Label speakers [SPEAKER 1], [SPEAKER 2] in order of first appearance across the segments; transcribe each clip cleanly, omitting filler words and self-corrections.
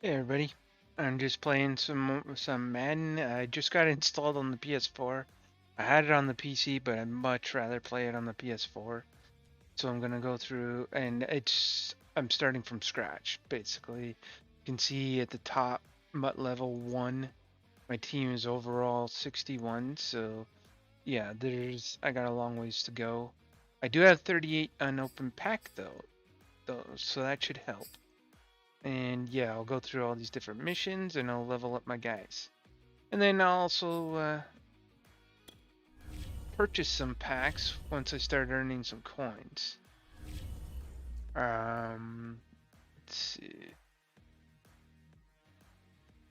[SPEAKER 1] Hey everybody, I'm just playing some Madden. I just got it installed on the PS4. I had it on the PC, but I'd much rather play it on the PS4. So I'm gonna go through, and I'm starting from scratch basically. You can see at the top, MUT level 1. My team is overall 61, so yeah, I got a long ways to go. I do have 38 unopened pack though, so that should help. And yeah, I'll go through all these different missions and I'll level up my guys. And then I'll also purchase some packs once I start earning some coins. Let's see.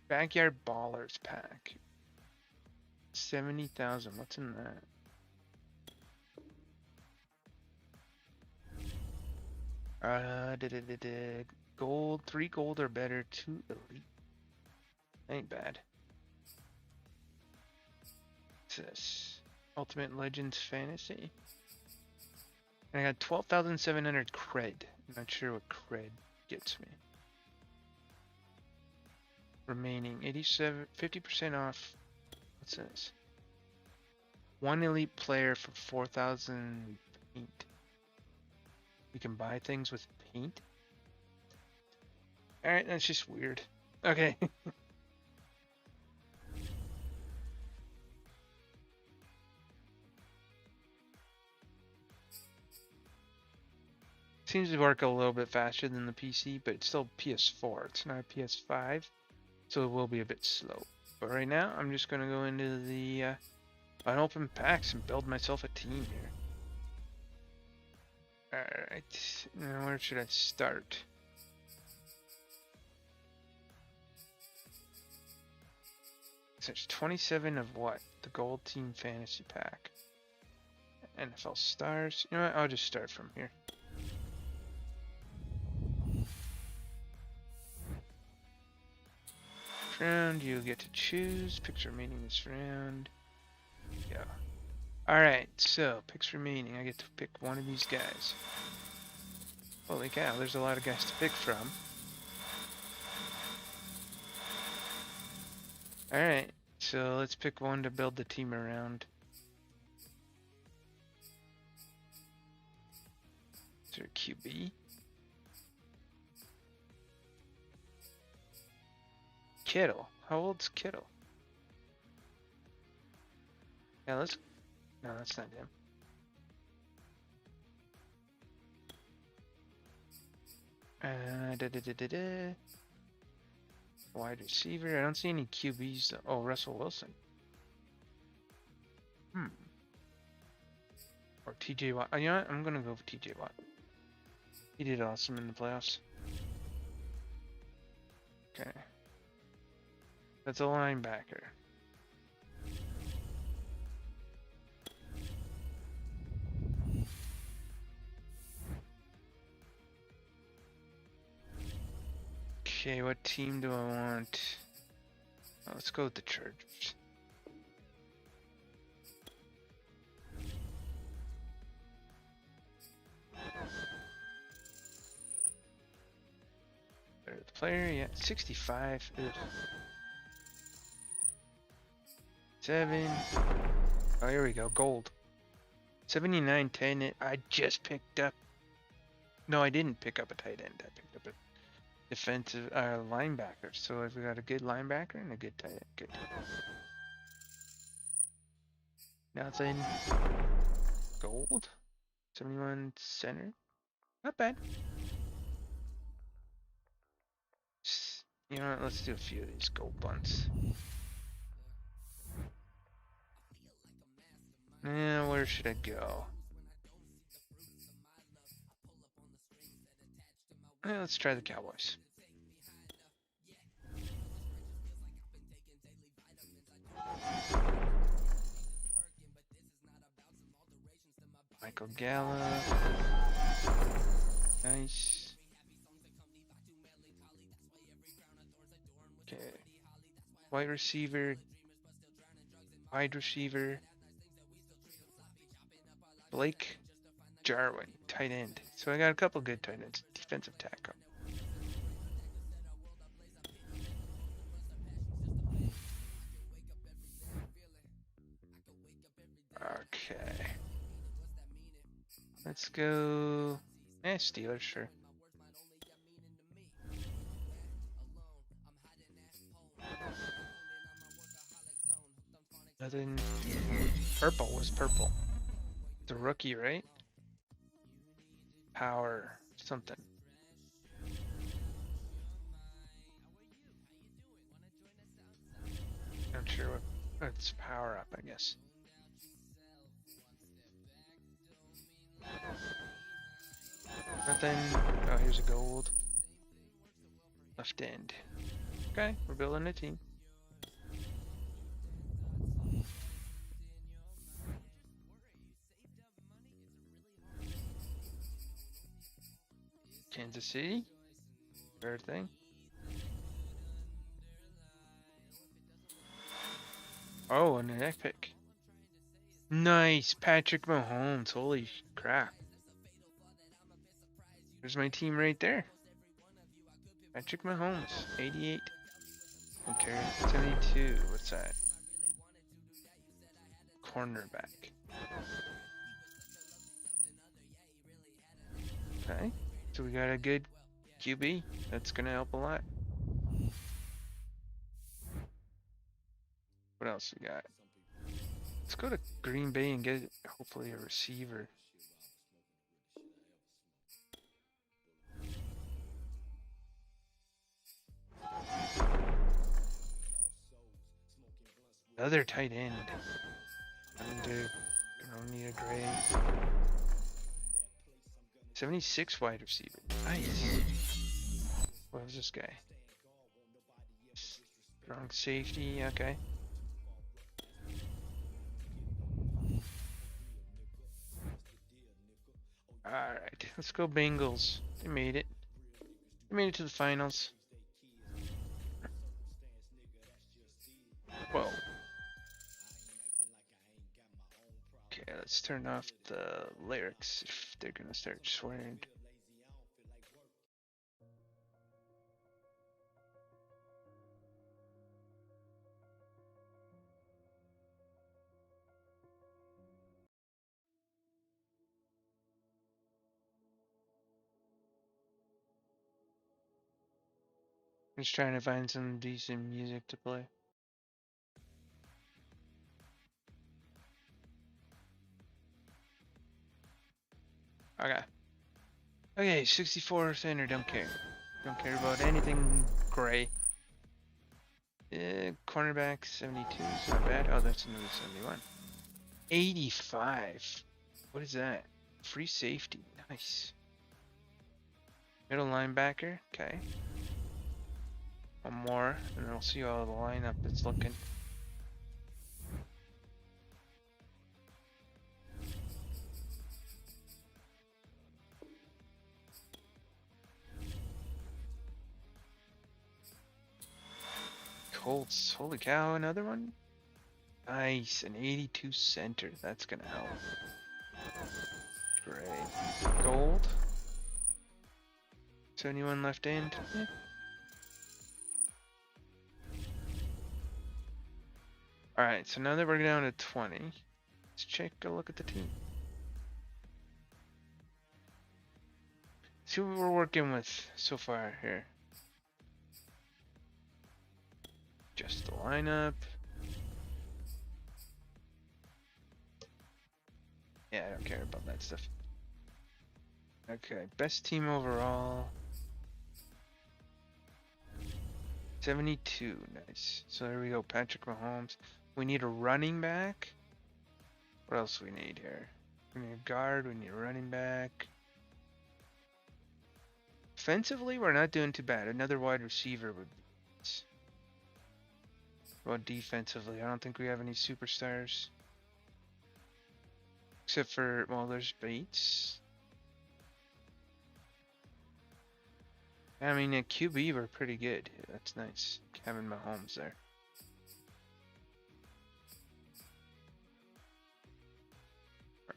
[SPEAKER 1] Backyard Ballers pack. 70,000. What's in that? Gold, 3 gold or better, 2 elite. Ain't bad. What's this? Ultimate Legends Fantasy. And I got 12,700 cred. I'm not sure what cred gets me. Remaining 50% off. What's this? 1 elite player for 4,000 paint. You can buy things with paint? Alright, that's just weird. Okay. Seems to work a little bit faster than the PC, but it's still PS4. It's not a PS5, so it will be a bit slow. But right now, I'm just going to go into the unopened packs and build myself a team here. Alright, now where should I start? There's 27 of what? The Gold Team Fantasy Pack. NFL Stars. You know what? I'll just start from here. Round, you get to choose. Picks remaining this round. Yeah. Alright, so picks remaining. I get to pick one of these guys. Holy cow, there's a lot of guys to pick from. Alright, so let's pick one to build the team around. Is there a QB? Kittle. How old's Kittle? Yeah, let's... No, that's not him. Wide receiver. I don't see any QBs. Oh, Russell Wilson. Or TJ Watt. Oh, you know what? I'm gonna go for TJ Watt. He did awesome in the playoffs. Okay. That's a linebacker. Okay, what team do I want? Oh, let's go with the Chargers. There's the player, yeah, 65. Ugh. 7. Oh, here we go, gold. 79-10. I just picked up. No, I didn't pick up a tight end. I picked up a defensive linebacker. So I've got a good linebacker and a good tight end. Good. Nothing. Gold. 71 center. Not bad. You know what? Let's do a few of these gold ones. Now, where should I go? Let's try the Cowboys. Michael Gallup. Nice. Okay. Wide receiver. Blake Jarwin, tight end. So I got a couple good tight ends. Defensive tackle. Let's go. Steelers, sure. Nothing. Purple was purple. The rookie, right? Power something. Not sure what it's power up, I guess. Nothing. Oh, here's a gold. Left end. Okay, we're building a team. Kansas City. Third thing. Oh, and an epic. Nice, Patrick Mahomes. Holy crap. There's my team right there. Patrick Mahomes, 88. Okay, 72. What's that? Cornerback. Okay, so we got a good QB. That's gonna help a lot. What else we got? Let's go to Green Bay and get hopefully a receiver. Another tight end. I don't need a gray. 76 wide receiver. Nice. What was this guy? Strong safety. Okay. Alright, let's go Bengals. They made it. They made it to the finals. Whoa. Okay, let's turn off the lyrics if they're gonna start swearing. I'm just trying to find some decent music to play. Okay. Okay, 64 center, don't care. Don't care about anything gray. Cornerback 72 is not bad. Oh, that's another 71. 85. What is that? Free safety. Nice. Middle linebacker. Okay. One more, and I'll see how the lineup is looking. Colts. Holy cow, another one? Nice, an 82 center. That's gonna help. Great. Gold. 71 left end. Eh. Alright, so now that we're down to 20, let's take a look at the team. See what we're working with so far here. Just the lineup. Yeah, I don't care about that stuff. Okay, best team overall. 72, nice. So there we go, Patrick Mahomes. We need a running back. What else do we need here? We need a guard, we need a running back. Offensively, we're not doing too bad. Another wide receiver would be nice. Well, defensively, I don't think we have any superstars. Except for, well, there's Bates. I mean, at QB, we're pretty good. That's nice. Having Mahomes there.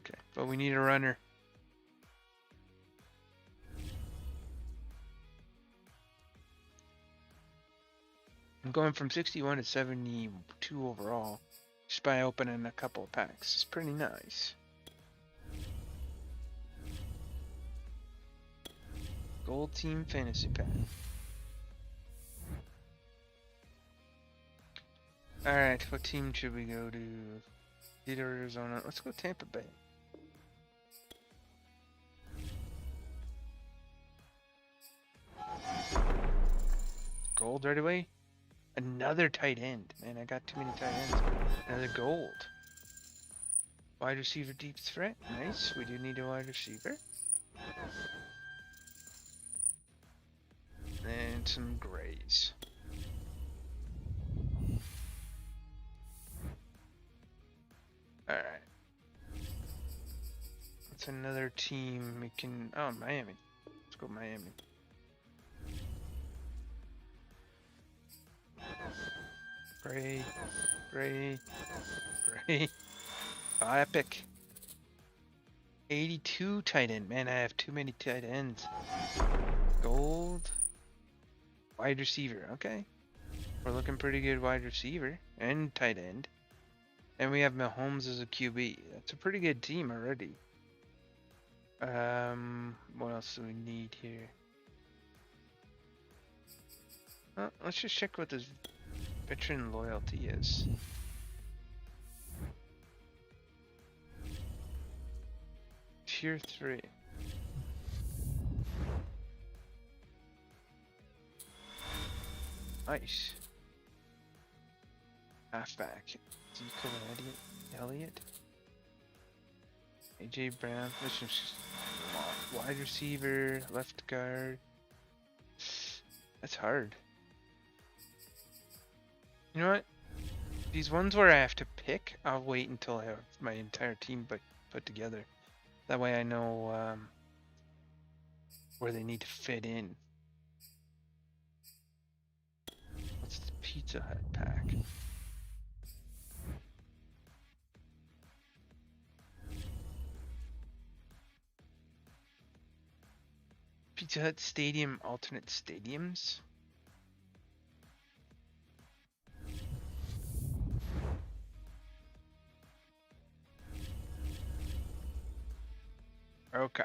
[SPEAKER 1] Okay, but we need a runner. I'm going from 61 to 72 overall, just by opening a couple of packs. It's pretty nice. Gold Team Fantasy Pack. Alright, what team should we go to? Either Arizona. Let's go Tampa Bay. Gold right away? Another tight end. Man, I got too many tight ends. Another gold. Wide receiver deep threat. Nice. We do need a wide receiver. And some grays. Alright. What's another team we can... Oh, Miami. Let's go Miami. Gray. Gray. Gray. Oh, epic. 82 tight end. Man, I have too many tight ends. Gold. Wide receiver. Okay. We're looking pretty good wide receiver and tight end. And we have Mahomes as a QB. That's a pretty good team already. What else do we need here? Let's just check what this veteran loyalty is. Tier 3. Nice. Halfback. Zeke Elliott. AJ Brown. This is just wide receiver, left guard. That's hard. You know what? These ones where I have to pick, I'll wait until I have my entire team put together. That way I know where they need to fit in. What's the Pizza Hut pack? Pizza Hut Stadium alternate stadiums? Okay.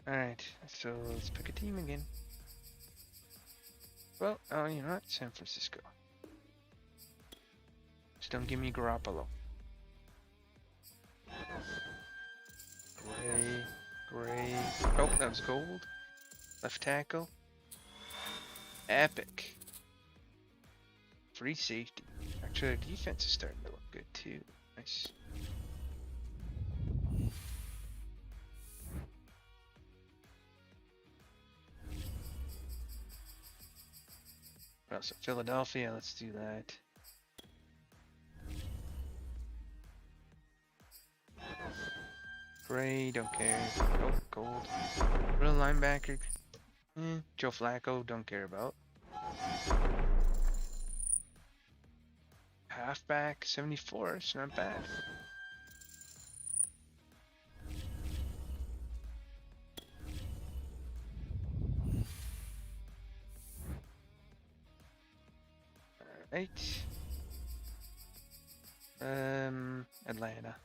[SPEAKER 1] Alright, so let's pick a team again. Well, oh, you know what? San Francisco. Just don't give me Garoppolo. Gray. Oh, that was gold. Left tackle. Epic. Free safety. Actually, our defense is starting to look good too. Nice. Well, so Philadelphia, let's do that. Gray, don't care. Oh, gold. Real linebacker. Joe Flacco, don't care about. Halfback, 74, it's not bad. Alright. Atlanta.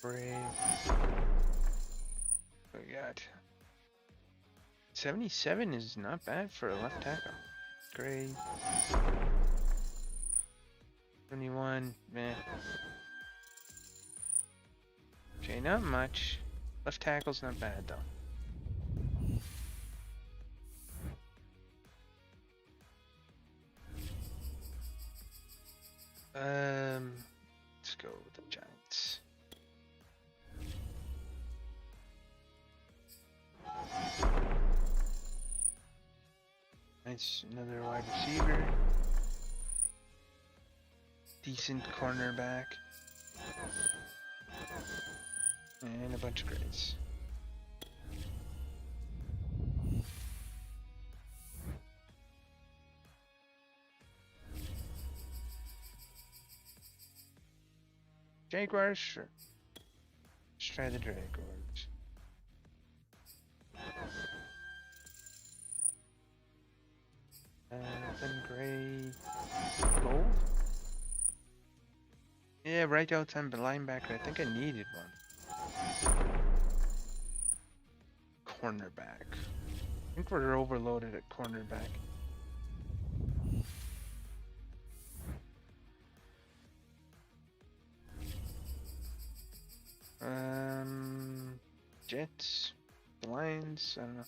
[SPEAKER 1] Brave. What we got? 77 is not bad for a left tackle. Gray. 71, meh. Okay, not much. Left tackle's not bad though. Let's go with the Giants. Nice, another wide receiver. Decent cornerback. And a bunch of grades. Jaguars, sure. Let's try the Jaguars. Nothing. Gray. Gold? Yeah, right outside the linebacker. I think I needed one. Cornerback. I think we're overloaded at cornerback. Jets. Lions. I don't know.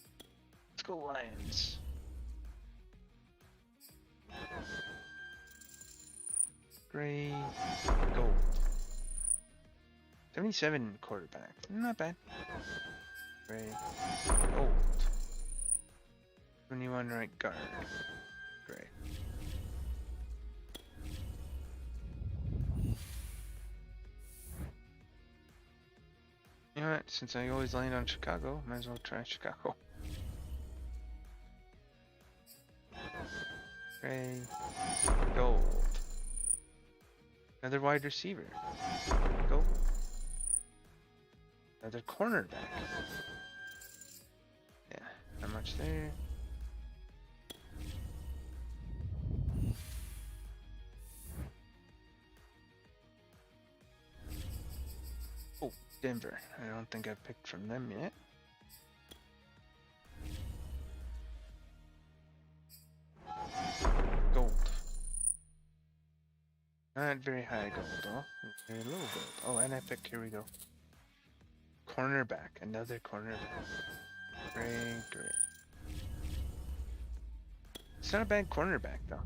[SPEAKER 1] Let's go Lions. Gray. Gold. 77 quarterback. Not bad. Gray. Gold. 21 right guard. Gray. You know what? Since I always land on Chicago, might as well try Chicago. Gray. Gold. Another wide receiver. Gold. Another cornerback. Yeah, not much there. Oh, Denver. I don't think I've picked from them yet. Gold. Not very high gold, though. Very low gold. Oh, and I picked, here we go. Cornerback. Another cornerback. Gray. It's not a bad cornerback, though.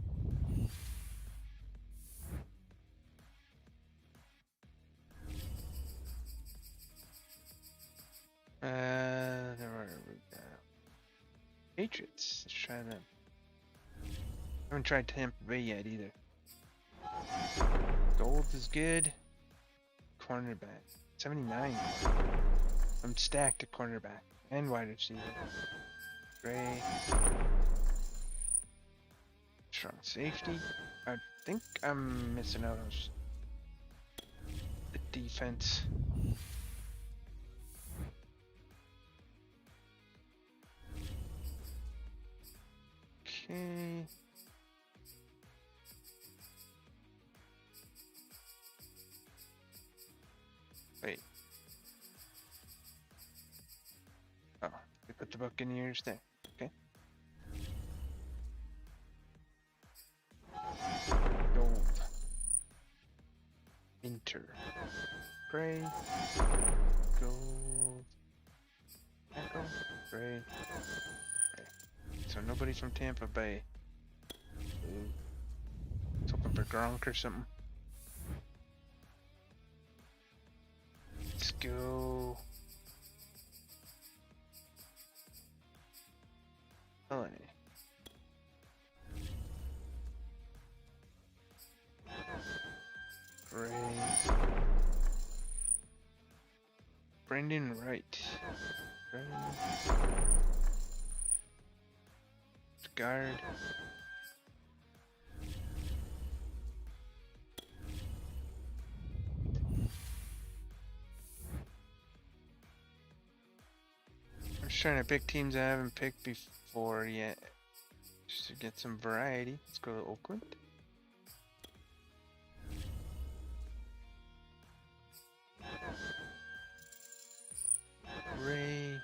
[SPEAKER 1] There are Patriots. Let's try them. Haven't tried Tampa Bay yet either. Gold is good. Cornerback. 79. I'm stacked at cornerback and wide receiver. Gray. Strong safety. I think I'm missing out on the defense. Okay. Wait. Oh, they put the Buccaneers there. Okay. Gold. Inter. Gray. Gold. Echo. Gray. So nobody from Tampa Bay. It's hoping for Gronk or something. Let's go. LA. Gray. Brendan Wright. Gray. Guard. I'm just trying to pick teams I haven't picked before yet, just to get some variety. Let's go to Oakland. Gray.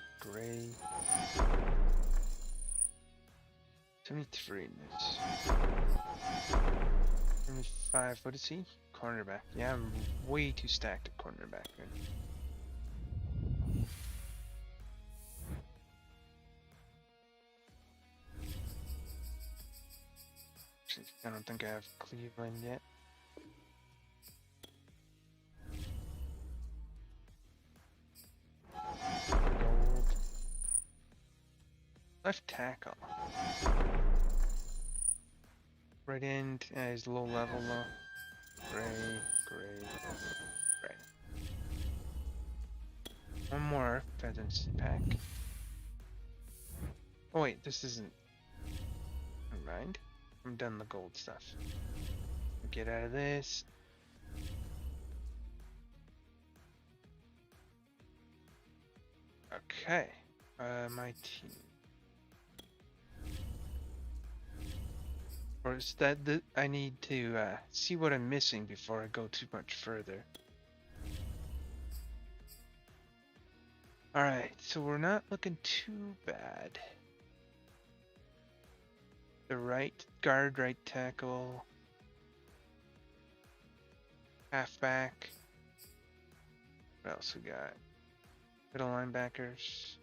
[SPEAKER 1] 73. Nice. 75. What is he? Cornerback. Yeah, I'm way too stacked at cornerback. Actually, I don't think I have Cleveland yet. Gold. Left tackle. Right end is low level though. Gray. One more Pheasants pack. Oh wait, this isn't. Never mind. I'm done the gold stuff. Get out of this. Okay. My team. Or is that I need to see what I'm missing before I go too much further. Alright, so we're not looking too bad. The right guard, right tackle, halfback. What else we got? Middle linebackers.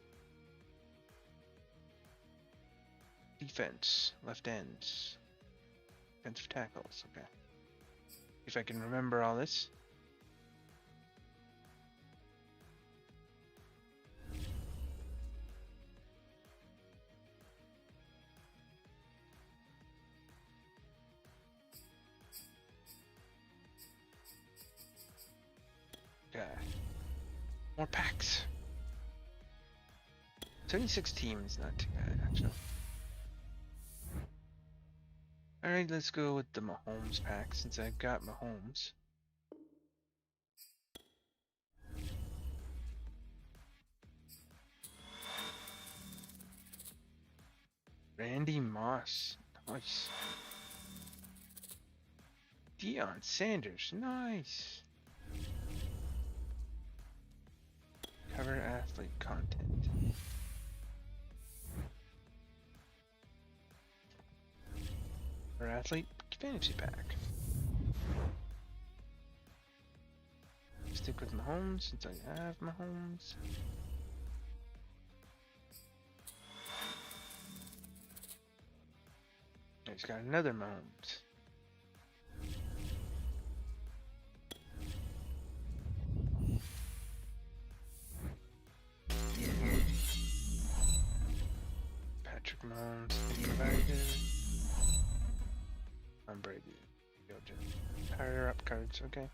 [SPEAKER 1] Defense, left ends. Defensive tackles, okay. If I can remember all this. Okay. More packs. 76 teams, not too bad, actually. Alright, let's go with the Mahomes pack since I've got Mahomes. Randy Moss. Nice. Deion Sanders. Nice. Cover athlete content. Or athlete fantasy pack. Stick with Mahomes since I have Mahomes. He's got another Mahomes. Patrick Mahomes, provider. I'm Brady. Go just power up cards, okay.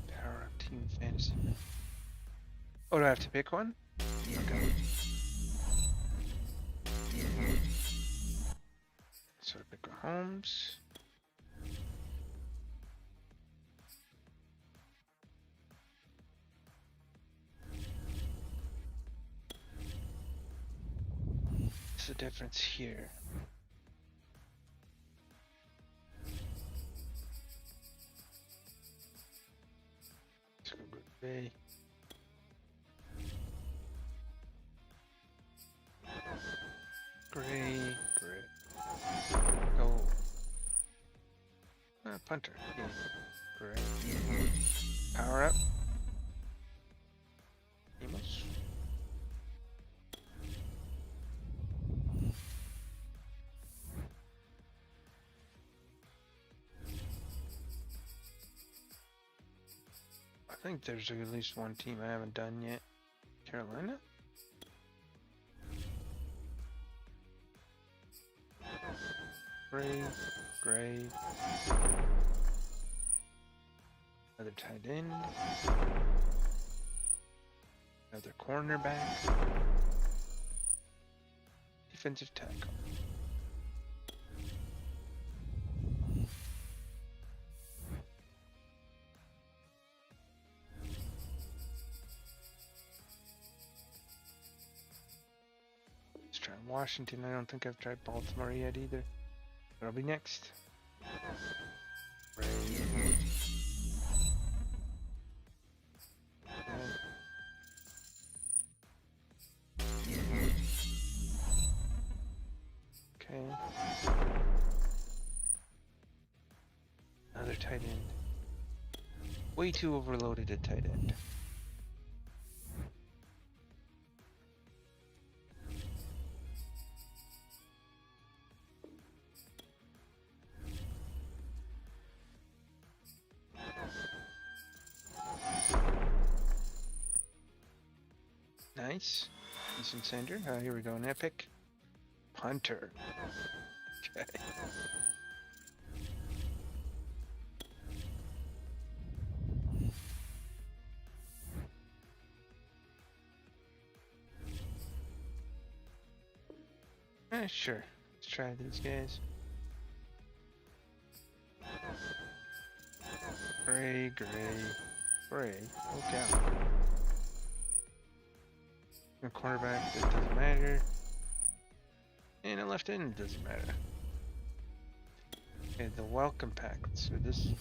[SPEAKER 1] Power up team fantasy. Oh, do I have to pick one? Okay. So I pick Mahomes. What's the difference here? Let's go gray. Gray. Go. Punter. Yeah. Gray. Power up. Amos. I think there's at least one team I haven't done yet. Carolina? Gray. Another tight end. Another cornerback. Defensive tackle. Let's try Washington. I don't think I've tried Baltimore yet either. That'll be next. Okay. Another tight end. Way too overloaded at tight end. Nice. Decent sender. Here we go. An epic. Punter. Okay. Sure. Let's try these guys. Gray. Okay. A cornerback, that doesn't matter. And a left in, it doesn't matter. Okay, the welcome pack. So this is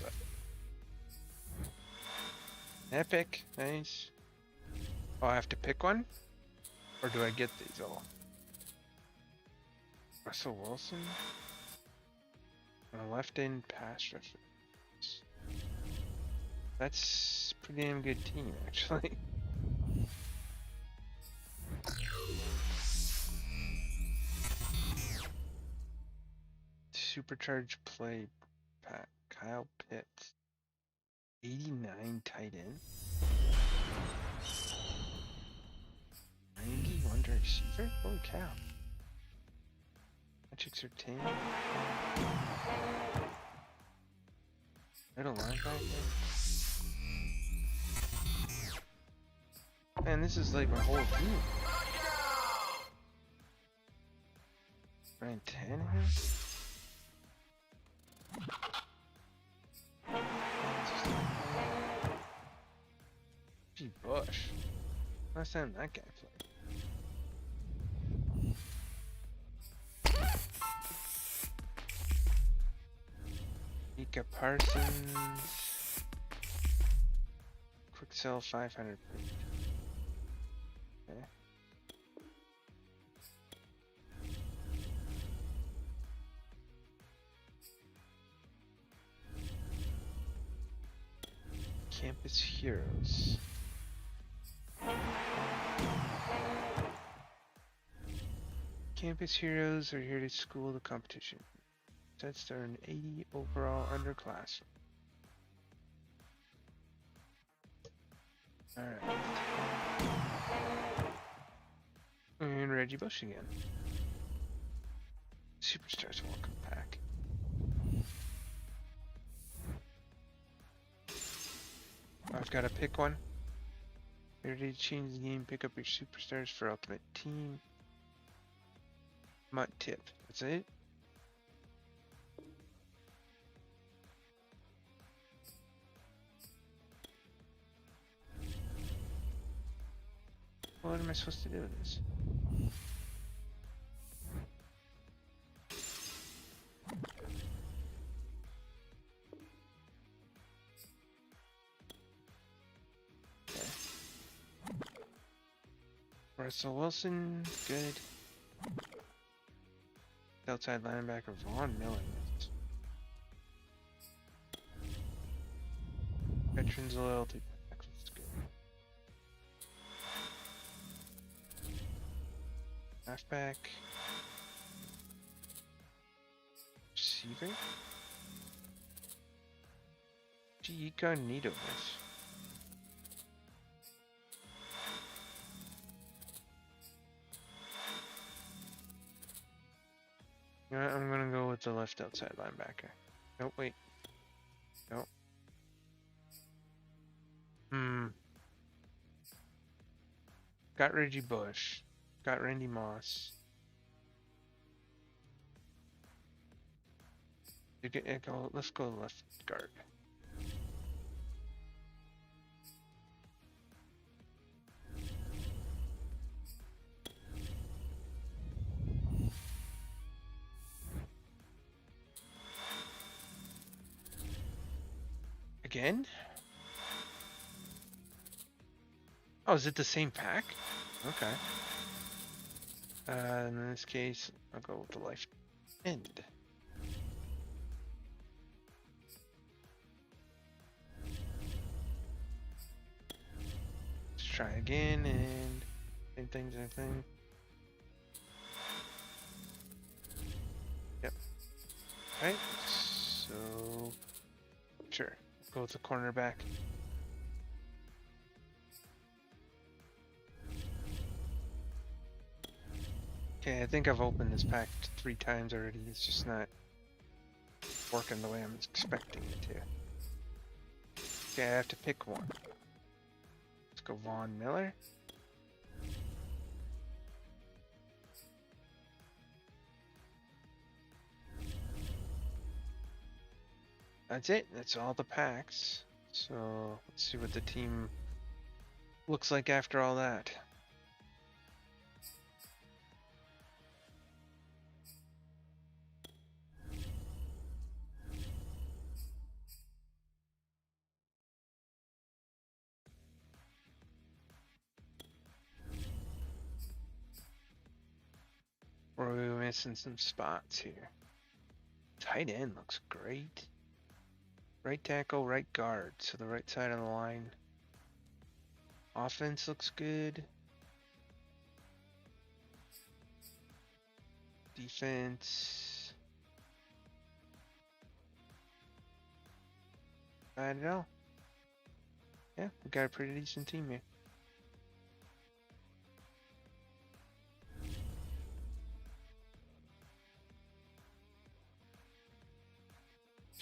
[SPEAKER 1] epic. Nice. Oh, I have to pick one? Or do I get these all? Russell Wilson? And a left in pass rusher. That's a pretty damn good team, actually. Supercharged play pack. Kyle Pitts. 89 tight end. 91 receiver? Holy cow. Metrics are 10. Middle linebacker. Man, this is like my whole team. Ryan Tannehill? Gee, Bush. Last time that guy played. Micah Parsons. Quick sell 500. Okay. Campus Heroes. Campus Heroes are here to school the competition. Sets to earn 80 overall underclass. Alright. And Reggie Bush again. Superstars welcome pack. I've got to pick one. Ready to change the game, pick up your superstars for Ultimate Team. MUT tip. That's it? What am I supposed to do with this? Russell Wilson, good. Outside linebacker Von Miller. Veterans loyalty pack. Let's go. Halfback. Receiver. Incognito. You know what, I'm gonna go with the left outside linebacker. Nope, wait. Nope. Got Reggie Bush. Got Randy Moss. Let's go left guard. Again? Oh, is it the same pack? Okay. In this case, I'll go with the life end. Let's try again and same thing, same thing. Yep. Right. So sure. Go with the cornerback. Okay, I think I've opened this pack 3 times already. It's just not working the way I'm expecting it to. Okay, I have to pick one. Let's go Von Miller. That's it. That's all the packs. So let's see what the team looks like after all that. Or are we missing some spots here? Tight end looks great. Right tackle, right guard, so the right side of the line. Offense looks good. Defense. I don't know. Yeah, we got a pretty decent team here.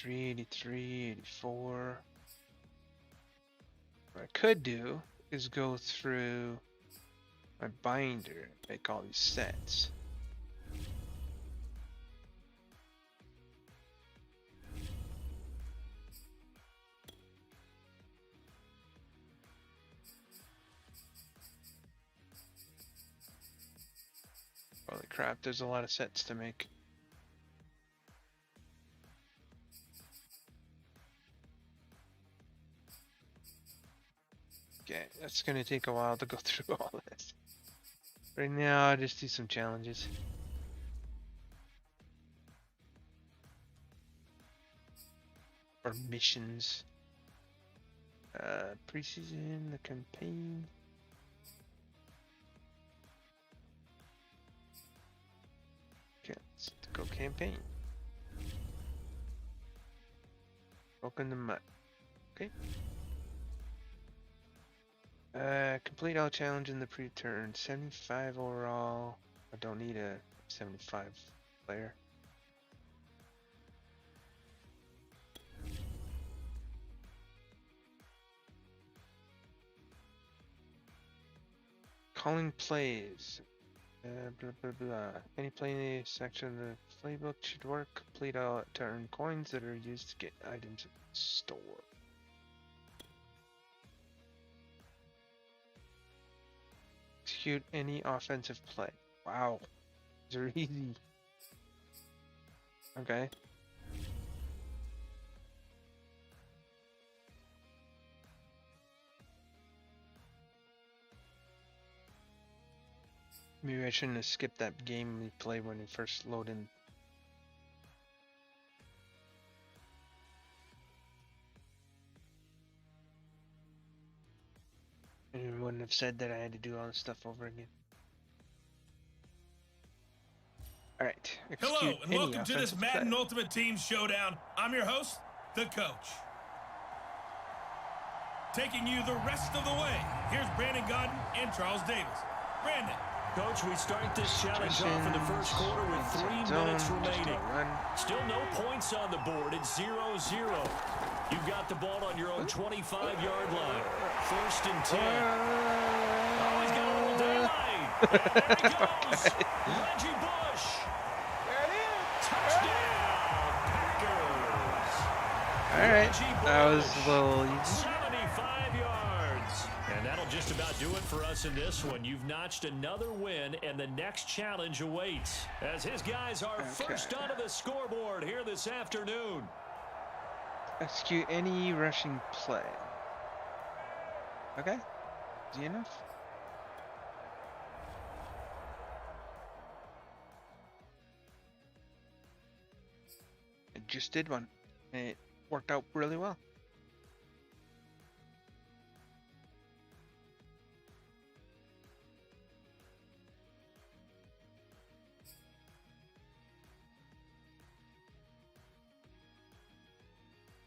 [SPEAKER 1] $383, $84. What I could do is go through my binder, make all these sets. Holy crap, there's a lot of sets to make. Okay, that's gonna take a while to go through all this. Right now, I'll just do some challenges. Or missions. Preseason, the campaign. Okay, let's go campaign. Welcome to MUT. Okay. Complete all challenge in the pre-turn. 75 overall. I don't need a 75 player. Calling plays. Blah blah blah. Any play section of the playbook should work. Complete all to earn coins that are used to get items in the store. Execute any offensive play. Wow. These are easy. Okay. Maybe I shouldn't have skipped that game we played when we first loaded in. And wouldn't have said that I had to do all this stuff over again. Alright.
[SPEAKER 2] Hello, and welcome to this Madden Ultimate Team Showdown. I'm your host, the coach. Taking you the rest of the way, here's Brandon Godden and Charles Davis. Brandon.
[SPEAKER 3] Coach, we start this challenge off in the first quarter with 3 minutes remaining. Still no points on the board. It's 0-0. You've got the ball on your own 25-yard line. First and 10. Oh, he's got a little daylight. And there he goes. Reggie Bush. There it is. Touchdown, Packers.
[SPEAKER 1] All right, that was a little easy.
[SPEAKER 3] 75 yards. And that'll just about do it for us in this one. You've notched another win, and the next challenge awaits as his guys are first onto the scoreboard here this afternoon.
[SPEAKER 1] Execute any rushing play. Okay, easy enough. I just did one, and it worked out really well.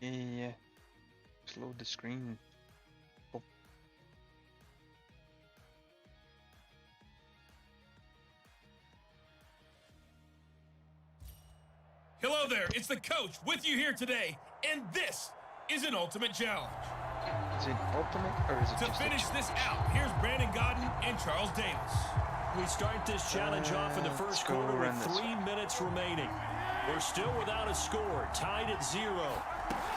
[SPEAKER 1] Yeah, just load the screen. Oh.
[SPEAKER 2] Hello there, it's the coach with you here today, and this is an Ultimate Challenge.
[SPEAKER 1] Is it Ultimate, or is it
[SPEAKER 2] To
[SPEAKER 1] just
[SPEAKER 2] finish this out, here's Brandon Godden and Charles Davis.
[SPEAKER 3] We start this challenge off in the first quarter with 3 minutes remaining. We're still without a score, tied at 0.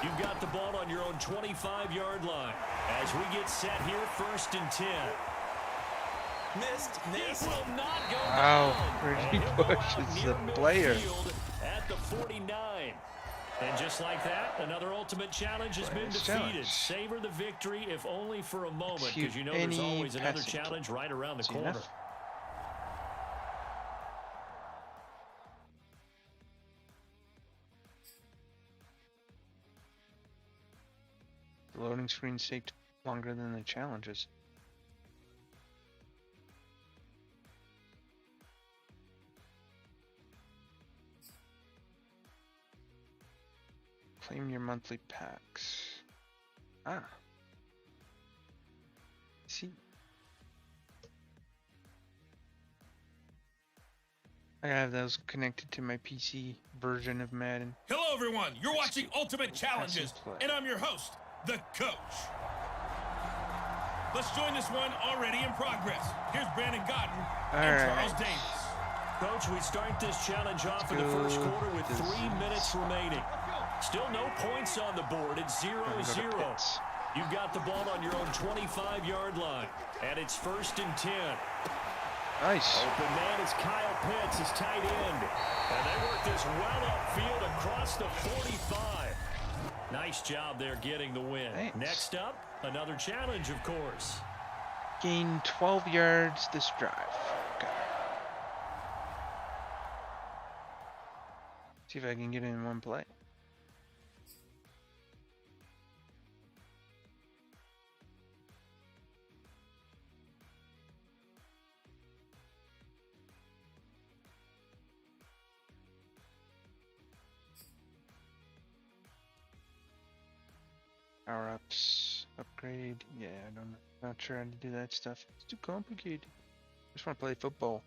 [SPEAKER 3] You've got the ball on your own 25-yard line. As we get set here, first and 10.
[SPEAKER 4] Missed.
[SPEAKER 3] It will not go
[SPEAKER 1] Wow,
[SPEAKER 3] down.
[SPEAKER 1] Reggie Bush is the player.
[SPEAKER 3] At the 49. And just like that, another ultimate challenge has been defeated. Savor the victory, if only for a moment, because you know there's always another challenge right around the corner.
[SPEAKER 1] The loading screens take longer than the challenges. Claim your monthly packs. Ah. See. I have those connected to my PC version of Madden.
[SPEAKER 2] Hello, everyone. You're watching Ultimate Challenges, and I'm your host, the Coach. Let's join this one already in progress. Here's Brandon Godden and Charles Davis.
[SPEAKER 3] Coach, we start this challenge off in the first quarter with 3 minutes remaining. Still no points on the board. It's 0-0. You've got the ball on your own 25-yard line, and it's 1st and 10.
[SPEAKER 1] Nice.
[SPEAKER 3] Open man is Kyle Pitts, his tight end. And they work this well upfield across the 45. Nice job there getting the win.
[SPEAKER 1] Thanks.
[SPEAKER 3] Next up, another challenge, of course.
[SPEAKER 1] Gain 12 yards this drive. Okay. See if I can get it in one play. Power-ups, upgrade. Yeah, not sure how to do that stuff. It's too complicated. Just want to play football.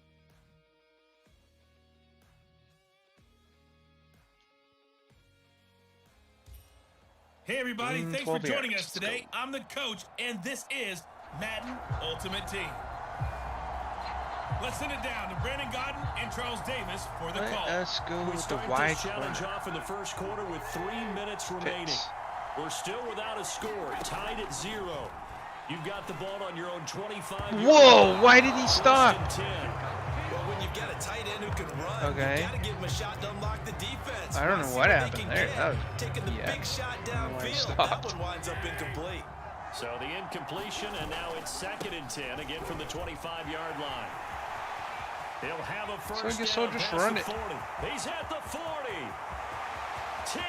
[SPEAKER 2] Hey, everybody. Thanks for joining us today. I'm the Coach, and this is Madden Ultimate Team. Let's send it down to Brandon Godden and Charles Davis for the call.
[SPEAKER 1] Let's go with the
[SPEAKER 3] wide challenge off in the first quarter with 3 minutes remaining. We're still without a score, tied at 0. You've got the ball on your own 25.
[SPEAKER 1] Whoa! Why did he stop?
[SPEAKER 4] Well, when you've got a tight end who can run, you gotta give him a shot to unlock the defense.
[SPEAKER 1] I don't know what happened there. That was,
[SPEAKER 4] taking the big shot downfield. That one winds up incomplete.
[SPEAKER 3] So the incompletion, and now it's 2nd and 10, again from the 25-yard line. He'll have a first down.
[SPEAKER 1] So I guess I'll just run it.
[SPEAKER 3] 40. He's at the 40. 10.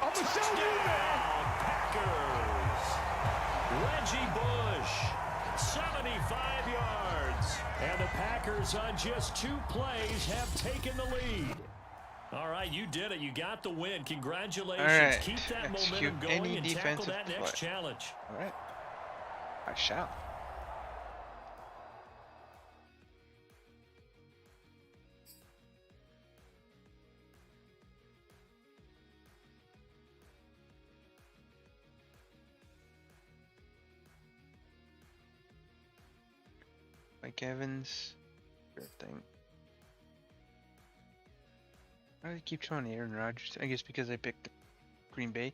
[SPEAKER 4] On the
[SPEAKER 3] Touchdown, Packers. Reggie Bush, 75 yards. And the Packers on just 2 plays have taken the lead. All right, you did it. You got the win. Congratulations.
[SPEAKER 1] All right.
[SPEAKER 3] Keep that momentum going and tackle that next challenge.
[SPEAKER 1] All right. I shall. Mike Evans, sure thing. Why do they keep showing Aaron Rodgers? I guess because I picked Green Bay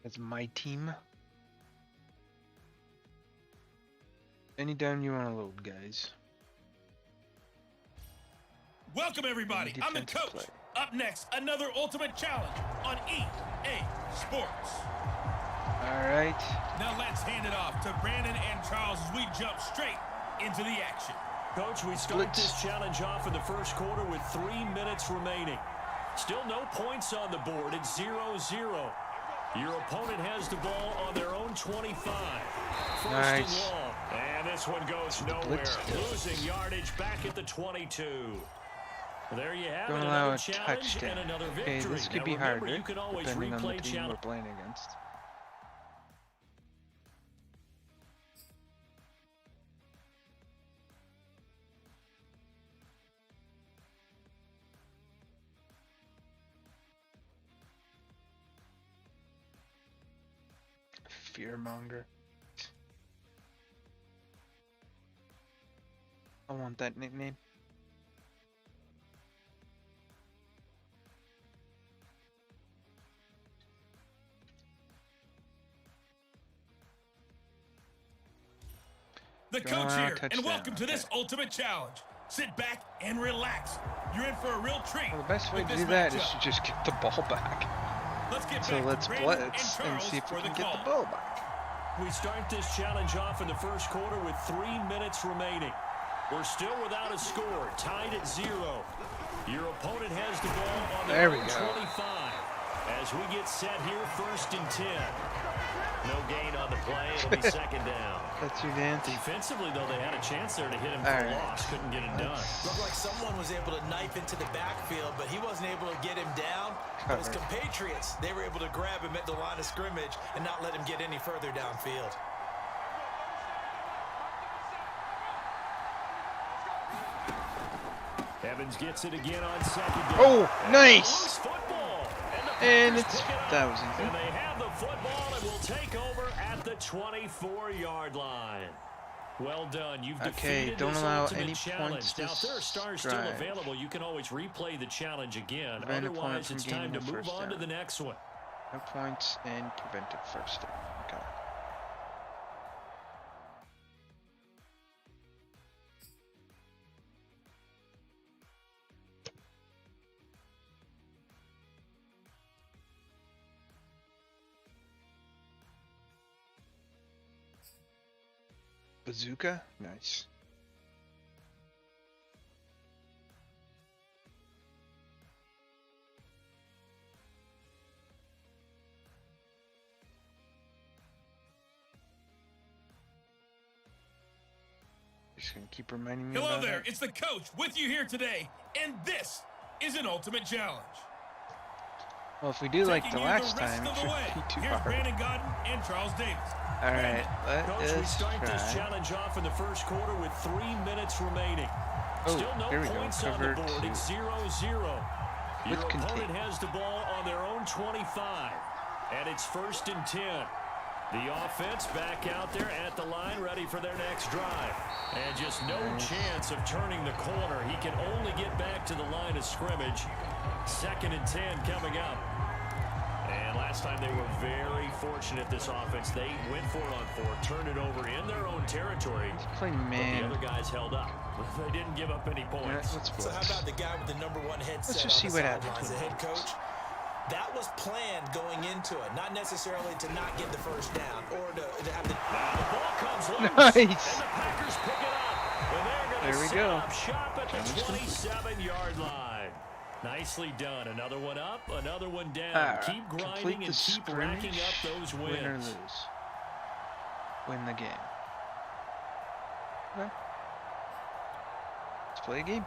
[SPEAKER 1] as my team. Anytime you want to load, guys.
[SPEAKER 2] Welcome, everybody. I'm the Coach.
[SPEAKER 1] Play.
[SPEAKER 2] Up next, another Ultimate Challenge on EA Sports.
[SPEAKER 1] Alright.
[SPEAKER 2] Now let's hand it off to Brandon and Charles as we jump straight into the action.
[SPEAKER 3] Coach, we start this challenge off in the first quarter with 3 minutes remaining. Still no points on the board. It's 0-0. Your opponent has the ball on their own 25. First and long. And this one goes nowhere. Losing yardage back at the 22. There you have it. Another challenge and another victory.
[SPEAKER 1] Okay, this could be harder, depending on the team we're playing against. Fearmonger. I want that nickname.
[SPEAKER 2] The Coach here, and welcome to this Ultimate Challenge. Sit back and relax. You're in for a real treat.
[SPEAKER 1] Well, the best way to do that is to just get the ball back.
[SPEAKER 2] Let's get
[SPEAKER 1] so let's blitz and see if we can get the ball back.
[SPEAKER 3] We start this challenge off in the first quarter with 3 minutes remaining. We're still without a score, tied at 0. Your opponent has the ball on their own 25. As as we get set here, 1st and 10. No gain on the play. It'll be 2nd down.
[SPEAKER 1] That's your dance.
[SPEAKER 3] Defensively, though, they had a chance there to hit him for a loss. Couldn't get it done.
[SPEAKER 4] Looked like someone was able to knife into the backfield, but he wasn't able to get him down. But his compatriots, they were able to grab him at the line of scrimmage and not let him get any further downfield.
[SPEAKER 3] Evans gets it again on 2nd down.
[SPEAKER 1] Oh, nice!
[SPEAKER 3] Football.
[SPEAKER 1] And that was easy.
[SPEAKER 3] And they have the football and will take over at the 24-yard line. Well done. You've defeated
[SPEAKER 1] don't
[SPEAKER 3] this
[SPEAKER 1] allow
[SPEAKER 3] ultimate
[SPEAKER 1] any
[SPEAKER 3] challenge.
[SPEAKER 1] points
[SPEAKER 3] Now, if there are stars still
[SPEAKER 1] drive.
[SPEAKER 3] available, you can always replay the challenge again.
[SPEAKER 1] Prevent opponent
[SPEAKER 3] Otherwise,
[SPEAKER 1] from
[SPEAKER 3] it's time to
[SPEAKER 1] gaining a
[SPEAKER 3] move
[SPEAKER 1] first
[SPEAKER 3] on to
[SPEAKER 1] down.
[SPEAKER 3] the next one.
[SPEAKER 1] No points and prevented first down. Okay. Bazooka? Nice. Just gonna keep reminding me
[SPEAKER 2] Hello
[SPEAKER 1] about
[SPEAKER 2] there,
[SPEAKER 1] it.
[SPEAKER 2] it's the coach with you here today, and this is an ultimate challenge.
[SPEAKER 1] Well, if we do like
[SPEAKER 2] Taking
[SPEAKER 1] the
[SPEAKER 2] you
[SPEAKER 1] last
[SPEAKER 2] rest
[SPEAKER 1] time,
[SPEAKER 2] of
[SPEAKER 1] it
[SPEAKER 2] the way.
[SPEAKER 1] shouldn't be too
[SPEAKER 2] Here's
[SPEAKER 1] hard.
[SPEAKER 2] Brandon Godden and Charles Davis.
[SPEAKER 1] Alright, let
[SPEAKER 3] Coach, we
[SPEAKER 1] us
[SPEAKER 3] start this
[SPEAKER 1] try.
[SPEAKER 3] challenge off in the first quarter with 3 minutes remaining.
[SPEAKER 1] Oh,
[SPEAKER 3] Still no
[SPEAKER 1] here we go.
[SPEAKER 3] points on the
[SPEAKER 1] Cover
[SPEAKER 3] board.
[SPEAKER 1] two.
[SPEAKER 3] It's 0-0.
[SPEAKER 1] With
[SPEAKER 3] Your opponent
[SPEAKER 1] contain.
[SPEAKER 3] has the ball on their own 25. And it's 1st and 10. The offense back out there at the line, ready for their next drive. And just no chance of turning the corner. He can only get back to the line of scrimmage. 2nd and 10 coming up. And last time they were very fortunate, this offense. They went 4-on-4, turned it over in their own territory.
[SPEAKER 1] Let's play
[SPEAKER 3] But
[SPEAKER 1] man.
[SPEAKER 3] the other guys held up. They didn't give up any
[SPEAKER 1] Yeah,
[SPEAKER 3] points.
[SPEAKER 1] let's
[SPEAKER 4] So how
[SPEAKER 1] blitz.
[SPEAKER 4] about the guy with the #1 headset
[SPEAKER 1] Let's just see
[SPEAKER 4] on the
[SPEAKER 1] what happens
[SPEAKER 4] sidelines, the
[SPEAKER 1] with
[SPEAKER 4] head coach? That was planned going into it, not necessarily to not get the first down or to have the...
[SPEAKER 3] Now the ball comes loose.
[SPEAKER 1] Nice.
[SPEAKER 3] And the Packers pick it up. And they're going
[SPEAKER 1] There
[SPEAKER 3] to
[SPEAKER 1] we
[SPEAKER 3] set
[SPEAKER 1] go.
[SPEAKER 3] up shop at the
[SPEAKER 1] Challenge complete.
[SPEAKER 3] 27-yard line. Nicely done. Another one up, another one down.
[SPEAKER 1] Alright,
[SPEAKER 3] Keep grinding
[SPEAKER 1] complete
[SPEAKER 3] and
[SPEAKER 1] the
[SPEAKER 3] keep racking
[SPEAKER 1] scrimmage,
[SPEAKER 3] up those wins.
[SPEAKER 1] win or lose. Win the game. Okay. Let's play a game.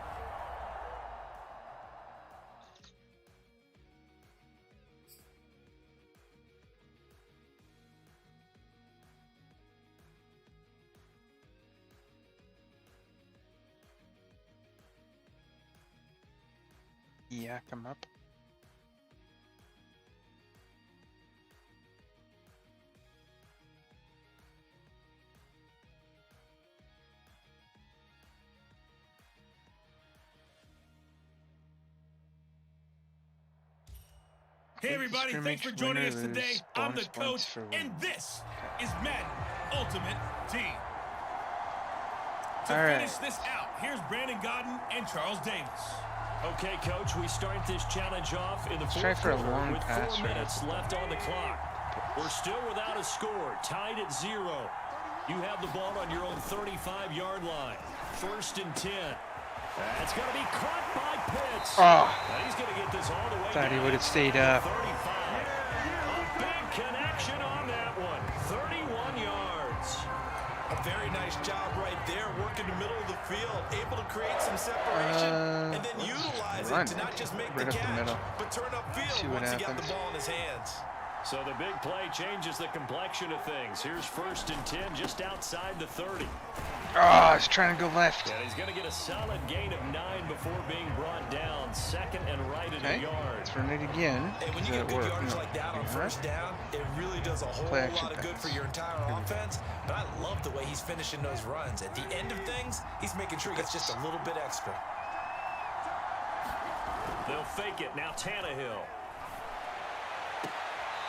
[SPEAKER 1] Yeah, come up.
[SPEAKER 2] Hey everybody, thanks for joining us today. I'm the coach, and this is Madden Ultimate Team. To finish this out, here's Brandon Godden and Charles Davis.
[SPEAKER 3] Okay, Coach, we start this challenge off in the
[SPEAKER 1] try
[SPEAKER 3] fourth
[SPEAKER 1] for a
[SPEAKER 3] quarter
[SPEAKER 1] long
[SPEAKER 3] with
[SPEAKER 1] pass
[SPEAKER 3] 4
[SPEAKER 1] right
[SPEAKER 3] minutes
[SPEAKER 1] off the
[SPEAKER 3] left on the clock. We're still without a score, tied at 0. You have the ball on your own 35-yard line. 1st and 10. That's going to be caught by Pitts.
[SPEAKER 1] Oh,
[SPEAKER 3] Now he's going to get this all the way
[SPEAKER 1] thought he
[SPEAKER 3] down
[SPEAKER 1] would have
[SPEAKER 3] to
[SPEAKER 1] stayed
[SPEAKER 3] the
[SPEAKER 1] up.
[SPEAKER 3] 35. A big connection on that one. 31 yards.
[SPEAKER 4] A very nice job right there, working the middle of the field, able to create some separation, and then utilize it to not just make the catch, but turn upfield once he got the ball in his hands.
[SPEAKER 3] So the big play changes the complexion of things. Here's 1st and 10 just outside the 30.
[SPEAKER 1] Oh, I was trying to go left.
[SPEAKER 3] And he's going to get a solid gain of 9 before being brought down. 2nd and right at a yard.
[SPEAKER 1] Let's run it again.
[SPEAKER 4] And when you get good yardage like that on 1st down, it really does a whole lot of good for your entire offense. But I love the way he's finishing those runs. At the end of things, he's making sure he gets just a little bit extra.
[SPEAKER 3] They'll fake it. Now Tannehill.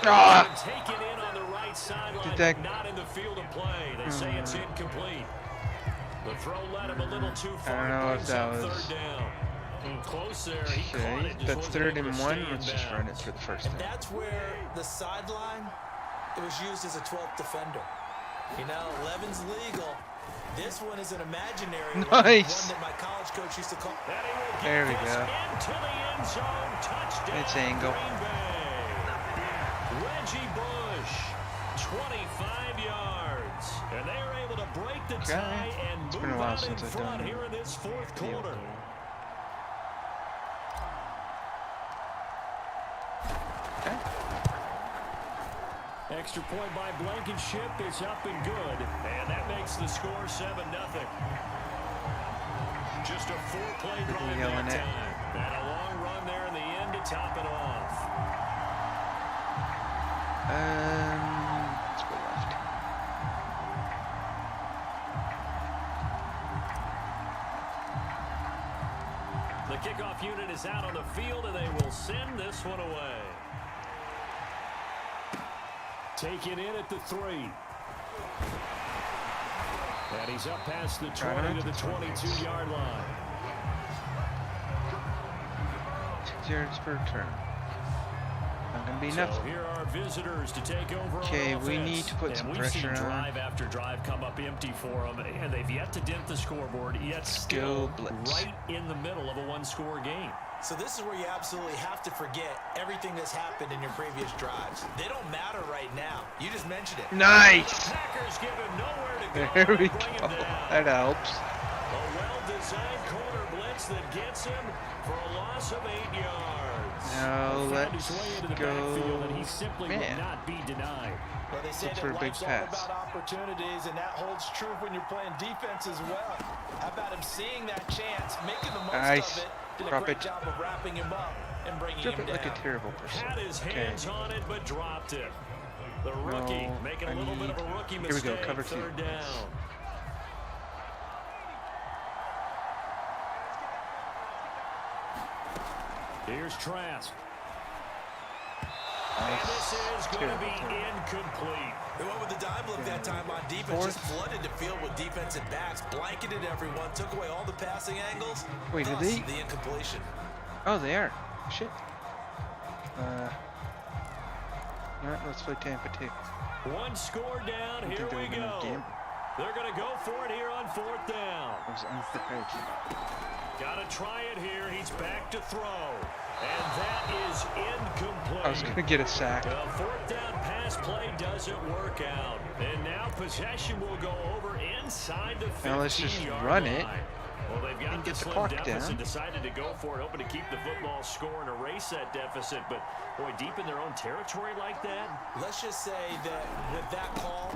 [SPEAKER 3] Take it in on the right sideline, not in the field of play. They say it's incomplete. The throw led him a little too far.
[SPEAKER 1] I don't know if that was
[SPEAKER 3] 3rd down. Close there. He caught it.
[SPEAKER 1] That's 3rd and 1. Let's just run it for the first
[SPEAKER 4] And
[SPEAKER 1] down.
[SPEAKER 4] that's where the sideline, it was used as a 12th defender. You know, 11's legal. This one is an imaginary one that my college coach used to call.
[SPEAKER 1] There we go.
[SPEAKER 3] Into the end zone. Touchdown.
[SPEAKER 1] It's angle.
[SPEAKER 3] Green Bay. Reggie Bush, 25 yards. And they are able to break the tie and move out in front here in this fourth quarter. Extra point by Blankenship is up and good. And that makes the score 7-0. Just a 4-play drive that time. And a long run there in the end to top it off.
[SPEAKER 1] Let's go left.
[SPEAKER 3] The kickoff unit is out on the field, and they will send this one away. Taken in at the 3. And he's up past the 20 to the 22-yard line.
[SPEAKER 1] 6 yards per turn. Not going to be enough.
[SPEAKER 3] So here are visitors to take over.
[SPEAKER 1] Okay, we need to put some pressure on.
[SPEAKER 3] Drive after drive come up empty for them, and they've yet to dent the scoreboard, yet still right in the middle of a one-score game.
[SPEAKER 4] So this is where you absolutely have to forget everything that's happened in your previous drives. They don't matter right now. You just mentioned it.
[SPEAKER 1] Nice!
[SPEAKER 3] Packers give him nowhere to go.
[SPEAKER 1] There we go. That helps.
[SPEAKER 3] A well-designed corner blitz that gets him for a loss of 8 yards.
[SPEAKER 1] Now let's go.
[SPEAKER 3] And he simply will not be denied.
[SPEAKER 4] Well, they say that life's all about opportunities, and that holds true when you're playing defense as well. How about him seeing that chance, making the most of it? Did a great job of wrapping him up and bringing him down.
[SPEAKER 1] Like a terrible person.
[SPEAKER 3] Had his hands on it, but dropped it. The rookie making a little bit of a rookie mistake.
[SPEAKER 1] Here we go, cover 2.
[SPEAKER 3] Third down. Here's Trask. And this is going to be incomplete.
[SPEAKER 4] They went with the dime look that time on defense. Just flooded the field with defensive backs, blanketed everyone, took away all the passing angles.
[SPEAKER 1] Wait, did they?
[SPEAKER 4] The incompletion.
[SPEAKER 1] Oh, they are. Shit. Alright, let's play Tampa 2.
[SPEAKER 3] One score down. Here we go. They're going to go for it here on 4th down.
[SPEAKER 1] I was unprepared.
[SPEAKER 3] Got to try it here. He's back to throw. And that is incomplete.
[SPEAKER 1] I was going to get a sack.
[SPEAKER 3] The 4th down pass play doesn't work out. And now possession will go over inside the 15-yard line.
[SPEAKER 1] Now let's just run it.
[SPEAKER 3] Well, they've got the slim deficit, decided to go for it, hoping to keep the football score and erase that deficit. But, boy, deep in their own territory like that.
[SPEAKER 4] Let's just say that with that call,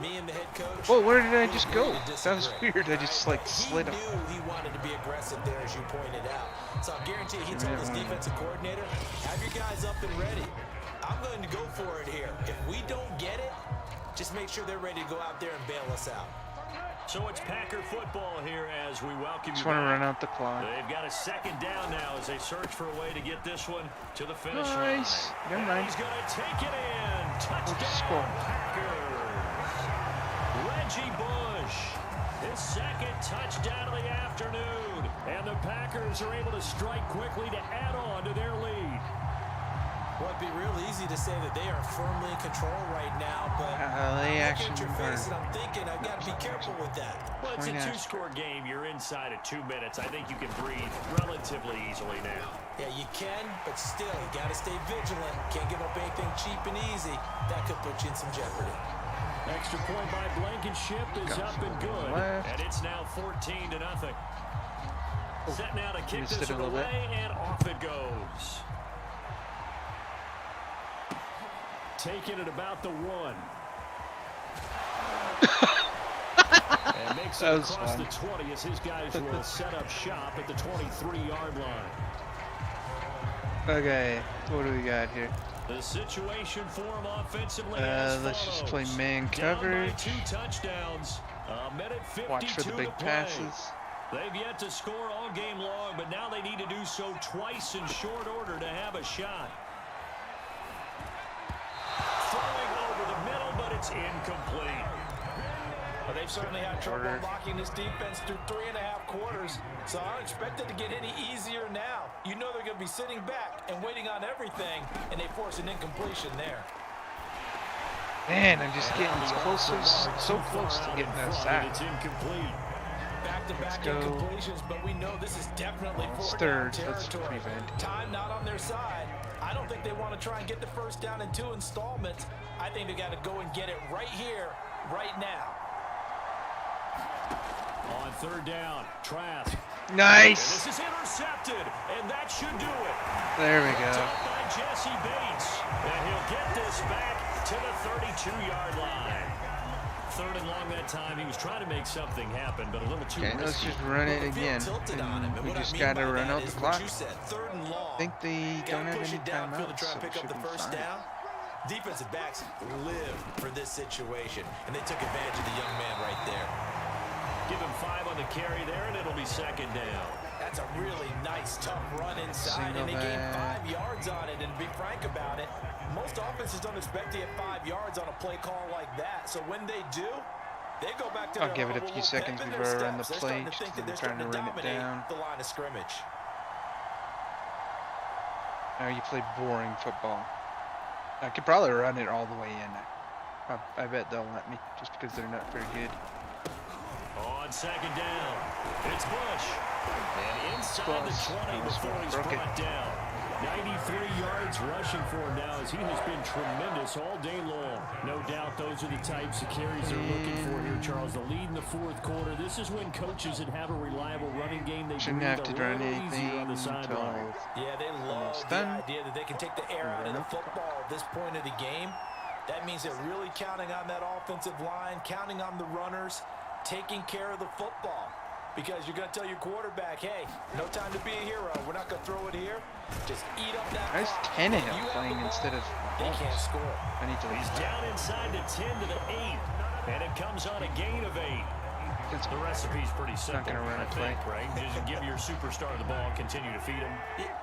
[SPEAKER 4] me and the head coach.
[SPEAKER 1] Whoa, where did I just go? That was weird. I just like slid up.
[SPEAKER 4] He knew he wanted to be aggressive there, as you pointed out. So I guarantee he told his defensive coordinator, have your guys up and ready. I'm going to go for it here. If we don't get it, just make sure they're ready to go out there and bail us out.
[SPEAKER 3] So it's Packer football here as we welcome you.
[SPEAKER 1] Just want to run out the clock.
[SPEAKER 3] They've got a 2nd down now as they search for a way to get this one to the finish line.
[SPEAKER 1] Never mind.
[SPEAKER 3] He's going to take it in. Touchdown, Packers. Reggie Bush, his 2nd touchdown of the afternoon. And the Packers are able to strike quickly to add on to their lead.
[SPEAKER 4] Well, it'd be real easy to say that they are firmly in control right now, but
[SPEAKER 1] they actually
[SPEAKER 4] your face and I'm thinking I've got to be careful with that.
[SPEAKER 3] Well, it's a 2-score game. You're inside of 2 minutes. I think you can breathe relatively easily now.
[SPEAKER 4] Yeah, you can, but still, you got to stay vigilant. Can't give up anything cheap and easy. That could put you in some jeopardy.
[SPEAKER 3] Extra point by Blankenship is up and good, and it's now 14-0. Set now to kick this one away, and off it goes. Taking it about the 1. And makes it across the 20 as his guys will set up shop at the 23-yard line.
[SPEAKER 1] Okay, what do we got here?
[SPEAKER 3] The situation for him offensively as
[SPEAKER 1] let's just play
[SPEAKER 3] follows.
[SPEAKER 1] man coverage.
[SPEAKER 3] 2 touchdowns. A minute 52
[SPEAKER 1] Watch for the big passes.
[SPEAKER 3] They've yet to score all game long, but now they need to do so twice in short order to have a shot. Throwing over the middle, but it's incomplete.
[SPEAKER 4] Well, they've certainly had trouble blocking this defense through 3.5 quarters, so I don't expect it to get any easier now. You know they're going to be sitting back and waiting on everything, and they force an incompletion there.
[SPEAKER 1] Man, I'm just getting so close to getting that sack.
[SPEAKER 3] It's incomplete.
[SPEAKER 4] Back-to-back incompletions, but we know this is definitely fourth down territory. Time not on their side. I don't think if they want to try and get the first down in 2 installments, I think they got to go and get it right here, right now.
[SPEAKER 3] On 3rd down, Trask.
[SPEAKER 1] Nice.
[SPEAKER 3] And this is intercepted, and that should do it.
[SPEAKER 1] There we go.
[SPEAKER 3] By Jesse Bates, and he'll get this back to the 32-yard line. 3rd and long that time. He was trying to make something happen, but a little too risky.
[SPEAKER 1] Let's just run it again. And we just got to run out the clock. I think they don't have any timeouts, so it should be fine.
[SPEAKER 4] Defensive backs live for this situation, and they took advantage of the young man right there.
[SPEAKER 3] Give him 5 on the carry there, and it'll be 2nd down.
[SPEAKER 4] That's a really nice, tough run inside, and they gained 5 yards on it. And to be frank about it, most offenses don't expect to get 5 yards on a play call like that. So when they do, they go back to
[SPEAKER 1] I'll give it a few seconds before I run the play, just because I'm trying to run it down.
[SPEAKER 4] The line of scrimmage.
[SPEAKER 1] Now you play boring football. I could probably run it all the way in. I bet they'll let me, just because they're not very good.
[SPEAKER 3] On 2nd down, it's Bush. And inside the 20 before he's brought down. 93 yards rushing for him now, as he has been tremendous all day long. No doubt those are the types of carries they're looking for here, Charles. The lead in the 4th quarter. This is when coaches that have a reliable running game, they
[SPEAKER 1] shouldn't have to run
[SPEAKER 3] anything on the sideline.
[SPEAKER 4] Yeah, they love the idea that they can take the air out of the football at this point of the game. That means they're really counting on that offensive line, counting on the runners, taking care of the football. Because you're going to tell your quarterback, hey, no time to be a hero. We're not going to throw it here. Just eat up that
[SPEAKER 1] Where's Tannehill playing instead of
[SPEAKER 4] They can't score.
[SPEAKER 1] I need to leave.
[SPEAKER 3] He's down inside the 10 to the 8. And it comes on a gain of 8. The recipe's pretty simple,
[SPEAKER 1] not gonna run
[SPEAKER 3] I
[SPEAKER 1] a play.
[SPEAKER 3] think, right? Just give your superstar the ball, continue to feed him.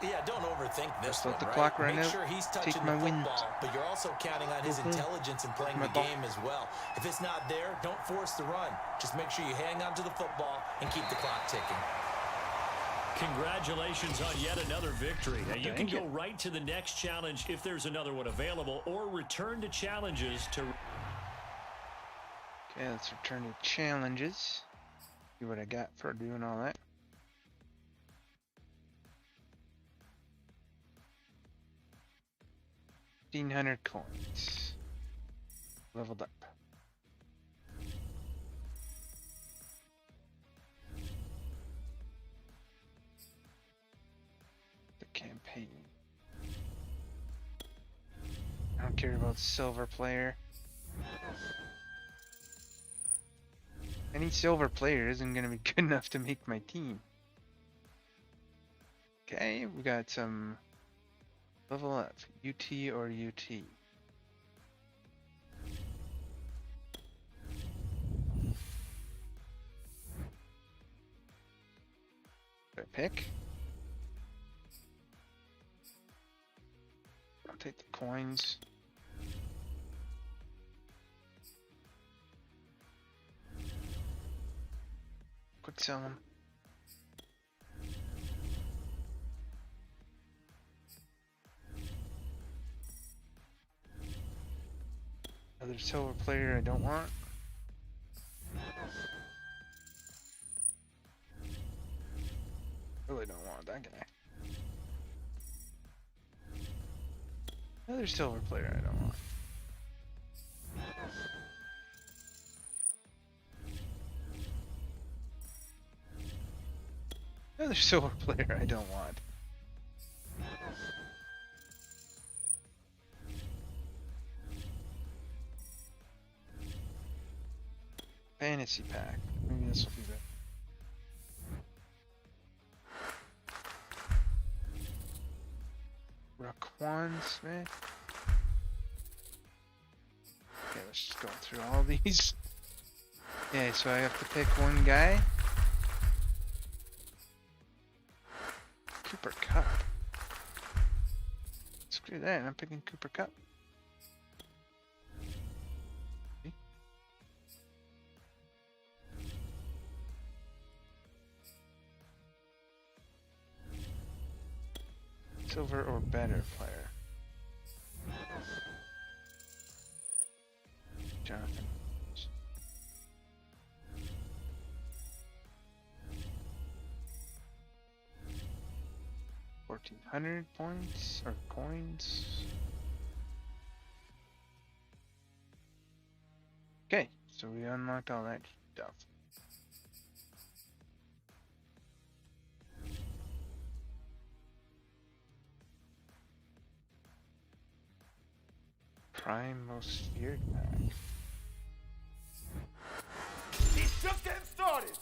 [SPEAKER 4] Yeah, don't overthink this.
[SPEAKER 1] Just let the
[SPEAKER 4] right?
[SPEAKER 1] clock run
[SPEAKER 4] Make
[SPEAKER 1] out.
[SPEAKER 4] sure he's touching
[SPEAKER 1] Take my
[SPEAKER 4] the
[SPEAKER 1] wind.
[SPEAKER 4] football, but you're also counting on his intelligence and playing the game as well. If it's not there, don't force the run. Just make sure you hang on to the football and keep the clock ticking.
[SPEAKER 3] Congratulations on yet another victory. Now you can go right to the next challenge if there's another one available, or return to challenges to...
[SPEAKER 1] Okay, let's return to challenges. See what I got for doing all that. 1,500 coins. Leveled up. The campaign. I don't care about silver player. Any silver player isn't going to be good enough to make my team. Okay, we got some level up. UT or UT. Did I pick? I'll take the coins. Quick sell them. Another silver player I don't want. Really don't want that guy. Another silver player I don't want. Another silver player I don't want. Fantasy pack. Maybe this will be better. Raquan Smith. Okay, let's just go through all these. Okay, so I have to pick one guy. Cooper Cup. Screw that, I'm picking Cooper Cup. Silver or better player. Jonathan. 14 1,500 points or coins. Okay, so we unlocked all that stuff. Prime most feared pack.
[SPEAKER 2] He's just getting started.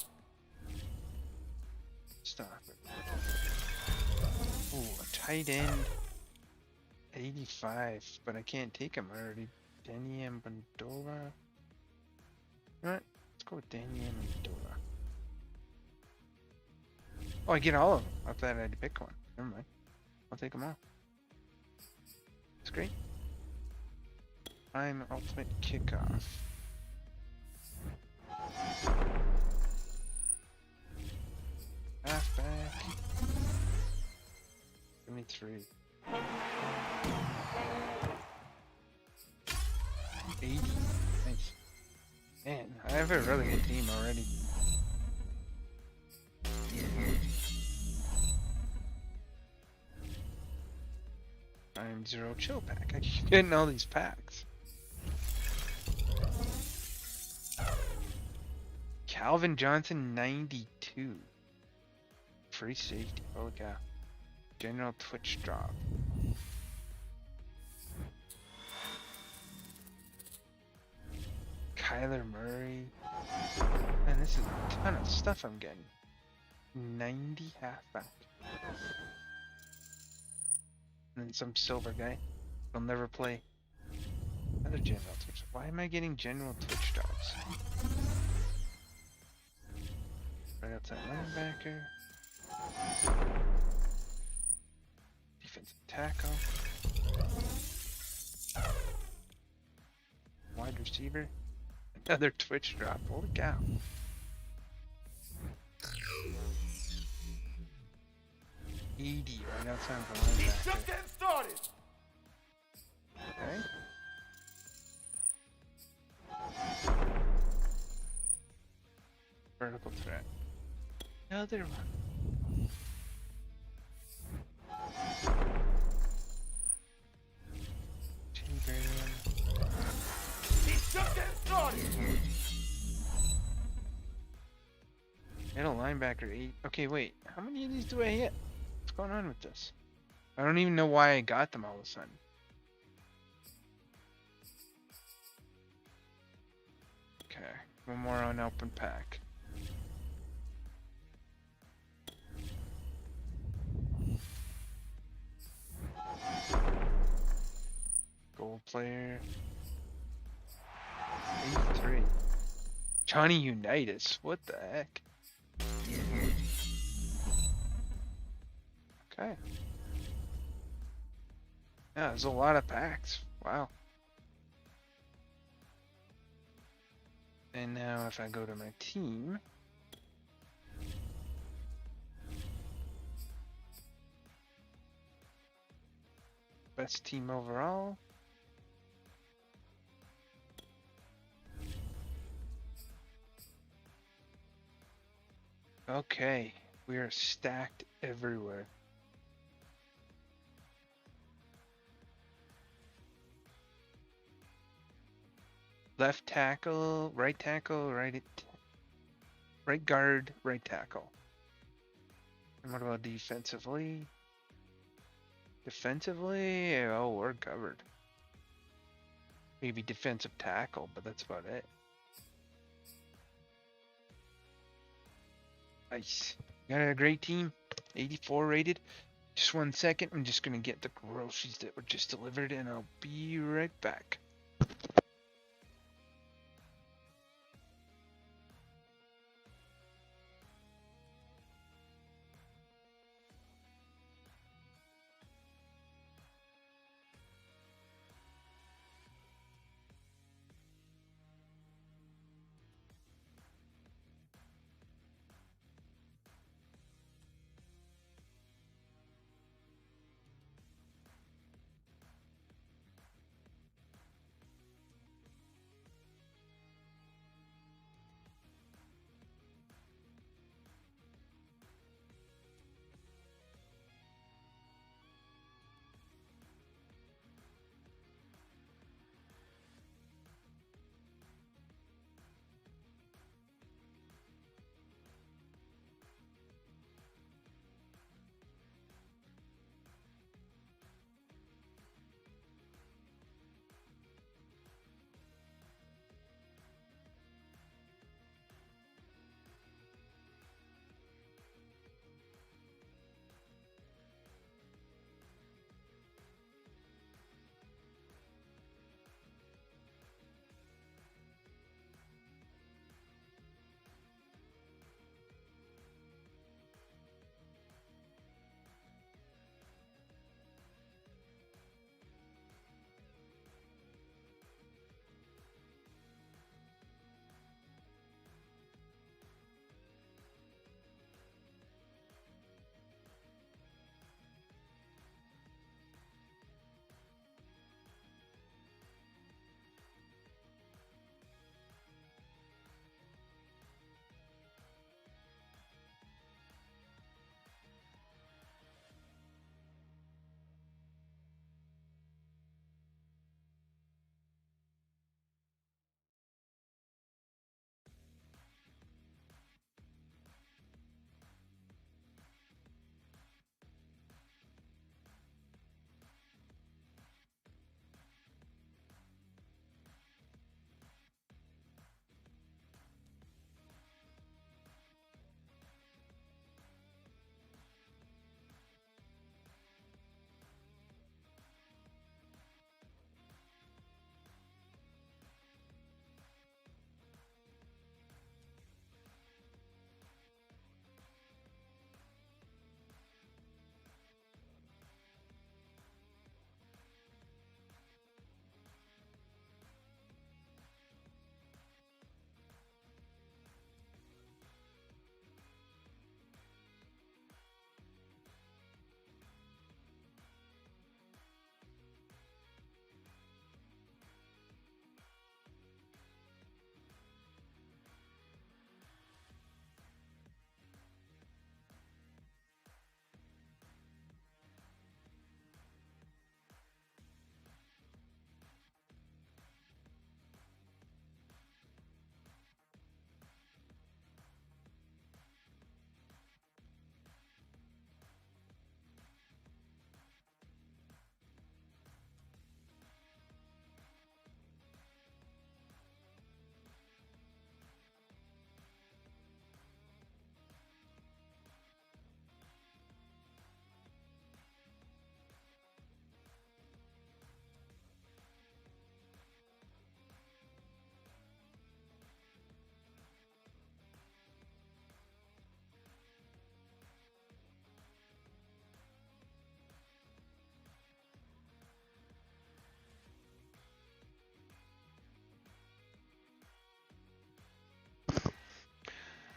[SPEAKER 1] Stop it. Ooh, a tight end. 85, but I can't take him already. Danny and Bandola. You know what? Let's go with Danny and Bandola. Oh, I get all of them. I thought I had to pick one. Never mind. I'll take them all. That's great. Prime ultimate kickoff. Halfback. Give me 3. 80. Nice. Man, I have a really good team already. I'm 0 chill pack. I keep getting all these packs. Calvin Johnson 92. Free safety. Oh yeah. General Twitch drop. Kyler Murray. Man, this is a ton of stuff I'm getting. 90 halfback. And then some silver guy. He'll never play. Another general Twitch. Why am I getting general Twitch drops? Right outside linebacker. Defensive tackle. Wide receiver. Another Twitch drop. Holy cow. ED right outside the linebacker.
[SPEAKER 2] He's just getting started.
[SPEAKER 1] Okay. Vertical threat. Another one.
[SPEAKER 2] He's just getting started.
[SPEAKER 1] Middle linebacker 8. Okay, wait. How many of these do I hit? What's going on with this? I don't even know why I got them all of a sudden. Okay, one more unopened pack. Gold player. 83. Johnny Unitas. What the heck? Okay. Yeah, there's a lot of packs. Wow. And now if I go to my team. Best team overall. Okay, we are stacked everywhere. Left tackle, right guard, right tackle. And what about defensively? Defensively, oh, we're covered. Maybe defensive tackle, but that's about it. Nice. Got a great team. 84 rated. Just 1 second. I'm just going to get the groceries that were just delivered and I'll be right back.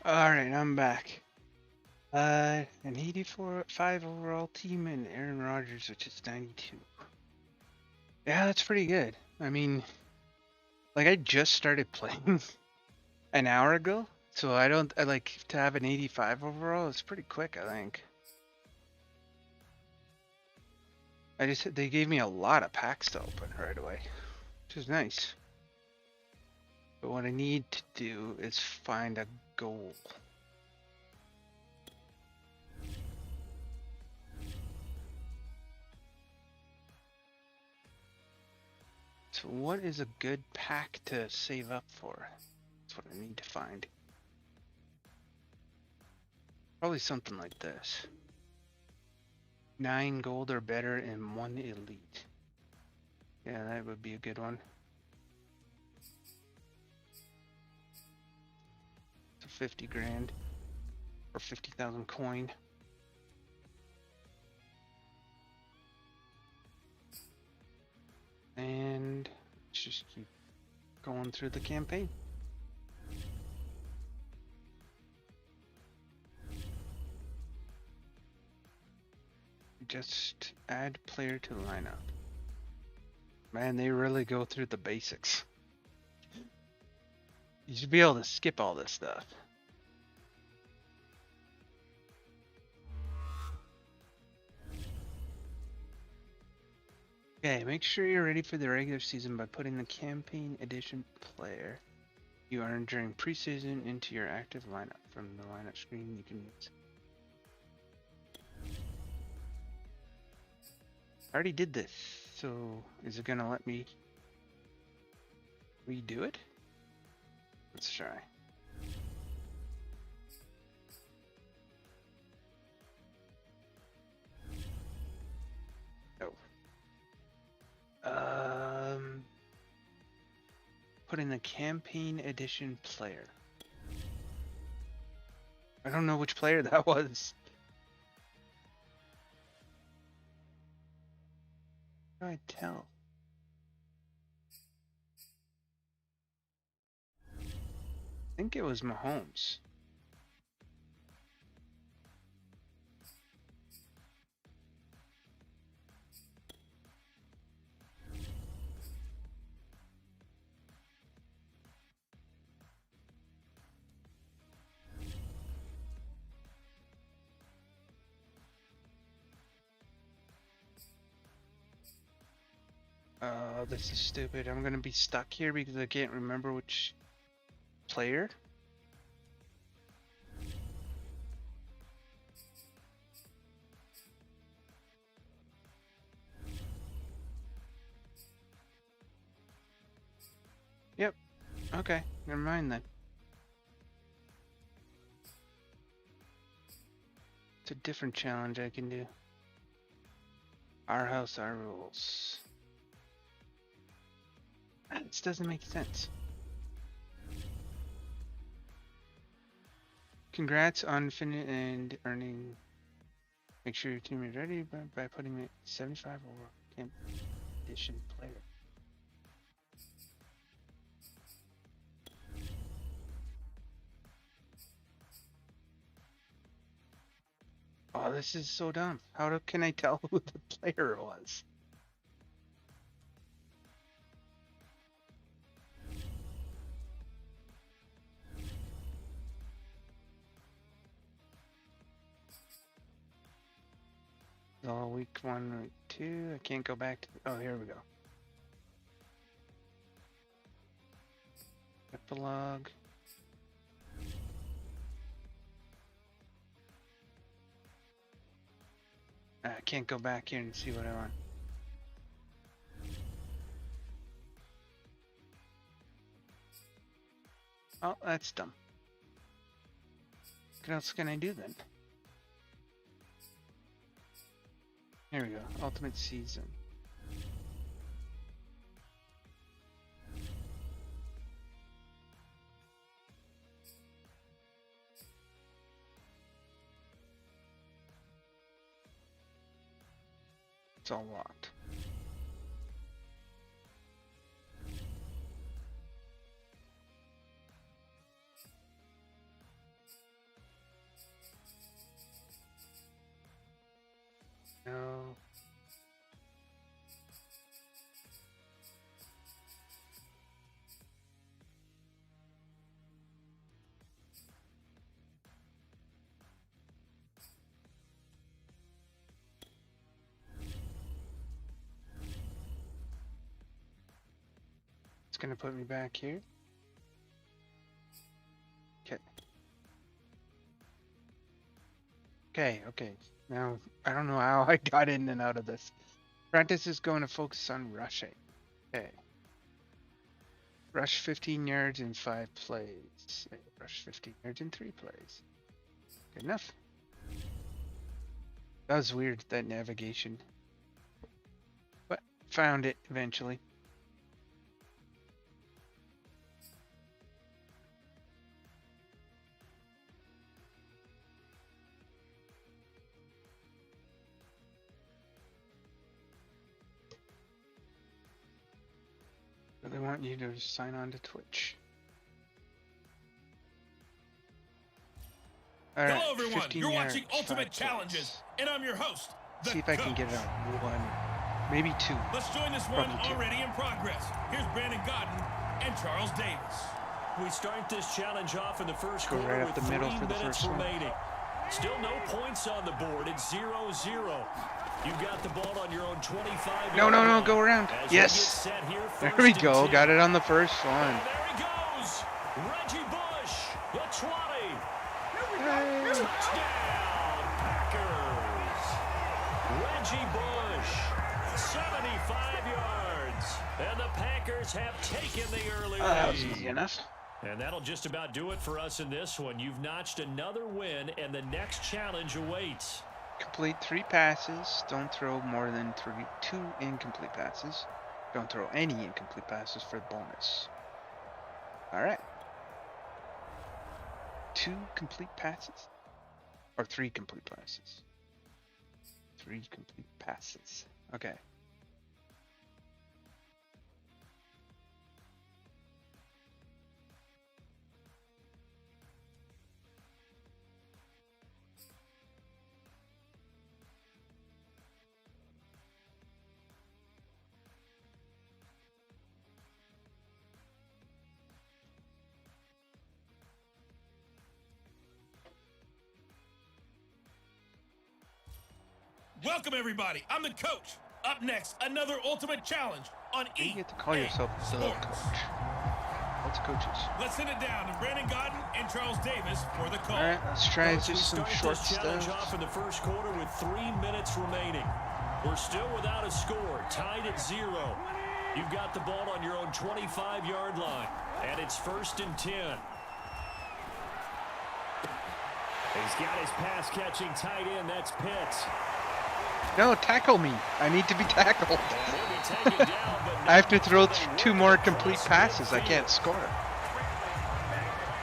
[SPEAKER 1] Alright, I'm back. An 84-5 overall team and Aaron Rodgers, which is 92. Yeah, that's pretty good. I mean, like I just started playing an hour ago, so I like to have an 85 overall. It's pretty quick, I think. They gave me a lot of packs to open right away, which is nice. But what I need to do is find a goal. So what is a good pack to save up for? That's what I need to find. Probably something like this. 9 gold or better and 1 elite. Yeah, that would be a good one. So 50 grand or 50,000 coin. And let's just keep going through the campaign. Just add player to lineup. Man, they really go through the basics. You should be able to skip all this stuff. Okay, make sure you're ready for the regular season by putting the campaign edition player you earned during preseason into your active lineup. From the lineup screen you can use. I already did this, so is it gonna let me redo it? Let's try. Oh. Put in the campaign edition player. I don't know which player that was. How do I tell? I think it was Mahomes. This is stupid. I'm gonna be stuck here because I can't remember which player. Yep. Okay. Never mind then. It's a different challenge I can do. Our house, our rules. This doesn't make sense. Congrats on finishing and earning. Make sure your team is ready by putting it 75 over camp edition player. Oh, this is so dumb. Can I tell who the player was? Oh, week 1, week 2. I can't go back to. Oh, here we go. Epilogue. I can't go back here and see what I want. Oh, that's dumb. What else can I do then? Here we go. Ultimate season. It's all locked. No. It's gonna put me back here. Okay. Okay. Now, I don't know how I got in and out of this. Practice is going to focus on rushing. Okay. Rush 15 yards in 5 plays. Rush 15 yards in 3 plays. Good enough. That was weird, that navigation. But found it eventually. They want you to sign on to Twitch. All right,
[SPEAKER 2] hello, everyone.
[SPEAKER 1] 15
[SPEAKER 2] You're
[SPEAKER 1] yards,
[SPEAKER 2] watching Ultimate
[SPEAKER 1] 5
[SPEAKER 2] Challenges,
[SPEAKER 1] plays.
[SPEAKER 2] and I'm your host.
[SPEAKER 1] See if I can get it on 1, maybe 2.
[SPEAKER 2] Let's join this one
[SPEAKER 1] Probably 2.
[SPEAKER 2] already in progress. Here's Brandon Godden and Charles Davis.
[SPEAKER 3] We start this challenge off in the first
[SPEAKER 1] Go
[SPEAKER 3] quarter
[SPEAKER 1] right up
[SPEAKER 3] with
[SPEAKER 1] the middle
[SPEAKER 3] 3
[SPEAKER 1] for the
[SPEAKER 3] minutes
[SPEAKER 1] first one.
[SPEAKER 3] remaining. Still no points on the board. It's 0-0. You've got the ball on your own 25.
[SPEAKER 1] No, go around. Yes. There we go. Got it on the first one.
[SPEAKER 3] And there he goes. Reggie Bush, the 20.
[SPEAKER 1] Hey.
[SPEAKER 3] Touchdown, Packers. Reggie Bush, 75 yards. And the Packers have taken the early
[SPEAKER 1] That was
[SPEAKER 3] lead.
[SPEAKER 1] easy enough.
[SPEAKER 3] And that'll just about do it for us in this one. You've notched another win, and the next challenge awaits.
[SPEAKER 1] Complete 3 passes. Don't throw more than 2 incomplete passes. Don't throw any incomplete passes for the bonus. All right. 2 complete passes? Or 3 complete passes? 3 complete passes. Okay.
[SPEAKER 2] Welcome, everybody. I'm the coach. Up next, another Ultimate Challenge on
[SPEAKER 1] You get to call yourself the
[SPEAKER 2] Sports.
[SPEAKER 1] coach. What's coaches?
[SPEAKER 2] Let's send it down to Brandon Godden and Charles Davis for the call.
[SPEAKER 1] All right, let's try
[SPEAKER 3] Coach, we
[SPEAKER 1] just some
[SPEAKER 3] start
[SPEAKER 1] short
[SPEAKER 3] this challenge
[SPEAKER 1] stuff.
[SPEAKER 3] off in the first quarter with 3 minutes remaining. We're still without a score, tied at 0. You've got the ball on your own 25-yard line, and it's 1st and 10. He's got his pass-catching tight end. That's Pitts.
[SPEAKER 1] No, tackle me. I need to be tackled.
[SPEAKER 3] And he'll be taken down, but
[SPEAKER 1] I have to
[SPEAKER 3] not
[SPEAKER 1] throw
[SPEAKER 3] before they
[SPEAKER 1] 2
[SPEAKER 3] work
[SPEAKER 1] more
[SPEAKER 3] it
[SPEAKER 1] complete
[SPEAKER 3] across
[SPEAKER 1] passes. I
[SPEAKER 3] midfield.
[SPEAKER 1] can't score.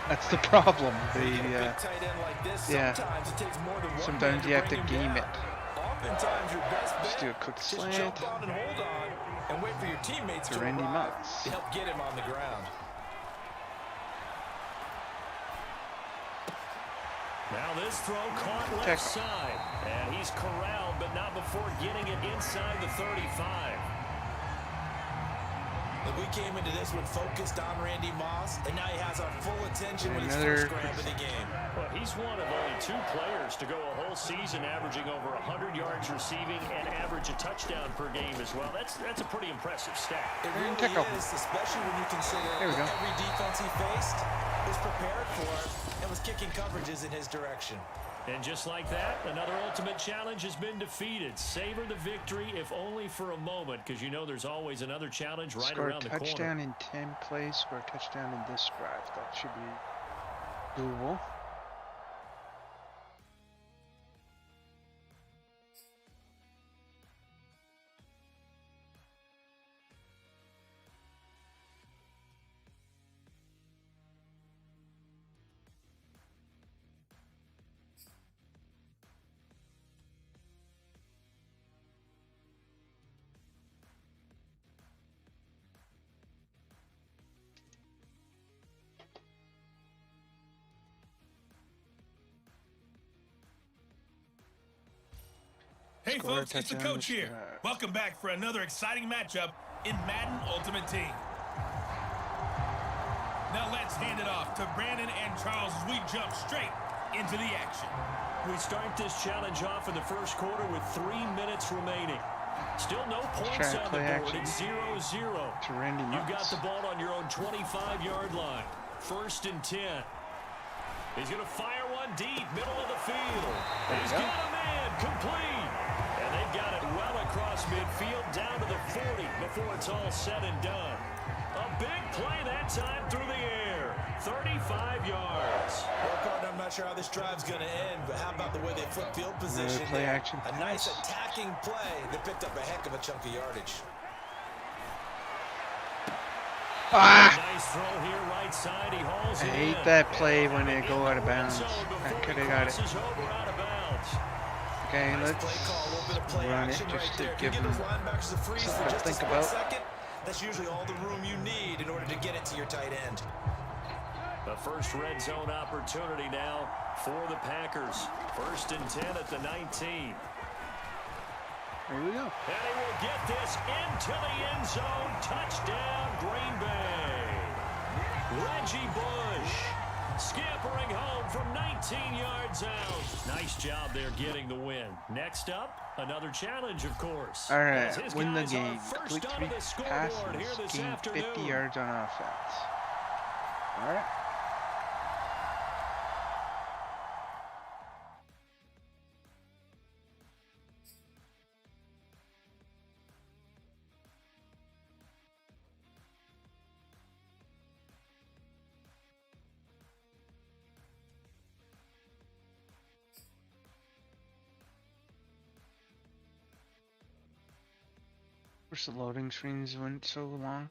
[SPEAKER 1] That's the problem. Sometimes you have to game it.
[SPEAKER 4] Oftentimes your best
[SPEAKER 1] Just
[SPEAKER 4] bet
[SPEAKER 1] do a quick
[SPEAKER 4] is
[SPEAKER 1] slant.
[SPEAKER 4] jump on and hold on and wait for your teammates to
[SPEAKER 1] Randy
[SPEAKER 4] arrive
[SPEAKER 1] Moss.
[SPEAKER 4] to help get him on the ground.
[SPEAKER 3] Now this throw caught left
[SPEAKER 1] Tackle.
[SPEAKER 3] side. And he's corralled, but not before getting it inside the 35.
[SPEAKER 4] Look, we came into this one focused on Randy Moss, and now he has our full attention with his
[SPEAKER 1] Another
[SPEAKER 4] first grab of the game.
[SPEAKER 3] Well, he's one of only 2 players to go a whole season averaging over 100 yards receiving and average a touchdown per game as well. That's a pretty impressive stat.
[SPEAKER 4] It really
[SPEAKER 1] tackle.
[SPEAKER 4] is, especially when you consider
[SPEAKER 1] There we go.
[SPEAKER 4] every defense he faced was prepared for and was kicking coverages in his direction.
[SPEAKER 3] And just like that, another Ultimate Challenge has been defeated. Savor the victory, if only for a moment, because you know there's always another challenge right
[SPEAKER 1] Score a
[SPEAKER 3] around the corner.
[SPEAKER 1] touchdown in 10 plays. Score a touchdown in this drive. That should be doable.
[SPEAKER 2] Hey folks, it's the coach here. Welcome back for another exciting matchup in Madden Ultimate Team. Now let's hand it off to Brandon and Charles as we jump straight into the action.
[SPEAKER 3] We start this challenge off in the first quarter with 3 minutes remaining. Still no points on the board. It's 0-0. You've got the ball on your own 25-yard line. 1st and 10. He's going to fire one deep, middle of the field. He's got a man, complete. And they've got it well across midfield, down to the 40 before it's all said and done. A big play that time through the air. 35 yards.
[SPEAKER 4] I'm not sure how this drive's going to end, but how about the way they flip field position? A nice attacking play that picked up a heck of a chunk of yardage.
[SPEAKER 3] Nice throw here, right side. He hauls
[SPEAKER 1] I hate that play when they go out of bounds. I could have got it. Okay, let's run it just to give them something to think about.
[SPEAKER 4] That's usually all the room you need in order to get it to your tight end.
[SPEAKER 3] The first red zone opportunity now for the Packers. 1st and 10 at the 19.
[SPEAKER 1] Here we go.
[SPEAKER 3] And he will get this into the end zone. Touchdown, Green Bay. Reggie Bush scampering home from 19 yards out. Nice job there getting the win. Next up, another challenge, of course.
[SPEAKER 1] All right, win the game. Complete 3 passes, gain 50 yards on offense. All right. The loading screens went so long.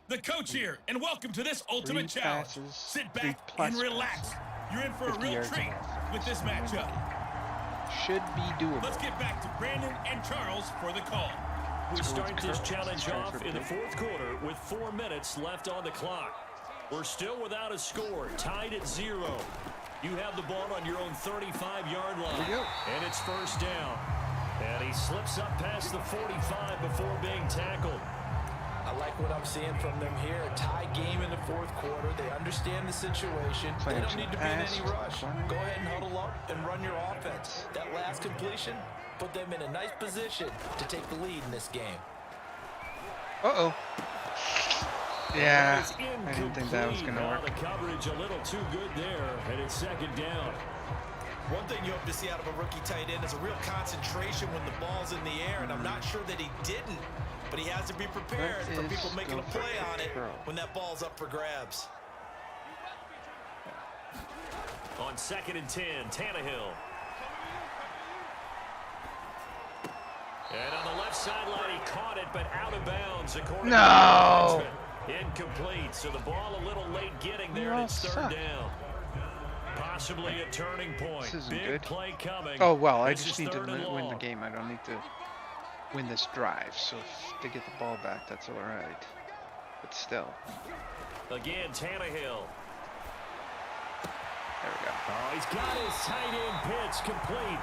[SPEAKER 2] The coach here, and welcome to this ultimate challenge. Sit back and relax. You're in for a real treat with this matchup.
[SPEAKER 1] Should be doable.
[SPEAKER 2] Let's get back to Brandon and Charles for the call.
[SPEAKER 3] We start this challenge off in the 4th quarter with 4 minutes left on the clock. We're still without a score, tied at 0. You have the ball on your own 35-yard line, and it's 1st down. And he slips up past the 45 before being tackled.
[SPEAKER 4] I like what I'm seeing from them here. A tie game in the 4th quarter. They understand the situation. They don't need to be in any rush. Go ahead and huddle up and run your offense. That last completion put them in a nice position to take the lead in this game.
[SPEAKER 1] Uh-oh. Yeah, I didn't think that was going to work.
[SPEAKER 3] The coverage a little too good there, and it's 2nd down.
[SPEAKER 4] One thing you hope to see out of a rookie tight end is a real concentration when the ball's in the air, and I'm not sure that he didn't, but he has to be prepared for people making a play on it when that ball's up for grabs.
[SPEAKER 3] On 2nd and 10, Tannehill. And on the left sideline, he caught it, but out of bounds. According to incomplete. So the ball a little late getting there, and it's 3rd down. Possibly a turning point.
[SPEAKER 1] This isn't
[SPEAKER 3] Big
[SPEAKER 1] good.
[SPEAKER 3] play coming.
[SPEAKER 1] Oh, well, I just need to win the game. I don't need to win this drive. So if they get the ball back, that's all right. But still.
[SPEAKER 3] Again, Tannehill.
[SPEAKER 1] There we go.
[SPEAKER 3] Oh, he's got his tight end pitch complete.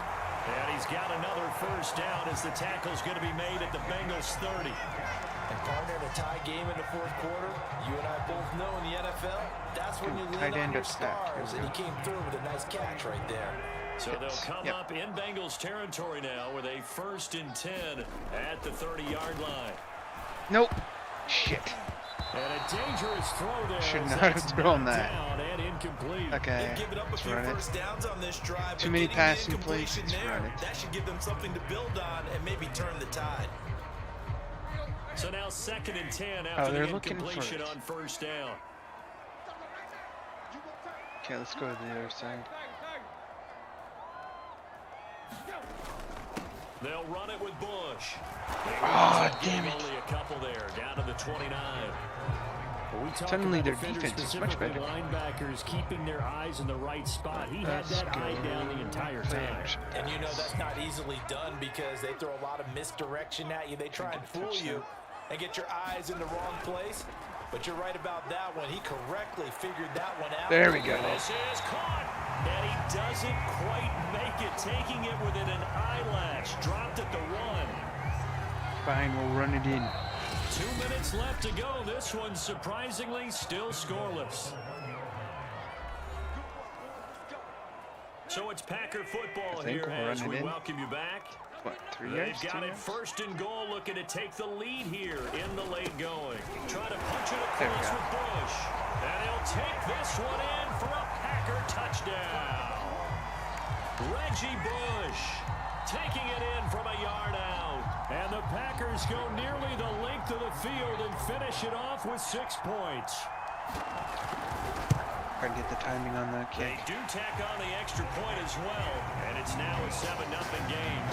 [SPEAKER 3] And he's got another 1st down as the tackle's going to be made at the Bengals 30.
[SPEAKER 4] And partner, in a tie game in the 4th quarter, you and I both know in the NFL, that's when you lean on your stars, and he came through with a nice catch right there.
[SPEAKER 3] So they'll come up in Bengals territory now with a 1st and 10 at the 30-yard line.
[SPEAKER 1] Nope. Shit.
[SPEAKER 3] And a dangerous throw there.
[SPEAKER 1] Should not have thrown that.
[SPEAKER 3] Down and incomplete.
[SPEAKER 1] Okay,
[SPEAKER 4] given up a few first downs on this drive,
[SPEAKER 1] too many passing plays.
[SPEAKER 4] That should give them something to build on and maybe turn the tide.
[SPEAKER 3] So now 2nd and 10 after the incompletion on 1st down.
[SPEAKER 1] Okay, let's go to the other side.
[SPEAKER 3] They'll run it with Bush.
[SPEAKER 1] Oh, damn it.
[SPEAKER 3] Only a couple there, down to the 29.
[SPEAKER 1] Suddenly their defense is much better.
[SPEAKER 3] Linebackers keeping their eyes in the right spot. He had that eye down the entire time.
[SPEAKER 4] And you know that's not easily done because they throw a lot of misdirection at you. They try and fool you. and get your eyes in the wrong place. But you're right about that one. He correctly figured that one out.
[SPEAKER 1] There we go.
[SPEAKER 3] This is caught, and he doesn't quite make it, taking it within an eyelash. Dropped at the 1.
[SPEAKER 1] Fine, we'll run it in.
[SPEAKER 3] 2 minutes left to go. This one surprisingly still scoreless. So it's Packer football here as we welcome you back.
[SPEAKER 1] What, 3 yards?
[SPEAKER 3] They've got it first and goal, looking to take the lead here in the late going. Trying to punch it across with Bush. And he'll take this one in for a Packer touchdown. Reggie Bush taking it in from a yard out. And the Packers go nearly the length of the field and finish it off with 6 points.
[SPEAKER 1] Try to get the timing on the kick.
[SPEAKER 3] They do tack on the extra point as well, and it's now a 7-0 game.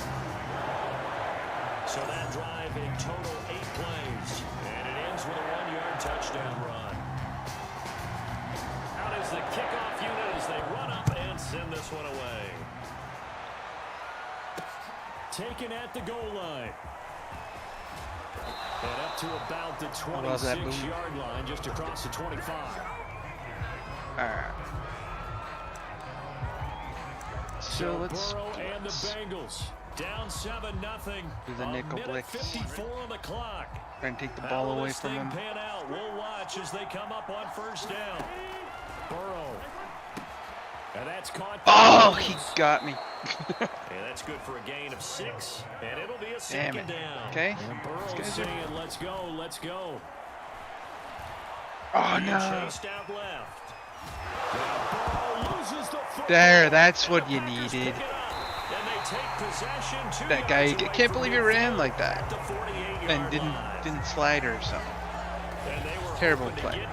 [SPEAKER 3] So that drive in total 8 plays, and it ends with a 1-yard touchdown run. Out is the kickoff unit as they run up and send this one away. Taken at the goal line. And up to about the 26-yard line, just across the 25.
[SPEAKER 1] So let's
[SPEAKER 3] Burrow and the Bengals down 7-0.
[SPEAKER 1] Do the nickel blitz.
[SPEAKER 3] 54 on the clock.
[SPEAKER 1] Try and take the ball away from him.
[SPEAKER 3] Pan out. We'll watch as they come up on first down. Burrow. And that's caught.
[SPEAKER 1] Oh, he got me.
[SPEAKER 3] And that's good for a gain of 6. And it'll be a second down.
[SPEAKER 1] Okay.
[SPEAKER 3] And Burrow saying, let's go, let's go.
[SPEAKER 1] Oh, no.
[SPEAKER 3] Chased out left.
[SPEAKER 1] There, that's what you needed. That guy, I can't believe he ran like that and didn't slide or something. Terrible play.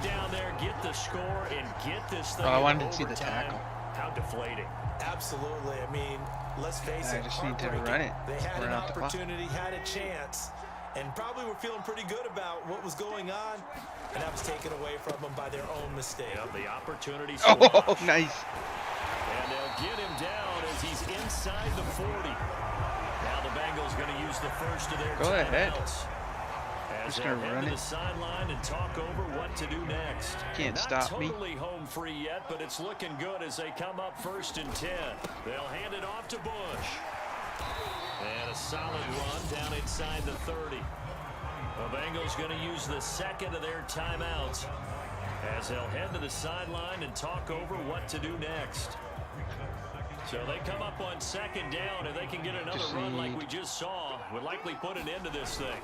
[SPEAKER 1] Oh, I wanted to see the tackle.
[SPEAKER 3] How deflating.
[SPEAKER 4] Absolutely. I mean, let's face it.
[SPEAKER 1] I just need to run it.
[SPEAKER 4] They had an opportunity, had a chance, and probably were feeling pretty good about what was going on, and that was taken away from them by their own mistake.
[SPEAKER 3] Yep, the opportunity.
[SPEAKER 1] Oh, nice.
[SPEAKER 3] And they'll get him down as he's inside the 40. Now the Bengals going to use the first of their timeouts. As
[SPEAKER 1] just
[SPEAKER 3] they'll
[SPEAKER 1] gonna
[SPEAKER 3] head
[SPEAKER 1] run
[SPEAKER 3] to
[SPEAKER 1] it.
[SPEAKER 3] the sideline and talk over what to do next.
[SPEAKER 1] Can't
[SPEAKER 3] Not
[SPEAKER 1] stop me.
[SPEAKER 3] totally home free yet, but it's looking good as they come up 1st and 10. They'll hand it off to Bush. And a solid run down inside the 30. The Bengals going to use the second of their timeouts as they'll head to the sideline and talk over what to do next. So they come up on 2nd down, and they can get another run like we just saw. Would likely put an end to this thing.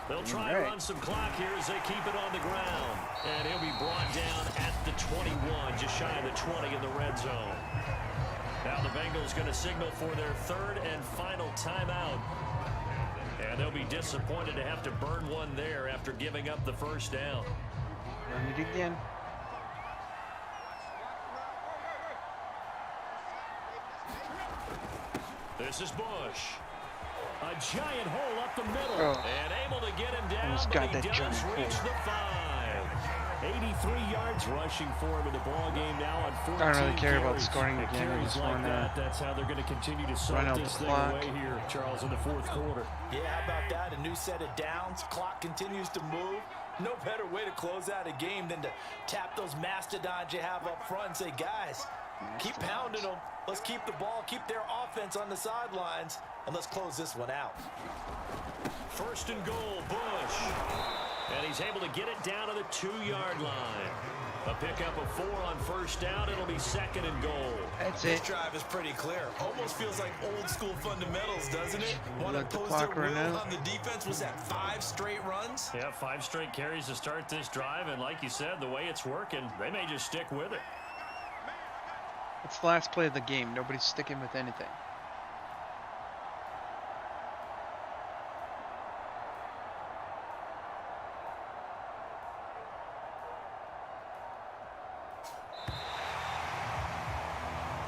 [SPEAKER 3] They'll try to run some clock here as they keep it on the ground. And he'll be brought down at the 21, just shy of the 20 in the red zone. Now the Bengals going to signal for their 3rd and final timeout. And they'll be disappointed to have to burn one there after giving up the 1st down.
[SPEAKER 1] Run it again.
[SPEAKER 3] This is Bush. A giant hole up the middle. And able to get him down, but he does reach the 5. 83 yards rushing for him in the ball game now on 14
[SPEAKER 1] I don't really care about
[SPEAKER 3] carries.
[SPEAKER 1] scoring again. I just want to
[SPEAKER 3] That's how they're going to continue to
[SPEAKER 1] run out
[SPEAKER 3] this
[SPEAKER 1] the
[SPEAKER 3] thing
[SPEAKER 1] clock.
[SPEAKER 3] away here, Charles, in the 4th quarter.
[SPEAKER 4] Yeah, how about that? A new set of downs. Clock continues to move. No better way to close out a game than to tap those mastodons you have up front and say, guys, keep pounding them. Let's keep the ball, keep their offense on the sidelines, and let's close this one out.
[SPEAKER 3] 1st and goal, Bush. And he's able to get it down to the 2-yard line. A pickup of 4 on 1st down. It'll be 2nd and goal.
[SPEAKER 1] That's
[SPEAKER 4] This
[SPEAKER 1] it.
[SPEAKER 4] drive is pretty clear. Almost feels like old school fundamentals, doesn't it? Want to
[SPEAKER 1] Let the
[SPEAKER 4] pose
[SPEAKER 1] clock
[SPEAKER 4] their
[SPEAKER 1] run
[SPEAKER 4] will
[SPEAKER 1] out.
[SPEAKER 4] on the defense. Was that 5 straight runs?
[SPEAKER 3] Yeah, 5 straight carries to start this drive. And like you said, the way it's working, they may just stick with it.
[SPEAKER 1] It's the last play of the game. Nobody's sticking with anything.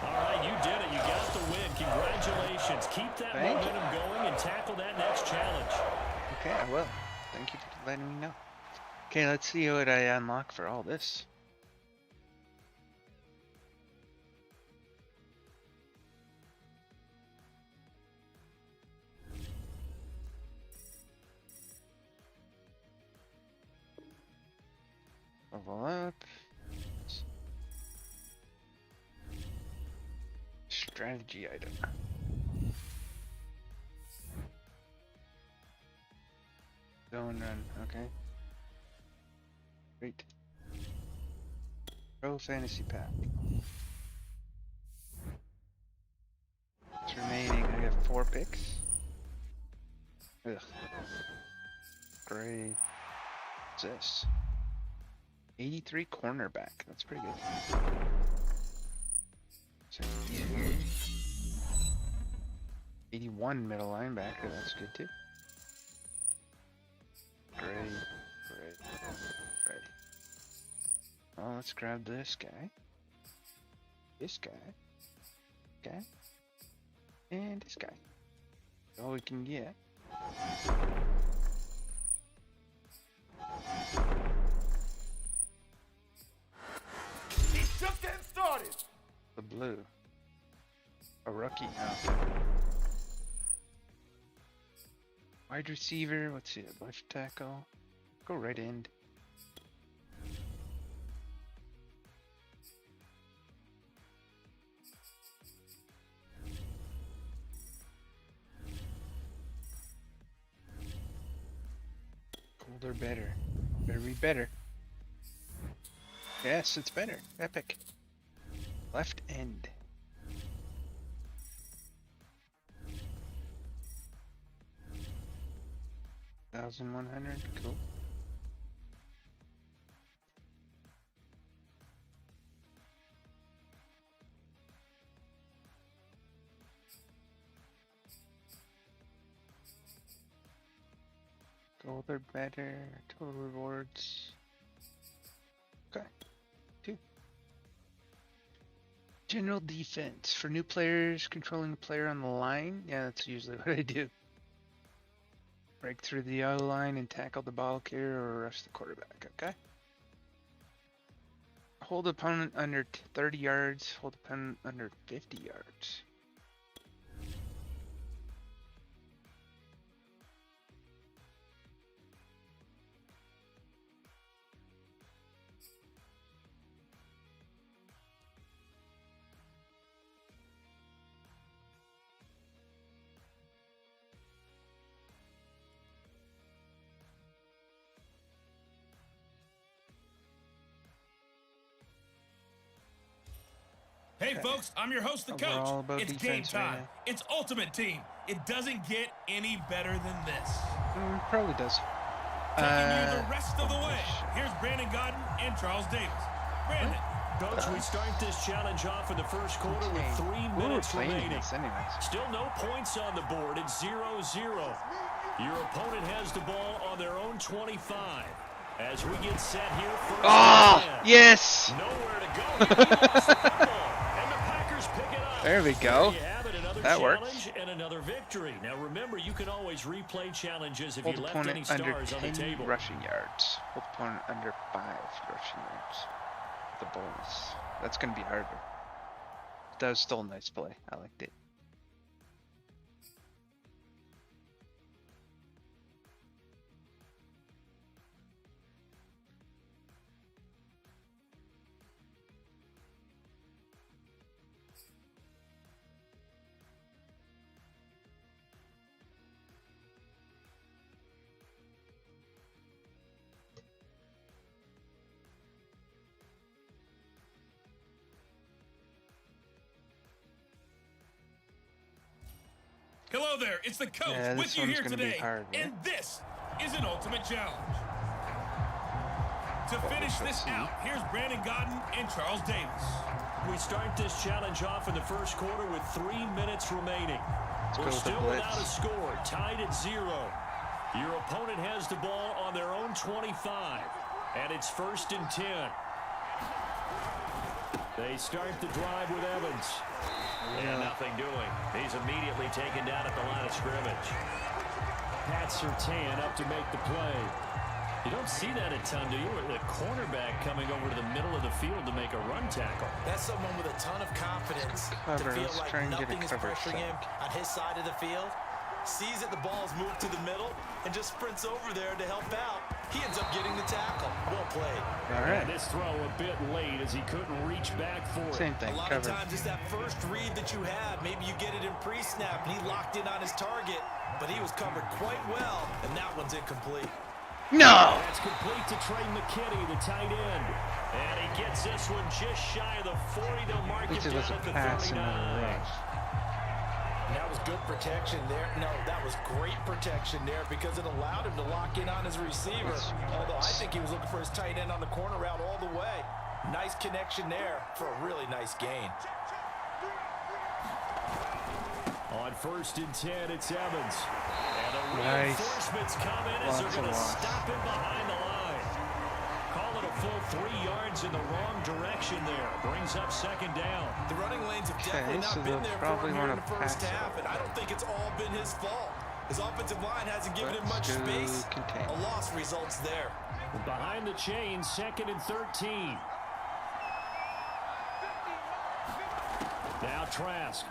[SPEAKER 3] All right, you did it. You got the win. Congratulations. Keep that momentum going and tackle that next challenge.
[SPEAKER 1] Okay, I will. Thank you for letting me know. Okay, let's see what I unlock for all this. Level up. Strategy item. Zone run, okay. Great. Pro fantasy pack. It's remaining. I got 4 picks. Ugh. Great. What's this? 83 cornerback. That's pretty good. So, 81 middle linebacker. That's good too. Great. Well, let's grab this guy. This guy. And this guy. All we can get.
[SPEAKER 2] He's just getting started.
[SPEAKER 1] The blue. A rookie. Oh, okay. Wide receiver. What's it? Left tackle. Go right end. Colder better. Better be better. Yes, it's better. Epic. Left end. $1,100. Cool. Colder better. Total rewards. Okay. 2. General defense. For new players, controlling the player on the line. Yeah, that's usually what I do. Break through the O-line and tackle the ball carrier or rush the quarterback. Okay. Hold opponent under 30 yards. Hold opponent under 50 yards.
[SPEAKER 2] Hey folks, I'm your host, the coach. It's game time. Right, it's Ultimate Team. It doesn't get any better than this.
[SPEAKER 1] Probably does.
[SPEAKER 2] Taking you the rest of the way. Here's Brandon Godden and Charles Davis. Brandon.
[SPEAKER 3] Coach, we start this challenge off in the first quarter with 3 minutes remaining. Still no points on the board. It's 0-0. Your opponent has the ball on their own 25. As we get set here first.
[SPEAKER 1] Oh, yes.
[SPEAKER 3] Nowhere to go. He lost the football.
[SPEAKER 1] There we go. That works.
[SPEAKER 3] And another victory. Now remember, you can always replay challenges if you left any stars on the table.
[SPEAKER 1] Rushing yards. Hold opponent under 5 rushing yards. The bonus. That's going to be harder. That was still a nice play. I liked it.
[SPEAKER 2] Hello there, it's the coach with you here today, and this is an ultimate challenge. To finish this out, here's Brandon Godden and Charles Davis.
[SPEAKER 3] We start this challenge off in the first quarter with 3 minutes remaining. We're still without a score, tied at 0. Your opponent has the ball on their own 25, and it's 1st and 10. They start the drive with Evans. And nothing doing. He's immediately taken down at the line of scrimmage. Pat Surtain up to make the play. You don't see that a ton, do you? The cornerback coming over to the middle of the field to make a run tackle.
[SPEAKER 4] That's someone with a ton of confidence to feel like nothing is pressuring him on his side of the field. Sees that the ball's moved to the middle and just sprints over there to help out. He ends up getting the tackle. Well played.
[SPEAKER 1] All right.
[SPEAKER 3] And this throw a bit late as he couldn't reach back for it.
[SPEAKER 1] Same thing.
[SPEAKER 4] A lot
[SPEAKER 1] Covered.
[SPEAKER 4] of times it's that first read that you have. Maybe you get it in pre-snap and he locked in on his target, but he was covered quite well, and that one's incomplete.
[SPEAKER 1] No!
[SPEAKER 3] That's complete to Trey McKinney, the tight end. And he gets this one just shy of the 40. They'll mark it down at the 39.
[SPEAKER 4] That was good protection there. No, that was great protection there because it allowed him to lock in on his receiver. Although I think he was looking for his tight end on the corner route all the way. Nice connection there for a really nice gain.
[SPEAKER 3] On 1st and 10, it's Evans. And the
[SPEAKER 1] Nice.
[SPEAKER 3] reinforcements come in as they're going to stop him behind the line. Call it a full 3 yards in the wrong direction there. Brings up 2nd down.
[SPEAKER 4] The running lanes have definitely not been there for him here in the first half, and I don't think it's all been his fault. His offensive line hasn't given him much space. A loss results there.
[SPEAKER 3] Behind the chains, 2nd and 13. Now Trask.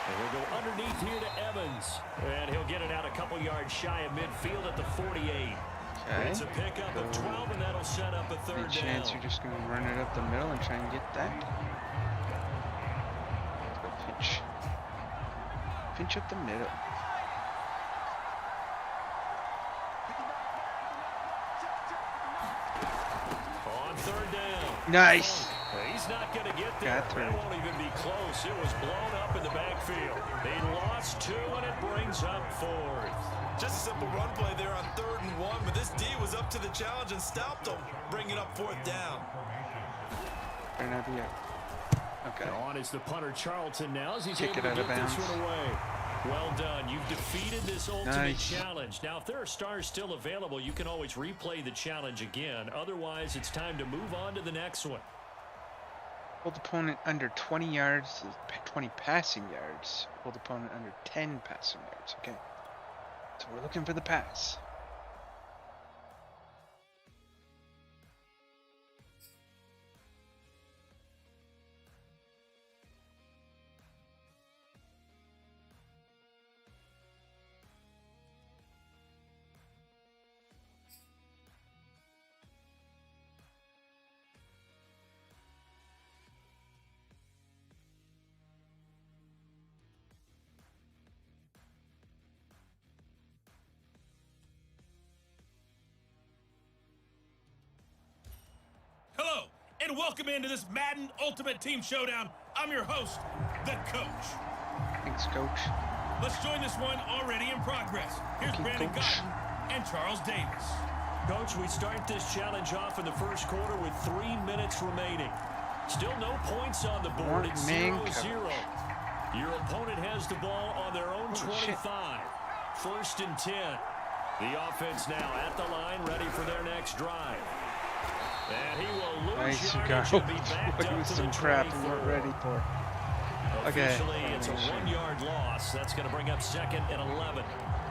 [SPEAKER 3] And we'll go underneath here to Evans. And he'll get it out a couple yards shy of midfield at the 48.
[SPEAKER 1] Okay.
[SPEAKER 3] It's a pickup of 12, and that'll set up a 3rd down.
[SPEAKER 1] Chance you're just going to run it up the middle and try and get that. Go pinch. Pinch up the middle.
[SPEAKER 3] On 3rd down.
[SPEAKER 1] Nice.
[SPEAKER 3] He's not going to get there. That won't even be close. It was blown up in the backfield. They lost 2, and it brings up 4th.
[SPEAKER 4] Just a simple run play there on 3rd and 1, but this D was up to the challenge and stopped him, bringing up 4th down.
[SPEAKER 1] Better not be up. Okay.
[SPEAKER 3] On is the punter Charlton now as he's
[SPEAKER 1] Kick
[SPEAKER 3] able
[SPEAKER 1] it
[SPEAKER 3] to
[SPEAKER 1] out of
[SPEAKER 3] get
[SPEAKER 1] bounds.
[SPEAKER 3] this one away. Well done. You've defeated this ultimate
[SPEAKER 1] Nice.
[SPEAKER 3] challenge. Now, if there are stars still available, you can always replay the challenge again. Otherwise, it's time to move on to the next one.
[SPEAKER 1] Hold opponent under 20 yards, 20 passing yards. Hold opponent under 10 passing yards. Okay. So we're looking for the pass.
[SPEAKER 2] Hello, and welcome into this Madden Ultimate Team Showdown. I'm your host, the Coach.
[SPEAKER 1] Thanks, Coach.
[SPEAKER 2] Let's join this one already in progress. Here's Brandon Gotten and Charles Davis.
[SPEAKER 3] Coach, we start this challenge off in the first quarter with 3 minutes remaining. Still no points on the board. It's 0-0. Your opponent has the ball on their own 25. 1st and 10. The offense now at the line, ready for their next drive. And he will lose yardage and be backed up to the 24.
[SPEAKER 1] We're ready for.
[SPEAKER 3] Officially, it's a 1-yard loss. That's going to bring up 2nd and 11.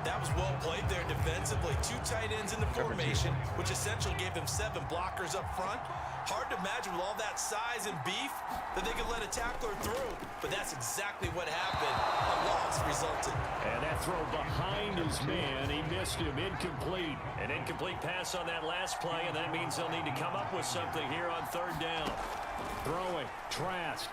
[SPEAKER 4] That was well played there defensively. 2 tight ends in the formation, which essentially gave them 7 blockers up front. Hard to imagine with all that size and beef that they could let a tackler through. But that's exactly what happened. A loss resulted.
[SPEAKER 3] And that throw behind his man, he missed him. Incomplete. An incomplete pass on that last play, and that means they'll need to come up with something here on 3rd down. Throwing, Trask.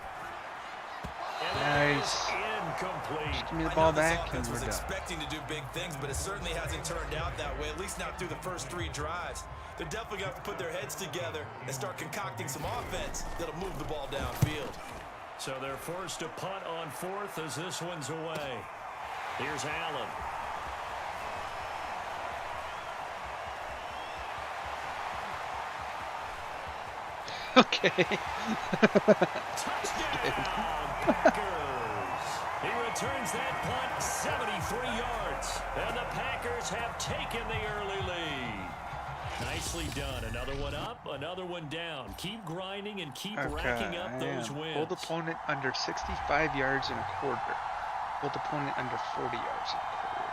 [SPEAKER 1] Nice.
[SPEAKER 3] Incomplete.
[SPEAKER 1] Just give me the ball back
[SPEAKER 4] and
[SPEAKER 1] and
[SPEAKER 4] we're
[SPEAKER 1] we're done.
[SPEAKER 4] expecting to do big things, but it certainly hasn't turned out that way, at least not through the first 3 drives. They're definitely going to have to put their heads together and start concocting some offense that'll move the ball downfield.
[SPEAKER 3] So they're forced to punt on 4th as this one's away. Here's Allen.
[SPEAKER 1] Okay.
[SPEAKER 3] Touchdown, Packers. He returns that punt 73 yards. And the Packers have taken the early lead. Nicely done. Another one up, another one down. Keep grinding and keep racking up those wins.
[SPEAKER 1] Hold opponent under 65 yards in a quarter. Hold opponent under 40 yards in a quarter.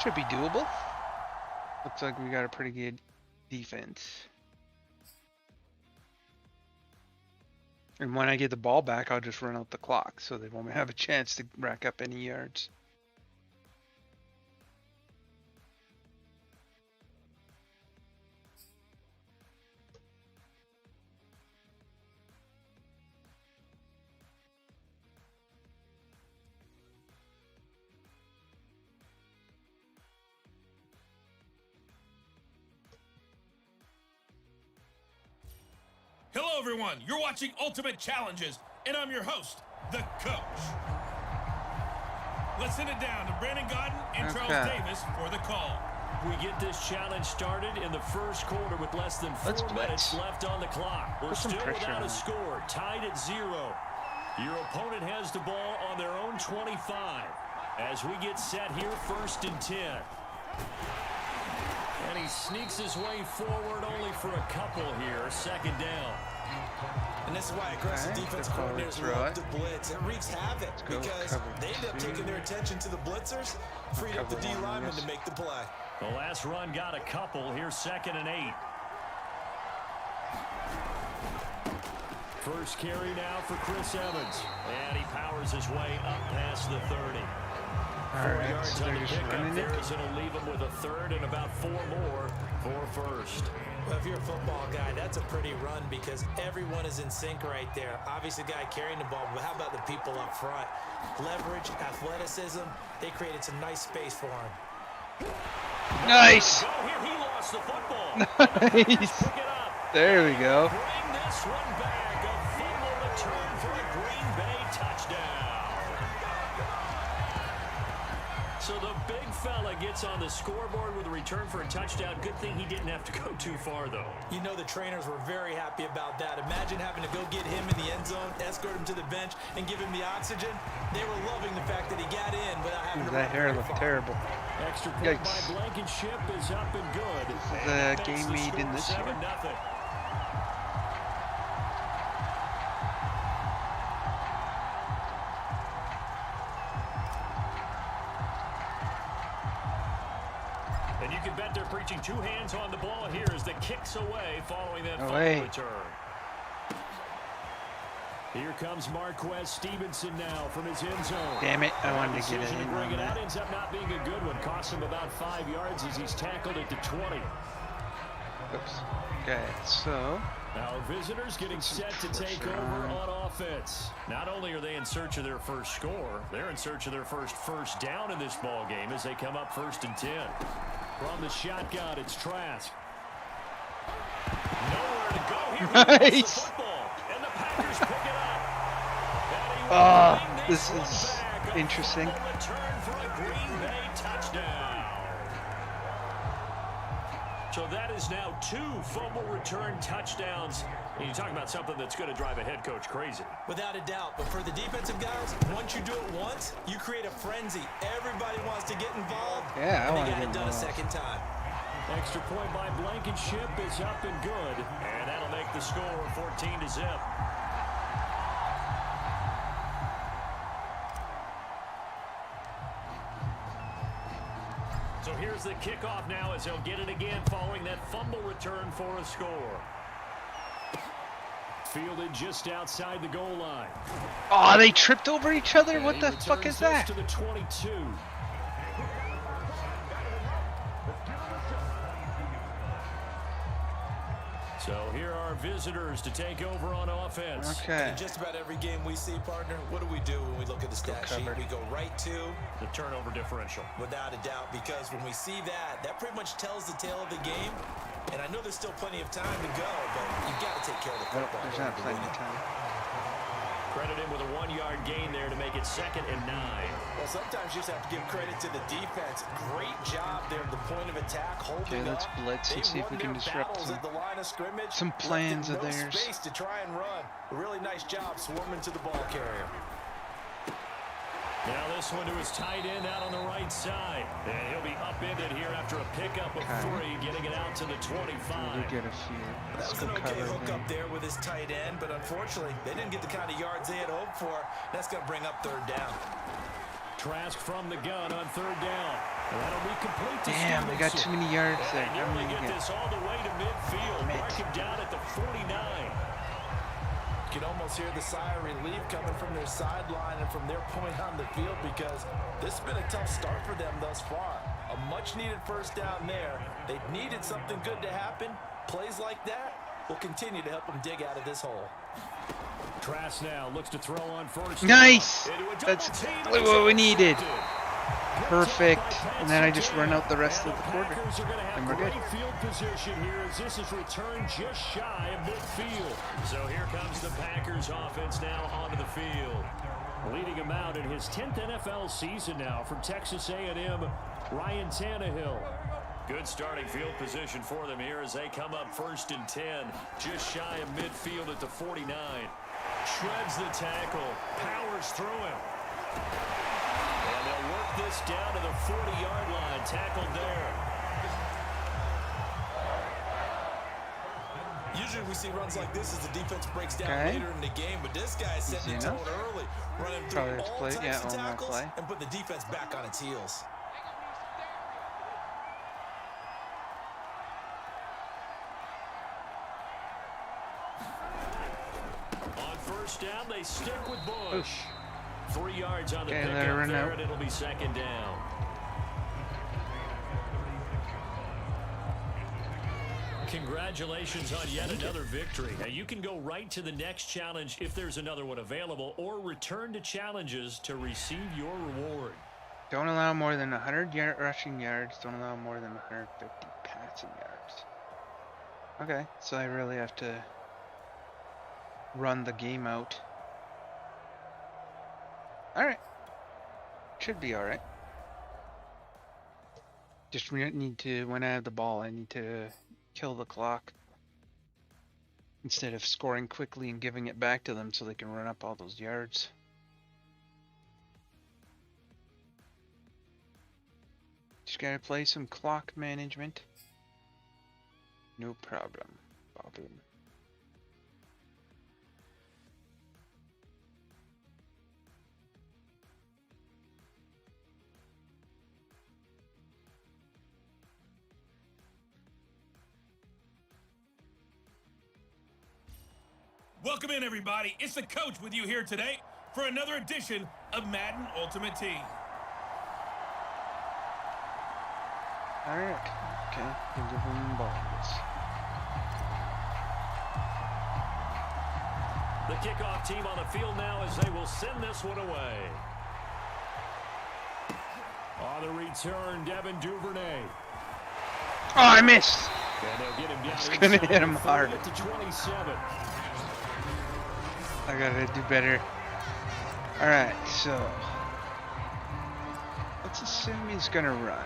[SPEAKER 1] Should be doable. Looks like we got a pretty good defense. And when I get the ball back, I'll just run out the clock so they won't have a chance to rack up any yards.
[SPEAKER 2] Hello, everyone. You're watching Ultimate Challenges, and I'm your host, the coach. Let's send it down to Brandon Godden and Charles Davis for the call.
[SPEAKER 3] We get this challenge started in the first quarter with less than 4 minutes left on the clock. We're still without a score, tied at 0. Your opponent has the ball on their own 25. As we get set here, 1st and 10. And he sneaks his way forward only for a couple here, 2nd down.
[SPEAKER 4] And this is why aggressive defense coordinators love to blitz. It wreaks havoc because they end up taking their attention to the blitzers, freed up the D lineman to make the play.
[SPEAKER 3] The last run got a couple. Here's 2nd and 8. First carry now for Chris Evans. And he powers his way up past the 30. 4 yards
[SPEAKER 1] so
[SPEAKER 3] on the pickup there
[SPEAKER 1] it.
[SPEAKER 3] is going to leave him with a 3rd and about 4 more for 1st.
[SPEAKER 4] Well, if you're a football guy, that's a pretty run because everyone is in sync right there. Obviously, the guy carrying the ball, but how about the people up front? Leverage, athleticism, they created some nice space for him.
[SPEAKER 1] Nice!
[SPEAKER 3] Here he lost the football.
[SPEAKER 1] Nice! There we go.
[SPEAKER 3] Bring this one back. A fumble return for a Green Bay touchdown. So the big fella gets on the scoreboard with a return for a touchdown. Good thing he didn't have to go too far, though.
[SPEAKER 4] You know the trainers were very happy about that. Imagine having to go get him in the end zone, escort him to the bench, and give him the oxygen. They were loving the fact that he got in without having to
[SPEAKER 1] that hair looked terrible.
[SPEAKER 3] Extra point by Blankenship is up and good.
[SPEAKER 1] The game made in this year.
[SPEAKER 3] 7-0. And you can bet they're preaching 2 hands on the ball here as the kicks away following that fumble return. Here comes Marquez Stevenson now from his end zone.
[SPEAKER 1] Damn it, I wanted to get it in.
[SPEAKER 3] Bring it out ends up not being a good one. Costs him about 5 yards as he's tackled at the 20.
[SPEAKER 1] Oops. Okay, so
[SPEAKER 3] Our visitors getting set to take over on offense. Not only are they in search of their first score, they're in search of their first down in this ball game as they come up 1st and 10. From the shotgun, it's Trask. Nowhere to go here.
[SPEAKER 1] Nice.
[SPEAKER 3] The football, and the Packers pick it up.
[SPEAKER 1] This is interesting.
[SPEAKER 3] Return for a Green Bay touchdown. So that is now 2 fumble return touchdowns. And you talk about something that's going to drive a head coach crazy.
[SPEAKER 4] Without a doubt. But for the defensive guys, once you do it once, you create a frenzy. Everybody wants to get involved.
[SPEAKER 1] Yeah, I want to get
[SPEAKER 4] it done
[SPEAKER 1] involved.
[SPEAKER 4] a second time.
[SPEAKER 3] Extra point by Blankenship is up and good. And that'll make the score 14-0. So here's the kickoff now as they'll get it again following that fumble return for a score. Fielded just outside the goal line.
[SPEAKER 1] Oh, they tripped over each other?
[SPEAKER 3] And
[SPEAKER 1] what the fuck is that?
[SPEAKER 3] To the 22. So here are visitors to take over on offense.
[SPEAKER 1] Okay.
[SPEAKER 4] In just about every game we see, partner, what do we do when we look at the stat sheet? We go right to
[SPEAKER 3] the turnover differential.
[SPEAKER 4] Without a doubt, because when we see that, that pretty much tells the tale of the game. And I know there's still plenty of time to go, but you've got to take care of the football.
[SPEAKER 1] There's not plenty of time.
[SPEAKER 3] Credit him with a 1-yard gain there to make it 2nd and 9.
[SPEAKER 4] Well, sometimes you just have to give credit to the defense. Great job there at the point of attack, holding
[SPEAKER 1] let's
[SPEAKER 4] up.
[SPEAKER 1] blitz and see if we can disrupt some plans of theirs.
[SPEAKER 4] Space to try and run. A really nice job swarming to the ball carrier.
[SPEAKER 3] Now this one to his tight end out on the right side. And he'll be upended here after a pickup of 3, getting it out to the 25.
[SPEAKER 1] We get a few.
[SPEAKER 4] That was an okay hook up there with his tight end, but unfortunately, they didn't get the kind of yards they had hoped for. That's going to bring up 3rd down.
[SPEAKER 3] Trask from the gun on 3rd down. And that'll be complete to
[SPEAKER 1] Damn, they got too many yards there.
[SPEAKER 3] And nearly get this all the way to midfield. Mark him down at the 49.
[SPEAKER 4] You can almost hear the sigh of relief coming from their sideline and from their point on the field because this has been a tough start for them thus far. A much-needed 1st down there. They needed something good to happen. Plays like that will continue to help them dig out of this hole.
[SPEAKER 3] Trask now looks to throw on 1st.
[SPEAKER 1] Nice! That's what we needed. perfect, and then I just run out the rest of the quarter, and we're good.
[SPEAKER 3] Field position here as this is returned just shy of midfield. So here comes the Packers offense now onto the field. Leading him out in his 10th NFL season now from Texas A&M, Ryan Tannehill. Good starting field position for them here as they come up 1st and 10, just shy of midfield at the 49. Shreds the tackle, powers through him. And they'll work this down to the 40-yard line, tackled there.
[SPEAKER 4] Usually we see runs like this as the defense breaks down later in the game, but this guy is setting the tone early, running through all types of tackles and put the defense back on its heels.
[SPEAKER 3] On 1st down, they stick with Bush. 3 yards on the pickup there, and it'll be 2nd down. Congratulations on yet another victory. Now you can go right to the next challenge if there's another one available, or return to challenges to receive your reward.
[SPEAKER 1] Don't allow more than 100 rushing yards. Don't allow more than 150 passing yards. Okay, so I really have to run the game out. Alright. Should be alright. Just need to, when I have the ball, I need to kill the clock instead of scoring quickly and giving it back to them so they can run up all those yards. Just gotta play some clock management. No problem, Bobby.
[SPEAKER 2] Welcome in, everybody. It's the coach with you here today for another edition of Madden Ultimate Team.
[SPEAKER 1] Alright, okay, give them balls.
[SPEAKER 3] The kickoff team on the field now as they will send this one away. On the return, Devin Duvernay.
[SPEAKER 1] Oh, I missed!
[SPEAKER 3] And they'll get him down.
[SPEAKER 1] I was gonna hit him hard.
[SPEAKER 3] To 27.
[SPEAKER 1] I gotta do better. Alright, so let's assume he's gonna run.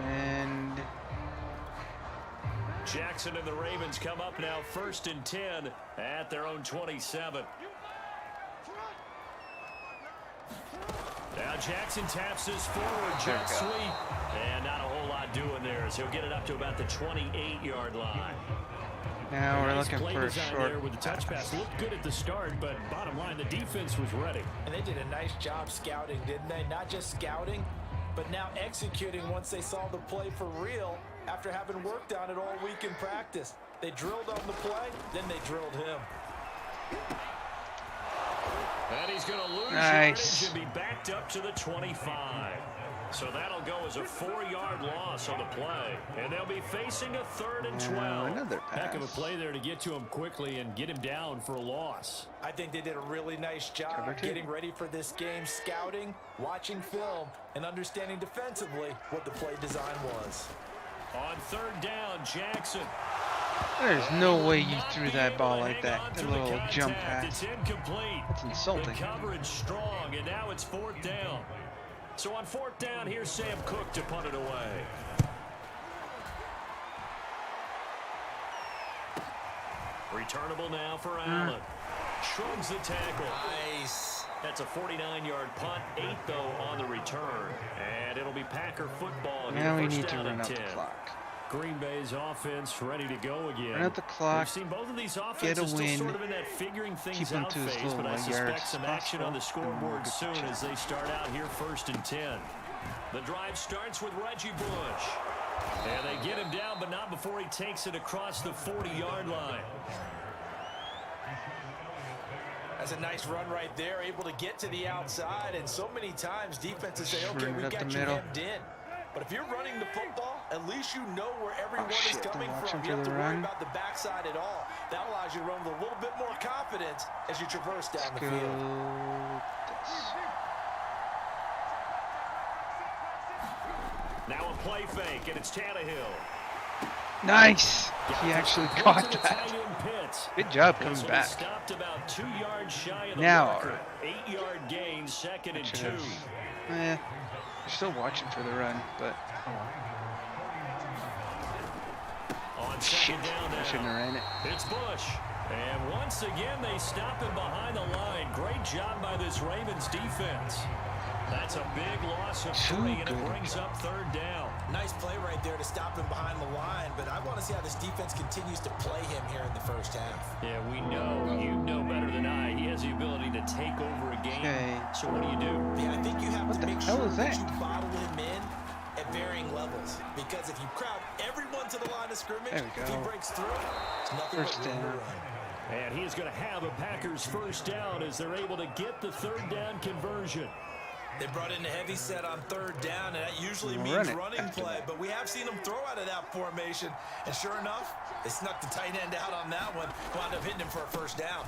[SPEAKER 1] And
[SPEAKER 3] Jackson and the Ravens come up now 1st and 10 at their own 27. Now Jackson taps this forward, jet sweep, and not a whole lot doing there as he'll get it up to about the 28-yard line.
[SPEAKER 1] now we're looking for a short
[SPEAKER 3] there with the touch pass. Looked good at the start, but bottom line, the defense was ready.
[SPEAKER 4] And they did a nice job scouting, didn't they? Not just scouting, but now executing once they saw the play for real after having worked on it all week in practice. They drilled on the play, then they drilled him.
[SPEAKER 3] And he's going to lose yardage and be backed up to the 25. So that'll go as a 4-yard loss on the play. And they'll be facing a 3rd and 12.
[SPEAKER 1] Another pass.
[SPEAKER 3] Heck of a play there to get to him quickly and get him down for a loss.
[SPEAKER 4] I think they did a really nice job getting ready for this game, scouting, watching film, and understanding defensively what the play design was.
[SPEAKER 3] On 3rd down, Jackson.
[SPEAKER 1] There's no way you threw that ball like that. That little jump pass.
[SPEAKER 3] It's incomplete.
[SPEAKER 1] That's insulting.
[SPEAKER 3] The coverage strong, and now it's 4th down. So on 4th down, here's Sam Cook to punt it away. Returnable now for Allen. Shrugs the tackle.
[SPEAKER 4] Nice.
[SPEAKER 3] That's a 49-yard punt, 8 though on the return. And it'll be Packer football.
[SPEAKER 1] Now we need to run out the clock.
[SPEAKER 3] Green Bay's offense ready to go again.
[SPEAKER 1] Run out the clock.
[SPEAKER 3] We've seen both of these offenses still sort of in that figuring things out phase, but I suspect some action on the scoreboard soon as they start out here 1st and 10. The drive starts with Reggie Bush. And they get him down, but not before he takes it across the 40-yard line.
[SPEAKER 4] That's a nice run right there, able to get to the outside, and so many times defenses say, okay, we got you hemmed in. But if you're running the football, at least you know where everyone is coming from. You don't have to worry about the backside at all. That allows you to run with a little bit more confidence as you traverse down the field.
[SPEAKER 3] Now a play fake, and it's Tannehill.
[SPEAKER 1] Nice! He actually caught that. Good job coming back.
[SPEAKER 3] Stopped about 2 yards shy of the
[SPEAKER 1] Now,
[SPEAKER 3] marker. 8-yard gain, 2nd and 2.
[SPEAKER 1] They're still watching for the run, but
[SPEAKER 3] On
[SPEAKER 1] shit,
[SPEAKER 3] second down
[SPEAKER 1] I
[SPEAKER 3] now,
[SPEAKER 1] shouldn't have ran it.
[SPEAKER 3] it's Bush. And once again, they stop him behind the line. Great job by this Ravens defense. That's a big loss of 3, and it brings up 3rd down.
[SPEAKER 4] Nice play right there to stop him behind the line, but I want to see how this defense continues to play him here in the first half.
[SPEAKER 3] Yeah, we know. You know better than I. He has the ability to take over a game.
[SPEAKER 1] Okay.
[SPEAKER 3] So what do?
[SPEAKER 4] Yeah, I think you have
[SPEAKER 1] What
[SPEAKER 4] to
[SPEAKER 1] the
[SPEAKER 4] make
[SPEAKER 1] hell
[SPEAKER 4] sure
[SPEAKER 1] is
[SPEAKER 4] that
[SPEAKER 1] that?
[SPEAKER 4] you bottle him in at varying levels. Because if you crowd everyone to the line of scrimmage,
[SPEAKER 1] There we
[SPEAKER 4] if he
[SPEAKER 1] go.
[SPEAKER 4] breaks through, it's nothing
[SPEAKER 1] First
[SPEAKER 4] but room to
[SPEAKER 1] down.
[SPEAKER 4] run.
[SPEAKER 3] And he's going to have a Packers first down as they're able to get the 3rd down conversion.
[SPEAKER 4] They brought in a heavy set on 3rd down, and that usually
[SPEAKER 1] We'll
[SPEAKER 4] means
[SPEAKER 1] run it
[SPEAKER 4] running
[SPEAKER 1] after
[SPEAKER 4] play.
[SPEAKER 1] that.
[SPEAKER 4] But we have seen them throw out of that formation. And sure enough, they snuck the tight end out on that one. Wound up hitting him for a first down.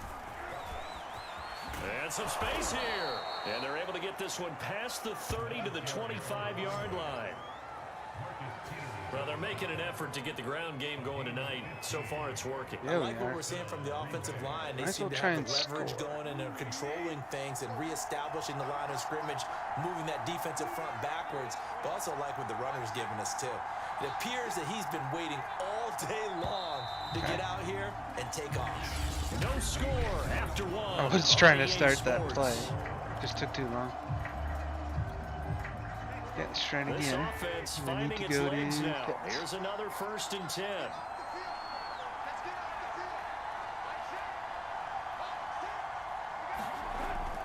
[SPEAKER 3] And some space here. And they're able to get this one past the 30 to the 25-yard line. Well, they're making an effort to get the ground game going tonight. So far, it's working.
[SPEAKER 1] Yeah,
[SPEAKER 4] I
[SPEAKER 1] we
[SPEAKER 4] like what
[SPEAKER 1] are.
[SPEAKER 4] we're seeing from the offensive line. They
[SPEAKER 1] Might as
[SPEAKER 4] seem
[SPEAKER 1] well
[SPEAKER 4] to
[SPEAKER 1] try
[SPEAKER 4] have
[SPEAKER 1] and
[SPEAKER 4] the leverage
[SPEAKER 1] score.
[SPEAKER 4] going, and they're controlling things and reestablishing the line of scrimmage, moving that defensive front backwards. But also like what the runner's giving us, too. It appears that he's been waiting all day long to get out here and take off.
[SPEAKER 3] No score after 1.
[SPEAKER 1] I was trying to
[SPEAKER 3] on
[SPEAKER 1] start
[SPEAKER 3] EA
[SPEAKER 1] that
[SPEAKER 3] Sports.
[SPEAKER 1] play. Just took too long. Yeah, let's try it
[SPEAKER 3] This
[SPEAKER 1] again.
[SPEAKER 3] offense
[SPEAKER 1] And I need
[SPEAKER 3] finding
[SPEAKER 1] to
[SPEAKER 3] its
[SPEAKER 1] go
[SPEAKER 3] legs
[SPEAKER 1] to
[SPEAKER 3] now.
[SPEAKER 1] hits.
[SPEAKER 3] Here's another 1st and 10.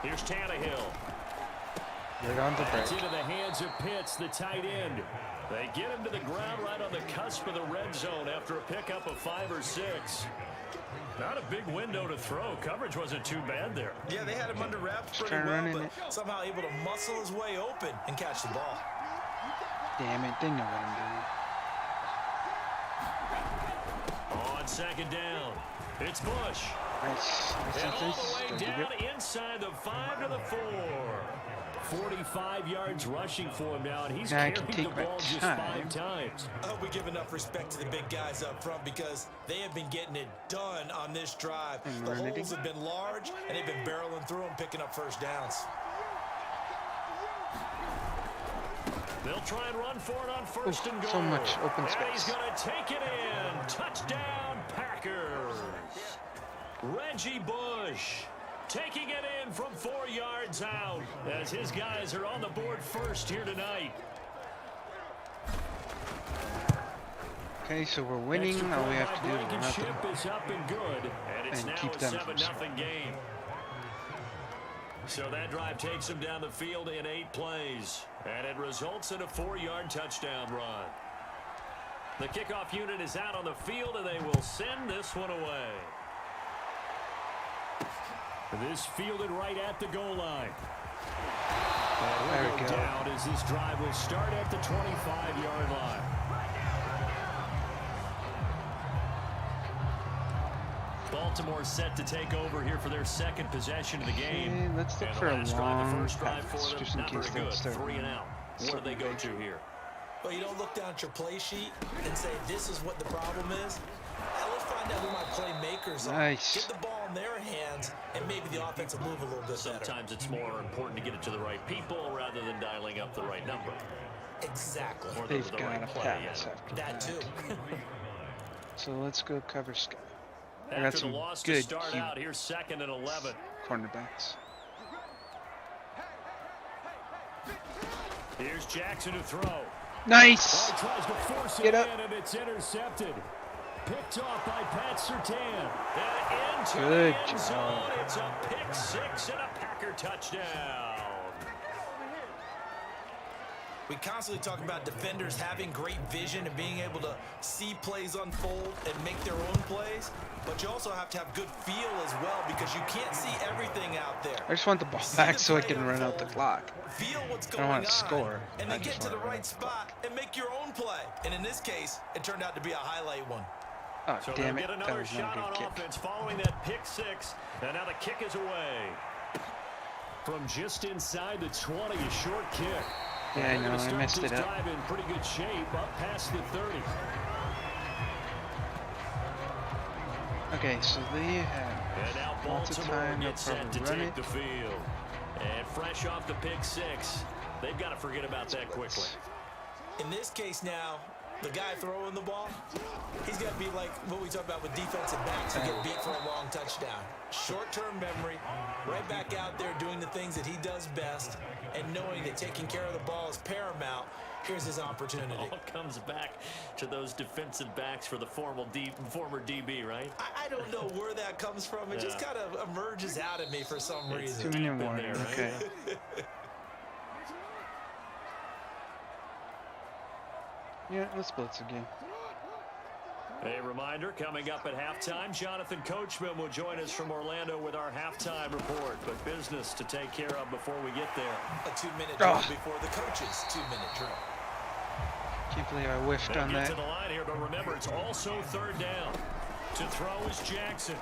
[SPEAKER 3] Here's Tannehill.
[SPEAKER 1] Right on the
[SPEAKER 3] That's
[SPEAKER 1] break.
[SPEAKER 3] into the hands of Pitts, the tight end. They get him to the ground right on the cusp of the red zone after a pickup of 5 or 6. Not a big window to throw. Coverage wasn't too bad there.
[SPEAKER 4] Yeah, they had him under wraps pretty
[SPEAKER 1] try
[SPEAKER 4] well,
[SPEAKER 1] running
[SPEAKER 4] but
[SPEAKER 1] it.
[SPEAKER 4] somehow able to muscle his way open and catch the ball.
[SPEAKER 1] Damn it, they know what I'm doing.
[SPEAKER 3] On 2nd down, it's Bush.
[SPEAKER 1] Nice.
[SPEAKER 3] And all the way
[SPEAKER 1] Started to
[SPEAKER 3] down
[SPEAKER 1] get-
[SPEAKER 3] inside the 5 to the 4. 45 yards rushing for him now, and he's
[SPEAKER 1] Now I
[SPEAKER 3] carried
[SPEAKER 1] can
[SPEAKER 3] the
[SPEAKER 1] take my
[SPEAKER 3] ball just
[SPEAKER 1] time.
[SPEAKER 3] 5 times.
[SPEAKER 4] I hope we give enough respect to the big guys up front because they have been getting it done on this drive.
[SPEAKER 1] And
[SPEAKER 4] The
[SPEAKER 1] run it
[SPEAKER 4] holes have been large, and they've been barreling through them, picking up first downs.
[SPEAKER 3] They'll try and run for it on 1st and goal.
[SPEAKER 1] so much open
[SPEAKER 3] And he's
[SPEAKER 1] space.
[SPEAKER 3] going to take it in. Touchdown, Packers. Reggie Bush taking it in from 4 yards out as his guys are on the board first here tonight.
[SPEAKER 1] Okay, so we're winning.
[SPEAKER 3] Extra
[SPEAKER 1] All we
[SPEAKER 3] point
[SPEAKER 1] have
[SPEAKER 3] by
[SPEAKER 1] to do is run out
[SPEAKER 3] Blankenship
[SPEAKER 1] the
[SPEAKER 3] is up and good, and it's
[SPEAKER 1] and
[SPEAKER 3] now
[SPEAKER 1] keep
[SPEAKER 3] a
[SPEAKER 1] them from
[SPEAKER 3] 7-0 game. So that drive takes him down the field in 8 plays, and it results in a 4-yard touchdown run. The kickoff unit is out on the field, and they will send this one away. This fielded right at the goal line. And
[SPEAKER 1] There
[SPEAKER 3] we'll
[SPEAKER 1] we
[SPEAKER 3] go
[SPEAKER 1] go.
[SPEAKER 3] down as this drive will start at the 25-yard line. Baltimore set to take over here for their 2nd possession of the game.
[SPEAKER 1] Okay, let's look
[SPEAKER 3] And
[SPEAKER 1] for
[SPEAKER 3] the
[SPEAKER 1] a
[SPEAKER 3] last drive, the
[SPEAKER 1] long
[SPEAKER 3] first drive
[SPEAKER 1] pass,
[SPEAKER 3] for them,
[SPEAKER 1] just in
[SPEAKER 3] not
[SPEAKER 1] case
[SPEAKER 3] very
[SPEAKER 1] they
[SPEAKER 3] good.
[SPEAKER 1] start
[SPEAKER 3] 3 and out. What do they go to here?
[SPEAKER 4] Well, you don't look down at your play sheet and say, this is what the problem is. Now, let's find out who my playmakers are.
[SPEAKER 1] Nice.
[SPEAKER 4] Get the ball in their hands, and maybe the offense will move a little bit better.
[SPEAKER 3] Sometimes it's more important to get it to the right people rather than dialing up the right number.
[SPEAKER 4] Exactly.
[SPEAKER 3] Or
[SPEAKER 1] They've
[SPEAKER 3] the
[SPEAKER 1] got
[SPEAKER 3] right
[SPEAKER 1] a
[SPEAKER 3] play.
[SPEAKER 1] pass after
[SPEAKER 4] That too.
[SPEAKER 1] So let's go cover Sky. I got
[SPEAKER 3] After the
[SPEAKER 1] some
[SPEAKER 3] loss to
[SPEAKER 1] good
[SPEAKER 3] start out, here's 2nd and 11.
[SPEAKER 1] cornerbacks.
[SPEAKER 3] Here's Jackson to throw.
[SPEAKER 1] Nice.
[SPEAKER 3] Ball tries to force it
[SPEAKER 1] Get up.
[SPEAKER 3] in, and it's intercepted. Picked off by Pat Surtain. And into
[SPEAKER 1] Good
[SPEAKER 3] the end zone.
[SPEAKER 1] job.
[SPEAKER 3] It's a pick 6 and a Packer touchdown.
[SPEAKER 4] We constantly talk about defenders having great vision and being able to see plays unfold and make their own plays, but you also have to have good feel as well because you can't see everything out there.
[SPEAKER 1] I just want the ball
[SPEAKER 4] See
[SPEAKER 1] back
[SPEAKER 4] the
[SPEAKER 1] so I
[SPEAKER 4] play
[SPEAKER 1] can run out the
[SPEAKER 4] unfold,
[SPEAKER 1] clock.
[SPEAKER 4] Feel what's
[SPEAKER 1] I
[SPEAKER 4] going
[SPEAKER 1] don't want
[SPEAKER 4] on,
[SPEAKER 1] to score.
[SPEAKER 4] and
[SPEAKER 1] I
[SPEAKER 4] then
[SPEAKER 1] just
[SPEAKER 4] get to the
[SPEAKER 1] want to run.
[SPEAKER 4] right spot and make your own play. And in this case, it turned out to be a highlight one.
[SPEAKER 1] Oh,
[SPEAKER 3] So
[SPEAKER 1] damn
[SPEAKER 3] they'll
[SPEAKER 1] it.
[SPEAKER 3] get
[SPEAKER 1] That
[SPEAKER 3] another
[SPEAKER 1] was not
[SPEAKER 3] shot
[SPEAKER 1] a
[SPEAKER 3] on
[SPEAKER 1] good kick.
[SPEAKER 3] offense following that pick 6. And now the kick is away. From just inside the 20, a short kick.
[SPEAKER 1] Yeah, I know, I messed it up.
[SPEAKER 3] In pretty good shape, up past the 30.
[SPEAKER 1] Okay, so they have lots of time. They'll probably run it.
[SPEAKER 3] The field. And fresh off the pick six, they've got to forget about that quickly.
[SPEAKER 4] In this case now, the guy throwing the ball, he's got to be like what we talk about with defensive backs who get beat for a long touchdown. Short-term memory, right back out there doing the things that he does best, and knowing that taking care of the ball is paramount. Here's his opportunity.
[SPEAKER 3] All comes back to those defensive backs for the former DB, right?
[SPEAKER 4] I don't know where that comes from. It just kind of emerges out of me for some reason.
[SPEAKER 1] 2 minute warning,
[SPEAKER 3] there, right?
[SPEAKER 1] okay. Yeah, let's blitz again.
[SPEAKER 3] A reminder, coming up at halftime, Jonathan Coachman will join us from Orlando with our halftime report. But business to take care of before we get there.
[SPEAKER 4] A 2-minute drill before the coach's 2-minute drill.
[SPEAKER 1] Can't believe I whiffed on that.
[SPEAKER 3] To the line here, but remember, it's also third down. To throw is Jackson.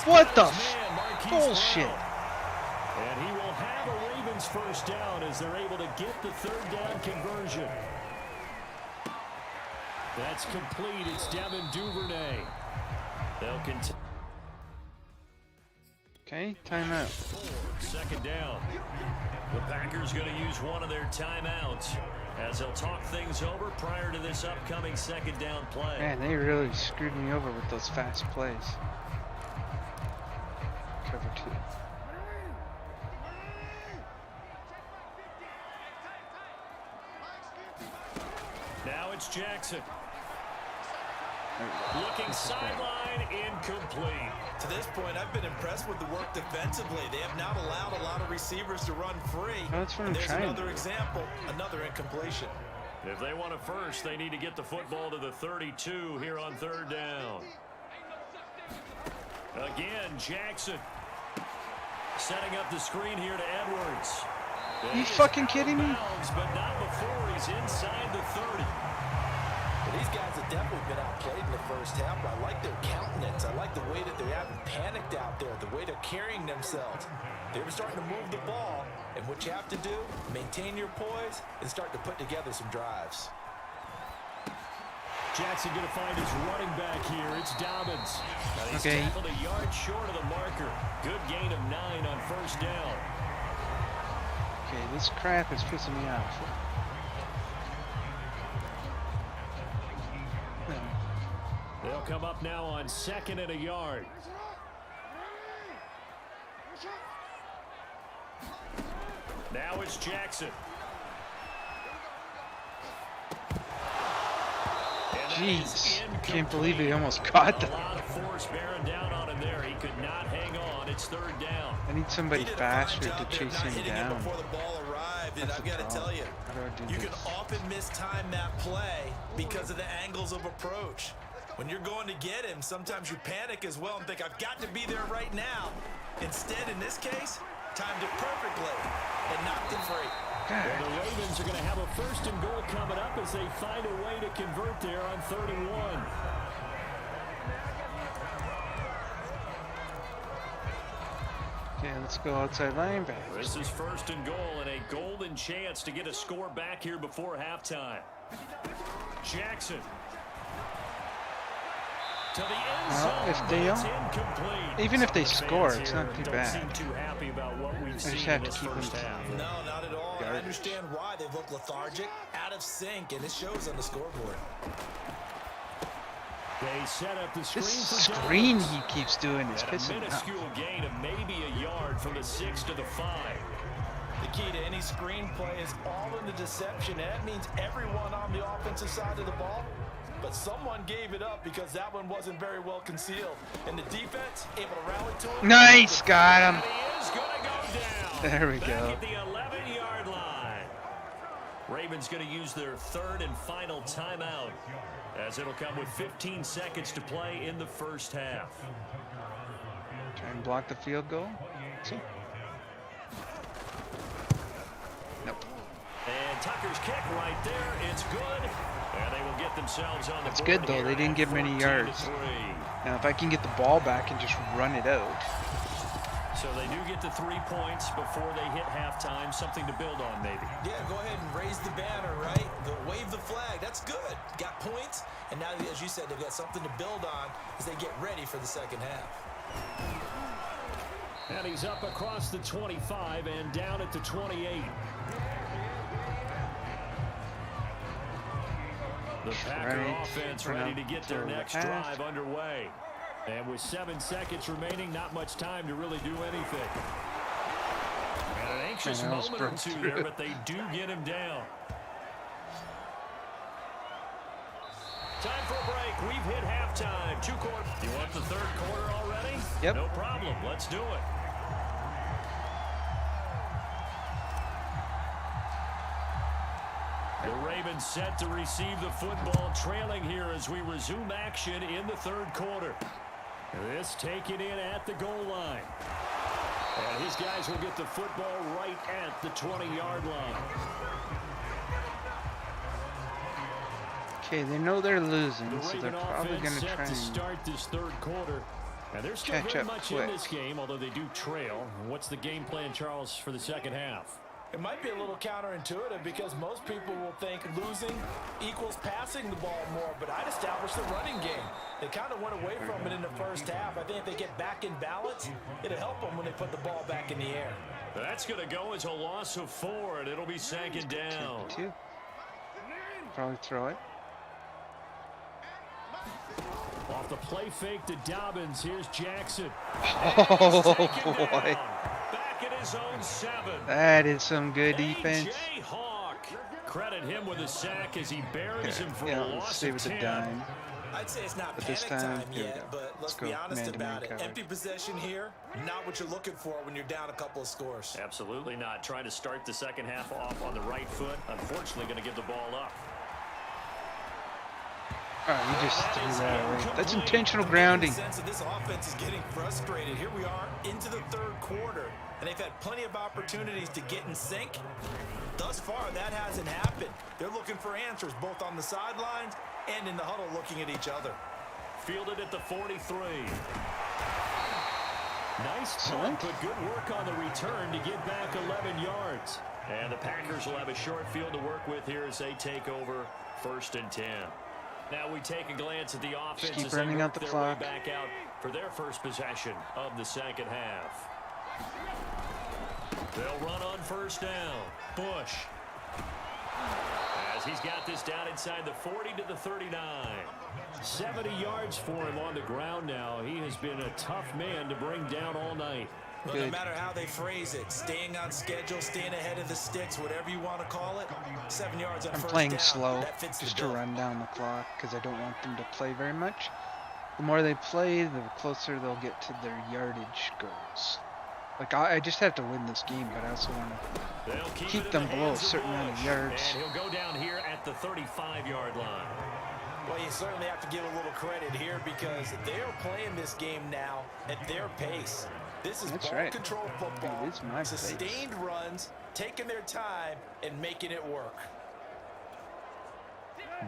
[SPEAKER 1] What the bullshit?
[SPEAKER 3] And he will have a Ravens first down as they're able to get the third down conversion. That's complete. It's Devin Duvernay. They'll continue.
[SPEAKER 1] Okay, timeout.
[SPEAKER 3] Second down. The Packers going to use one of their timeouts as they'll talk things over prior to this upcoming second down play.
[SPEAKER 1] Man, they really screwed me over with those fast plays. Cover 2.
[SPEAKER 3] Now it's Jackson. Looking sideline, incomplete.
[SPEAKER 4] To this point, I've been impressed with the work defensively. They have not allowed a lot of receivers to run free.
[SPEAKER 1] That's what I'm
[SPEAKER 4] There's
[SPEAKER 1] trying.
[SPEAKER 4] Another example, another incompletion.
[SPEAKER 3] If they want a first, they need to get the football to the 32 here on third down. Again, Jackson setting up the screen here to Edwards.
[SPEAKER 1] You fucking kidding me?
[SPEAKER 3] But not before he's inside the 30.
[SPEAKER 4] Well, these guys have definitely been outplayed in the first half, but I like their countenance. I like the way that they haven't panicked out there, the way they're carrying themselves. They were starting to move the ball, and what you have to do, maintain your poise and start to put together some drives.
[SPEAKER 3] Jackson going to find his running back here. It's Dobbins. He's tackled a yard short of the marker. Good gain of 9 on first down.
[SPEAKER 1] Okay, this crap is pissing me off.
[SPEAKER 3] They'll come up now on 2nd and a yard. Now it's Jackson.
[SPEAKER 1] Jeez, can't believe he almost caught that.
[SPEAKER 3] A lot of force bearing down on him there. He could not hang on. It's third down.
[SPEAKER 1] I need somebody faster to chase him down.
[SPEAKER 4] Before the ball arrived, and I've got to tell you, you can often mistime that play because of the angles of approach. When you're going to get him, sometimes you panic as well and think, I've got to be there right now. Instead, in this case, timed it perfectly and knocked him free.
[SPEAKER 3] Well, the Ravens are going to have a first and goal coming up as they find a way to convert there on 31.
[SPEAKER 1] Okay, let's go outside linebacker.
[SPEAKER 3] This is first and goal and a golden chance to get a score back here before halftime. Jackson. To the end zone,
[SPEAKER 1] if they don't, even if they score, it's not too bad. I just have to keep them to
[SPEAKER 4] No, not at all. I understand why they look lethargic, out of sync, and it shows on the scoreboard.
[SPEAKER 3] They set up the screen.
[SPEAKER 1] This screen he keeps doing is pissing me off.
[SPEAKER 3] A minuscule gain of maybe a yard from the 6 to the 5.
[SPEAKER 4] The key to any screen play is all in the deception. And that means everyone on the offensive side of the ball. But someone gave it up because that one wasn't very well concealed. And the defense able to rally to him.
[SPEAKER 1] Nice, got him.
[SPEAKER 3] And he is going to go down.
[SPEAKER 1] There we
[SPEAKER 3] Back
[SPEAKER 1] go.
[SPEAKER 3] at the 11-yard line. Ravens going to use their third and final timeout as it'll come with 15 seconds to play in the first half.
[SPEAKER 1] Try and block the field goal. See? Nope.
[SPEAKER 3] And Tucker's kick right there. It's good. And they will get themselves on the
[SPEAKER 1] That's
[SPEAKER 3] board
[SPEAKER 1] good, though.
[SPEAKER 3] here
[SPEAKER 1] They didn't
[SPEAKER 3] at
[SPEAKER 1] get many yards.
[SPEAKER 3] 14-3.
[SPEAKER 1] Now, if I can get the ball back and just run it out.
[SPEAKER 3] So they do get the 3 points before they hit halftime. Something to build on, maybe.
[SPEAKER 4] Yeah, go ahead and raise the banner, right? Wave the flag. That's good. Got points, and now, as you said, they've got something to build on as they get ready for the second half.
[SPEAKER 3] And he's up across the 25 and down at the 28. The Packer offense ready to get their next drive underway. And with 7 seconds remaining, not much time to really do anything. And an anxious moment or two there, but they do get him down. Time for a break. We've hit halftime. 2 quarters. You want the third quarter already?
[SPEAKER 1] Yep.
[SPEAKER 3] No problem. Let's do it. The Ravens set to receive the football, trailing here as we resume action in the third quarter. This taken in at the goal line. And his guys will get the football right at the 20-yard line.
[SPEAKER 1] Okay, they know they're losing, so they're probably going to try and
[SPEAKER 3] start this third quarter. And they're still very much in this game, although they do trail. What's the game plan, Charles, for the second half?
[SPEAKER 4] It might be a little counterintuitive because most people will think losing equals passing the ball more, but I'd establish the running game. They kind of went away from it in the first half. I think if they get back in balance, it'll help them when they put the ball back in the air.
[SPEAKER 3] That's going to go as a loss of 4, and it'll be second down.
[SPEAKER 1] Probably throw it.
[SPEAKER 3] Off the play fake to Dobbins, here's Jackson.
[SPEAKER 1] Oh, boy.
[SPEAKER 3] Back at his own 7.
[SPEAKER 1] That is some good defense.
[SPEAKER 3] A.J. Hawk. Credit him with a sack as he buries him for a loss of 10.
[SPEAKER 1] Dime.
[SPEAKER 4] I'd say it's not
[SPEAKER 1] But
[SPEAKER 4] panic
[SPEAKER 1] this time,
[SPEAKER 4] time yet, but let's be honest about it.
[SPEAKER 1] Cover.
[SPEAKER 4] Empty possession here, not what you're looking for when you're down a couple of scores.
[SPEAKER 3] Absolutely not. Trying to start the second half off on the right foot. Unfortunately, going to give the ball up.
[SPEAKER 1] All right, you just threw that away. That's intentional grounding.
[SPEAKER 4] The sense of this offense is getting frustrated. Here we are into the third quarter, and they've had plenty of opportunities to get in sync. Thus far, that hasn't happened. They're looking for answers both on the sidelines and in the huddle looking at each other.
[SPEAKER 3] Fielded at the 43. Nice punt, but good work on the return to get back 11 yards. And the Packers will have a short field to work with here as they take over 1st and 10. Now we take a glance at the offense
[SPEAKER 1] keep
[SPEAKER 3] as they
[SPEAKER 1] running
[SPEAKER 3] work
[SPEAKER 1] out the
[SPEAKER 3] their
[SPEAKER 1] clock.
[SPEAKER 3] way back out for their first possession of the second half. They'll run on 1st down. Bush. As he's got this down inside the 40 to the 39. 70 yards for him on the ground now. He has been a tough man to bring down all night.
[SPEAKER 4] Well, no matter how they phrase it, staying on schedule, staying ahead of the sticks, whatever you want to call it, 7 yards on 1st down.
[SPEAKER 1] I'm playing slow
[SPEAKER 4] that fits
[SPEAKER 1] just
[SPEAKER 4] the
[SPEAKER 1] to
[SPEAKER 4] bill.
[SPEAKER 1] run down the clock because I don't want them to play very much. The more they play, the closer they'll get to their yardage goals. Like, I just have to win this game, but I also want to keep them below a certain amount of yards.
[SPEAKER 3] And he'll go down here at the 35-yard line.
[SPEAKER 4] Well, you certainly have to give a little credit here because they're playing this game now at their pace. This is ball control football, sustained runs, taking their time, and making it work.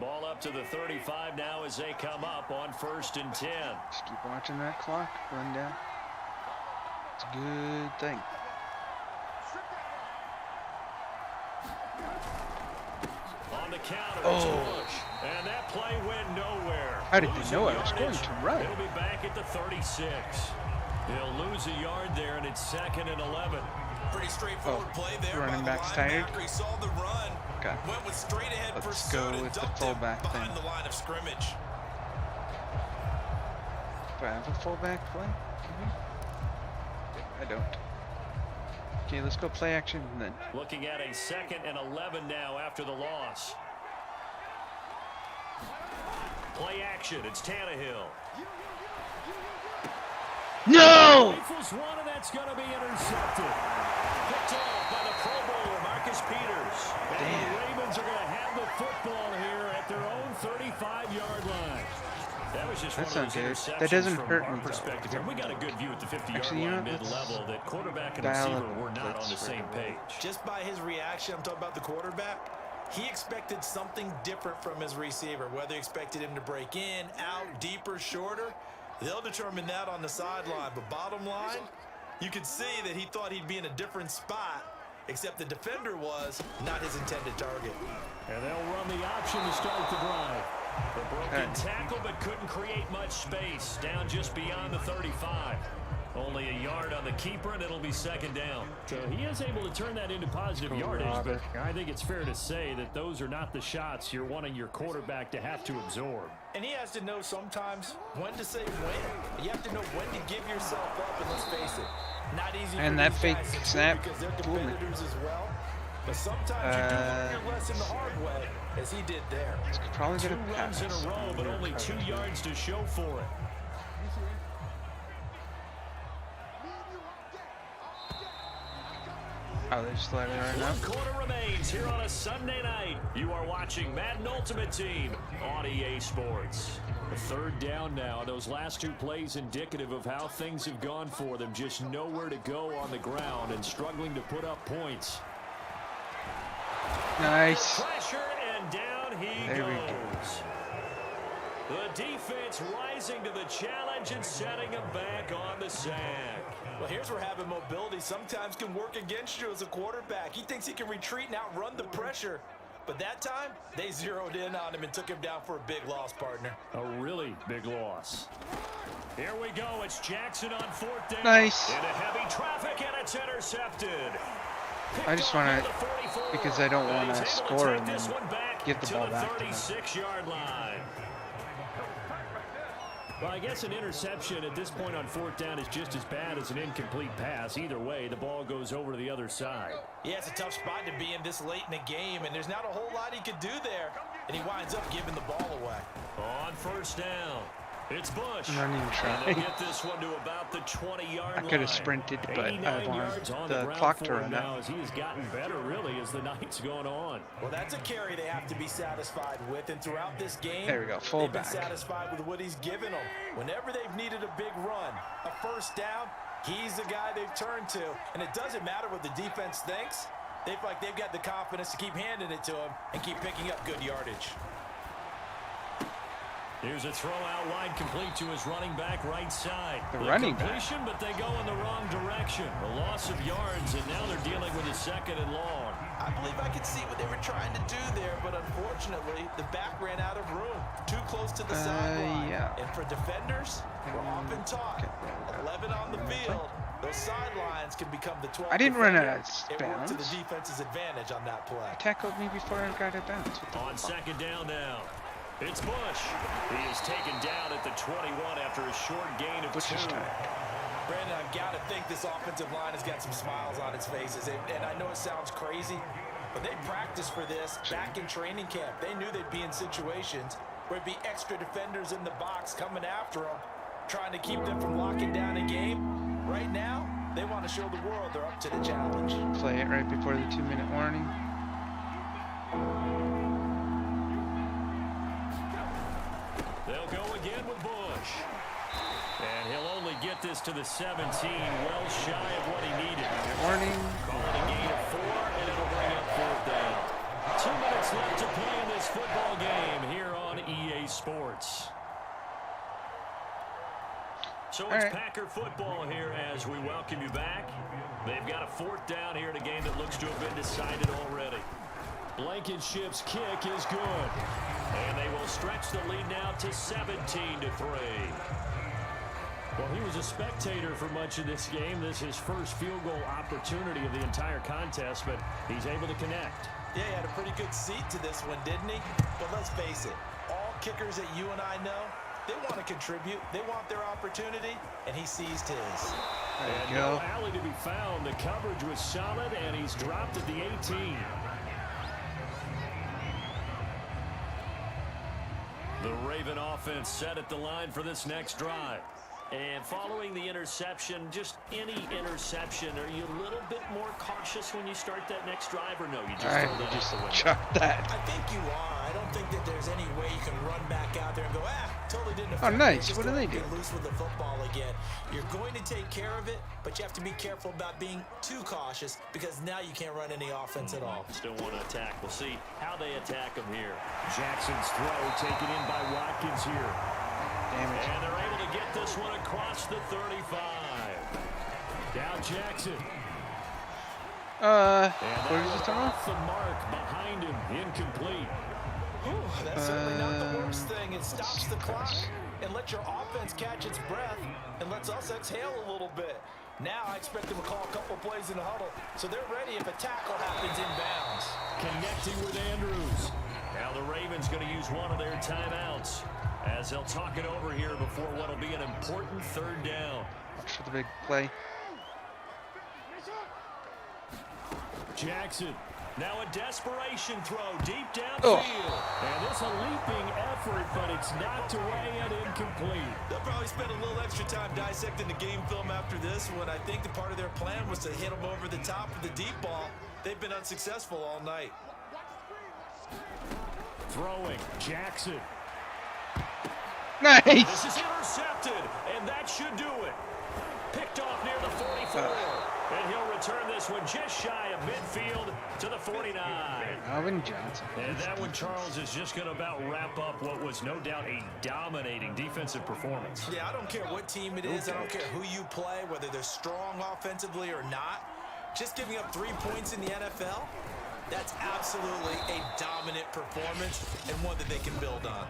[SPEAKER 3] Ball up to the 35 now as they come up on 1st and 10.
[SPEAKER 1] Just keep watching that clock run down. It's a good thing.
[SPEAKER 3] On the counter, it's Bush. And that play went nowhere.
[SPEAKER 1] How did you know I was going to run?
[SPEAKER 3] He'll be back at the 36. He'll lose a yard there, and it's 2nd and 11.
[SPEAKER 4] Pretty straightforward play there.
[SPEAKER 1] Running back's tired.
[SPEAKER 4] He saw the run.
[SPEAKER 1] Okay.
[SPEAKER 4] Went with straight ahead.
[SPEAKER 1] Let's go with the fullback thing.
[SPEAKER 4] Behind the line of scrimmage.
[SPEAKER 1] Do I have a fullback play? I don't. Okay, let's go play action then.
[SPEAKER 3] Looking at a 2nd and 11 now after the loss. Play action. It's Tannehill.
[SPEAKER 1] No!
[SPEAKER 3] Rifles one, and that's going to be intercepted. Picked off by the Pro Bowler, Marcus Peters. And the Ravens are going to have the football here at their own 35-yard line. That was just one of those interceptions.
[SPEAKER 1] That doesn't
[SPEAKER 3] from
[SPEAKER 1] hurt
[SPEAKER 3] our
[SPEAKER 1] me,
[SPEAKER 3] perspective.
[SPEAKER 1] though.
[SPEAKER 3] We got a good view at the 50-yard line mid-level that quarterback and receiver were not on the same page.
[SPEAKER 4] Just by his reaction, I'm talking about the quarterback, he expected something different from his receiver, whether he expected him to break in, out, deeper, shorter. They'll determine that on the sideline. But bottom line, You could see that he thought he'd be in a different spot, except the defender was not his intended target.
[SPEAKER 3] And they'll run the option to start the drive. A broken tackle, but couldn't create much space. Down just beyond the 35. Only a yard on the keeper, and it'll be second down. So he is able to turn that into positive yardage, but I think it's fair to say that those are not the shots you're wanting your quarterback to have to absorb.
[SPEAKER 4] And he has to know sometimes when to say when. You have to know when to give yourself up, and let's face it, not easy
[SPEAKER 1] and
[SPEAKER 4] for
[SPEAKER 1] that
[SPEAKER 4] these
[SPEAKER 1] fake
[SPEAKER 4] guys to
[SPEAKER 1] snap
[SPEAKER 4] do because they're competitors as well. But sometimes you do learn your lesson the hard way, as he did there.
[SPEAKER 1] Probably
[SPEAKER 3] 2 runs in a row, but only 2 yards to show for it.
[SPEAKER 1] Oh, they're just letting it right now.
[SPEAKER 3] 1 quarter remains here on a Sunday night. You are watching Madden Ultimate Team on EA Sports. A third down now. Those last 2 plays indicative of how things have gone for them. Just nowhere to go on the ground and struggling to put up points.
[SPEAKER 1] Nice.
[SPEAKER 3] Pressure, and down he goes. The defense rising to the challenge and setting him back on the sack.
[SPEAKER 4] Well, here's where having mobility sometimes can work against you as a quarterback. He thinks he can retreat and outrun the pressure. But that time, they zeroed in on him and took him down for a big loss, partner.
[SPEAKER 3] A really big loss. Here we go. It's Jackson on 4th down.
[SPEAKER 1] Nice.
[SPEAKER 3] Into heavy traffic, and it's intercepted.
[SPEAKER 1] I just want to, because I don't want to score and then give the ball back to them.
[SPEAKER 3] 36-yard line. Well, I guess an interception at this point on 4th down is just as bad as an incomplete pass. Either way, the ball goes over to the other side.
[SPEAKER 4] Yeah, it's a tough spot to be in this late in the game, and there's not a whole lot he could do there. And he winds up giving the ball away.
[SPEAKER 3] On 1st down, it's Bush.
[SPEAKER 1] I'm not even trying.
[SPEAKER 3] They get this one to about the 20-yard line.
[SPEAKER 1] I could have sprinted, but I wanted the clock to run out.
[SPEAKER 3] As he has gotten better, really, as the night's gone on.
[SPEAKER 4] Well, that's a carry they have to be satisfied with, and throughout this game,
[SPEAKER 1] there we go, full
[SPEAKER 4] they've
[SPEAKER 1] back.
[SPEAKER 4] been satisfied with what he's given them. Whenever they've needed a big run, a 1st down, he's the guy they've turned to, and it doesn't matter what the defense thinks. They feel like they've got the confidence to keep handing it to him and keep picking up good yardage.
[SPEAKER 3] Here's a throw out wide, complete to his running back right side.
[SPEAKER 1] The running
[SPEAKER 3] completion,
[SPEAKER 1] back.
[SPEAKER 3] but they go in the wrong direction. A loss of yards, and now they're dealing with a 2nd and long.
[SPEAKER 4] I believe I could see what they were trying to do there, but unfortunately, the back ran out of room. Too close to the sideline.
[SPEAKER 1] Yeah.
[SPEAKER 4] And for defenders, we're often taught 11 on the field. Those sidelines can become the 12th.
[SPEAKER 1] I didn't run out of
[SPEAKER 4] It worked to
[SPEAKER 1] bounds.
[SPEAKER 4] the defense's advantage on that play.
[SPEAKER 1] Tackled me before I got out of bounds.
[SPEAKER 3] On 2nd down now. It's Bush. He is taken down at the 21 after a short gain of 2.
[SPEAKER 4] Brandon, I've got to think this offensive line has got some smiles on its faces. And I know it sounds crazy, but they practiced for this back in training camp. They knew they'd be in situations where it'd be extra defenders in the box coming after them, trying to keep them from locking down a game. Right now, they want to show the world they're up to the challenge.
[SPEAKER 1] Play it right before the 2-minute warning.
[SPEAKER 3] They'll go again with Bush. And he'll only get this to the 17, well shy of what he needed.
[SPEAKER 1] Warning.
[SPEAKER 3] Call it a gain of 4, and it'll bring up 4th down. 2 minutes left to play in this football game here on EA Sports. So it's Packer football here as we welcome you back. They've got a 4th down here in a game that looks to have been decided already. Blankenship's kick is good. And they will stretch the lead now to 17-3. Well, he was a spectator for much of this game. This is his first field goal opportunity of the entire contest, but he's able to connect.
[SPEAKER 4] Yeah, he had a pretty good seat to this one, didn't he? But let's face it, all kickers that you and I know, they want to contribute. They want their opportunity, and he seized his.
[SPEAKER 1] There you
[SPEAKER 3] no
[SPEAKER 1] go.
[SPEAKER 3] alley to be found. The coverage was solid, and he's dropped at the 18. The Raven offense set at the line for this next drive. And following the interception, just any interception, are you a little bit more cautious when you start that next drive, or no? You just
[SPEAKER 1] I
[SPEAKER 3] throw that
[SPEAKER 1] just
[SPEAKER 3] out the window?
[SPEAKER 1] chuck that.
[SPEAKER 4] I think you are. I don't think that there's any way you can run back out there and go, totally didn't
[SPEAKER 1] Oh,
[SPEAKER 4] affect me.
[SPEAKER 1] nice.
[SPEAKER 4] Just
[SPEAKER 1] What do
[SPEAKER 4] go
[SPEAKER 1] they
[SPEAKER 4] ahead and
[SPEAKER 1] do?
[SPEAKER 4] get loose with the football again. You're going to take care of it, but you have to be careful about being too cautious because now you can't run any offense at all.
[SPEAKER 3] Still want to attack. We'll see how they attack him here. Jackson's throw taken in by Watkins here.
[SPEAKER 1] Damage.
[SPEAKER 3] And they're able to get this one across the 35. Now Jackson.
[SPEAKER 1] What is this talking
[SPEAKER 3] off the mark behind him, incomplete.
[SPEAKER 4] Ooh, that's certainly not the worst thing. It stops the clock and lets your offense catch its breath and lets us exhale a little bit. Now I expect them to call a couple plays in the huddle, so they're ready if a tackle happens inbounds.
[SPEAKER 3] Connecting with Andrews. Now the Ravens going to use one of their timeouts as they'll talk it over here before what will be an important third down.
[SPEAKER 1] Watch for the big play.
[SPEAKER 3] Jackson. Now a desperation throw deep downfield. And it's a leaping effort, but it's knocked away and incomplete.
[SPEAKER 4] They'll probably spend a little extra time dissecting the game film after this one. I think the part of their plan was to hit them over the top of the deep ball. They've been unsuccessful all night.
[SPEAKER 3] Throwing, Jackson.
[SPEAKER 1] Nice.
[SPEAKER 3] This is intercepted, and that should do it. Picked off near the 44. And he'll return this one just shy of midfield to the 49.
[SPEAKER 1] Alvin Johnson.
[SPEAKER 3] And that one, Charles, is just going to about wrap up what was no doubt a dominating defensive performance.
[SPEAKER 4] Yeah, I don't care what team it is. I don't care who you play, whether they're strong offensively or not. Just giving up 3 points in the NFL, that's absolutely a dominant performance and one that they can build on.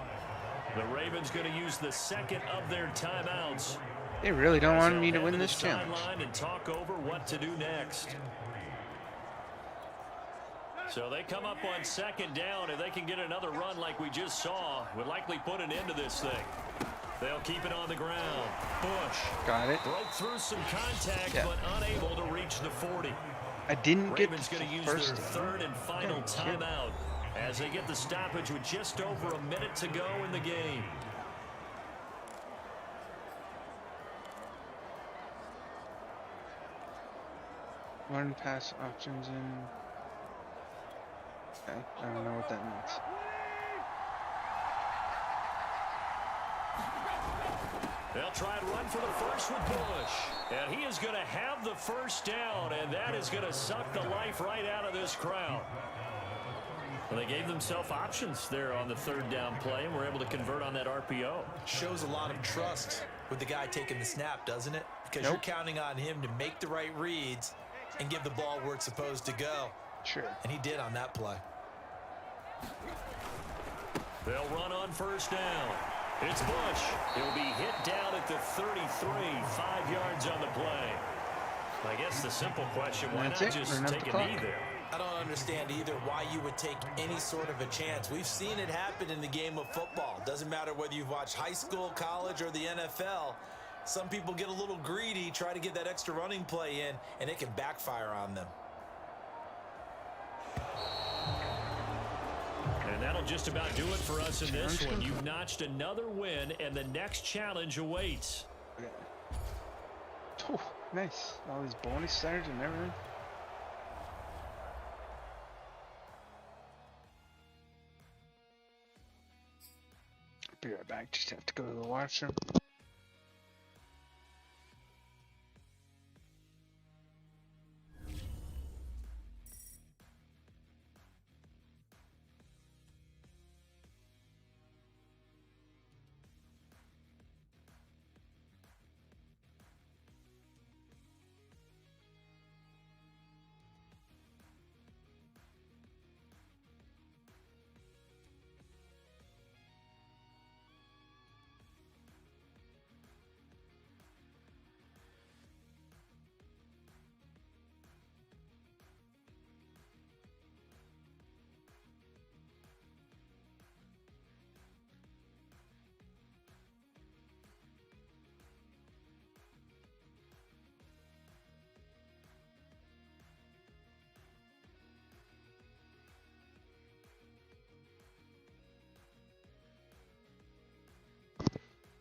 [SPEAKER 3] The Ravens going to use the second of their timeouts.
[SPEAKER 1] They really don't want me to win this challenge.
[SPEAKER 3] And talk over what to do next. So they come up on second down. If they can get another run like we just saw, would likely put an end to this thing. They'll keep it on the ground. Bush.
[SPEAKER 1] Got it.
[SPEAKER 3] Broke through some contact, but unable to reach the 40.
[SPEAKER 1] I didn't get
[SPEAKER 3] Ravens
[SPEAKER 1] the
[SPEAKER 3] going to use
[SPEAKER 1] first
[SPEAKER 3] their third and final timeout as they get the stoppage with just over a minute to go in the game.
[SPEAKER 1] One pass options in. Okay, I don't know what that means.
[SPEAKER 3] They'll try and run for the first with Bush. And he is going to have the first down, and that is going to suck the life right out of this crowd. Well, they gave themselves options there on the third down play, and were able to convert on that RPO.
[SPEAKER 4] Shows a lot of trust with the guy taking the snap, doesn't it? Because you're counting on him to make the right reads and give the ball where it's supposed to go.
[SPEAKER 3] Sure.
[SPEAKER 4] And he did on that play.
[SPEAKER 3] They'll run on first down. It's Bush. He'll be hit down at the 33, 5 yards on the play. I guess the simple question, why not just take a knee there?
[SPEAKER 4] I don't understand either why you would take any sort of a chance. We've seen it happen in the game of football. Doesn't matter whether you've watched high school, college, or the NFL. Some people get a little greedy, try to get that extra running play in, and it can backfire on them.
[SPEAKER 3] And that'll just about do it for us in this one. You've notched another win, and the next challenge awaits.
[SPEAKER 1] Okay. Oh, nice. All these bonus stars and everything. Be right back. Just have to go to the washroom.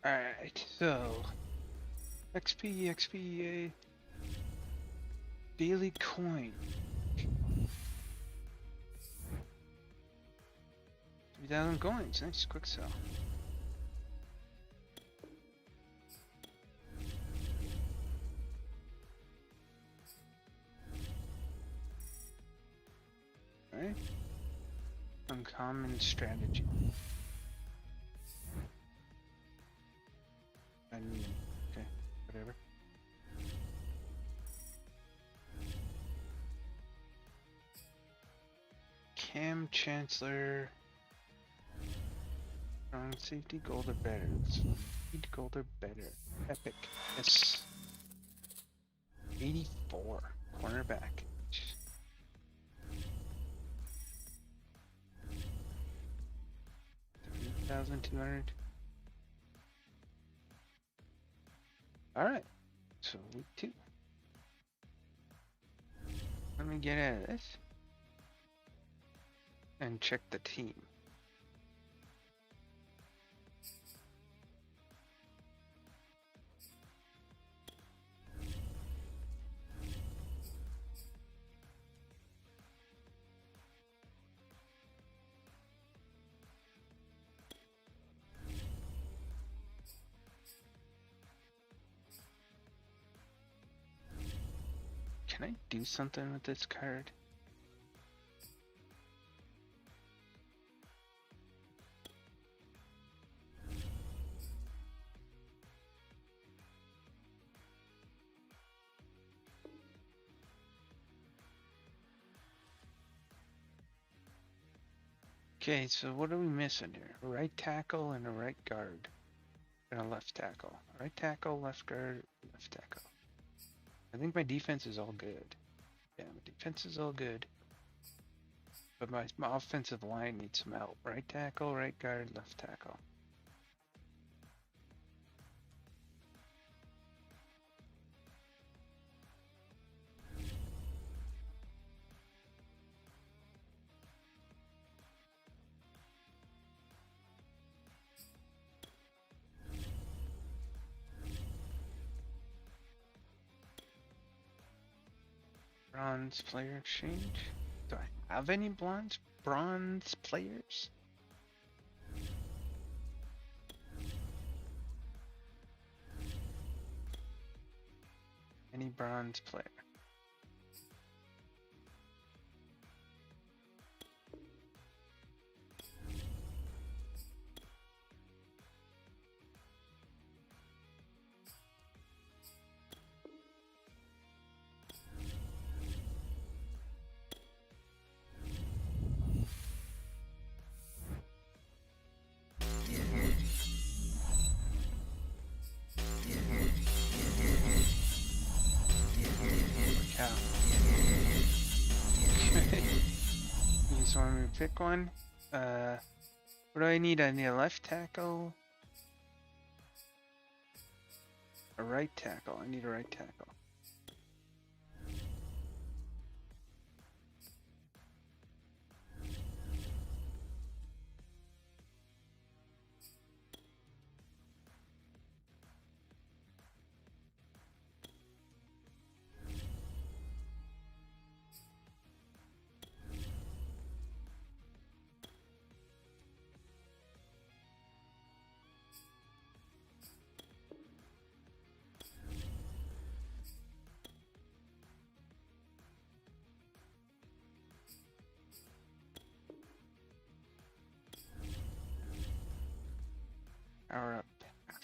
[SPEAKER 1] Alright, so XP, daily coin. 3,000 coins, nice, quick sell. Alright, uncommon strategy. Okay, whatever. Cam Chancellor. Strong safety, gold or better. Speed, gold or better. Epic. Yes. 84. Cornerback. 3,200. Alright. So week 2. Let me get out of this. And check the team. Can I do something with this card? Okay, so what are we missing here? A right tackle and a right guard. And a left tackle. Right tackle, left guard, left tackle. I think my defense is all good. Yeah, my defense is all good. But my offensive line needs some help. Right tackle, right guard, left tackle. Bronze player exchange? Do I have any bronze players? Any bronze player? You just want me to pick one? What do I need? I need a left tackle. A right tackle. I need a right tackle. Power up pass.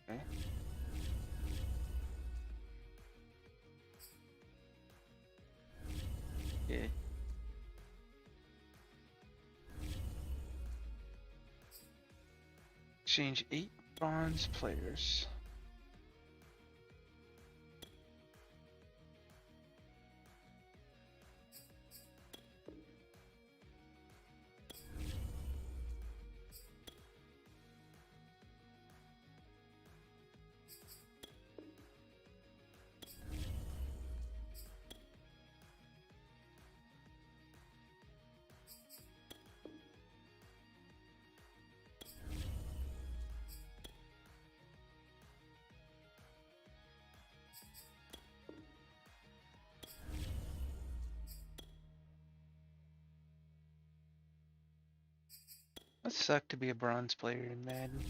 [SPEAKER 1] Okay. Yeah. Exchange 8 bronze players. Must suck to be a bronze player in Madden.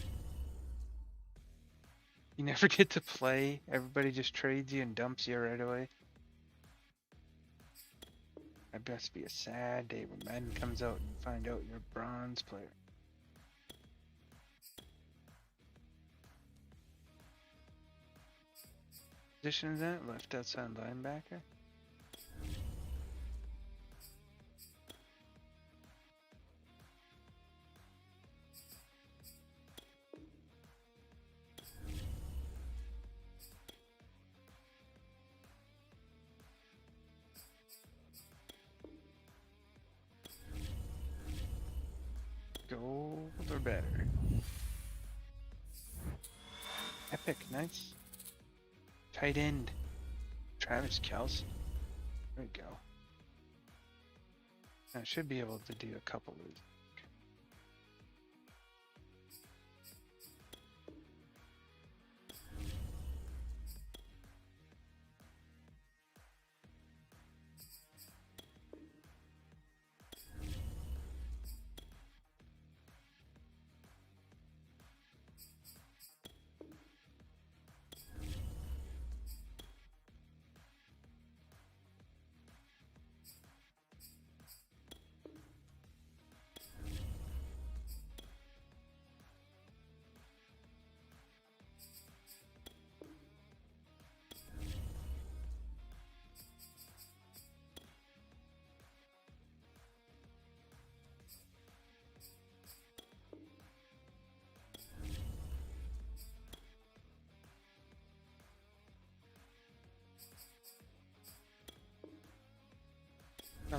[SPEAKER 1] You never get to play. Everybody just trades you and dumps you right away. That must be a sad day when Madden comes out and you find out you're a bronze player. position is that? Left outside linebacker? Gold or better. Epic, nice. Tight end. Travis Kelce. There we go. I should be able to do a couple of these.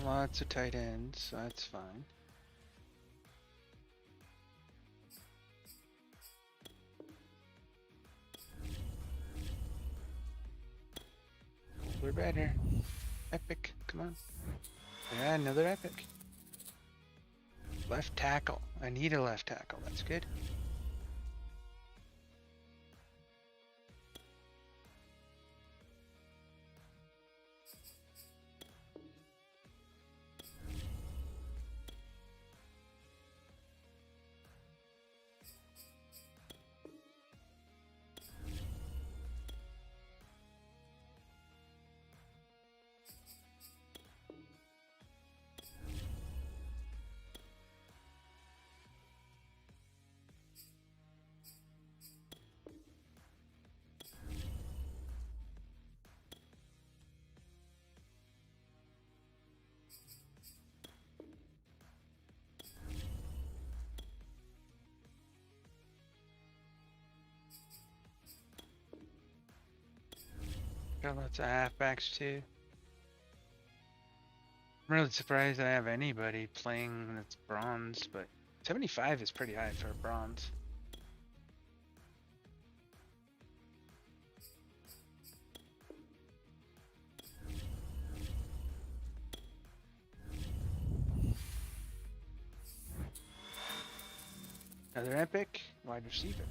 [SPEAKER 1] Lots of tight ends, so that's fine. We're better. Epic, come on. Yeah, another epic. Left tackle. I need a left tackle, that's good. Got lots of halfbacks too. I'm really surprised I have anybody playing that's bronze, but 75 is pretty high for bronze. Another epic wide receiver.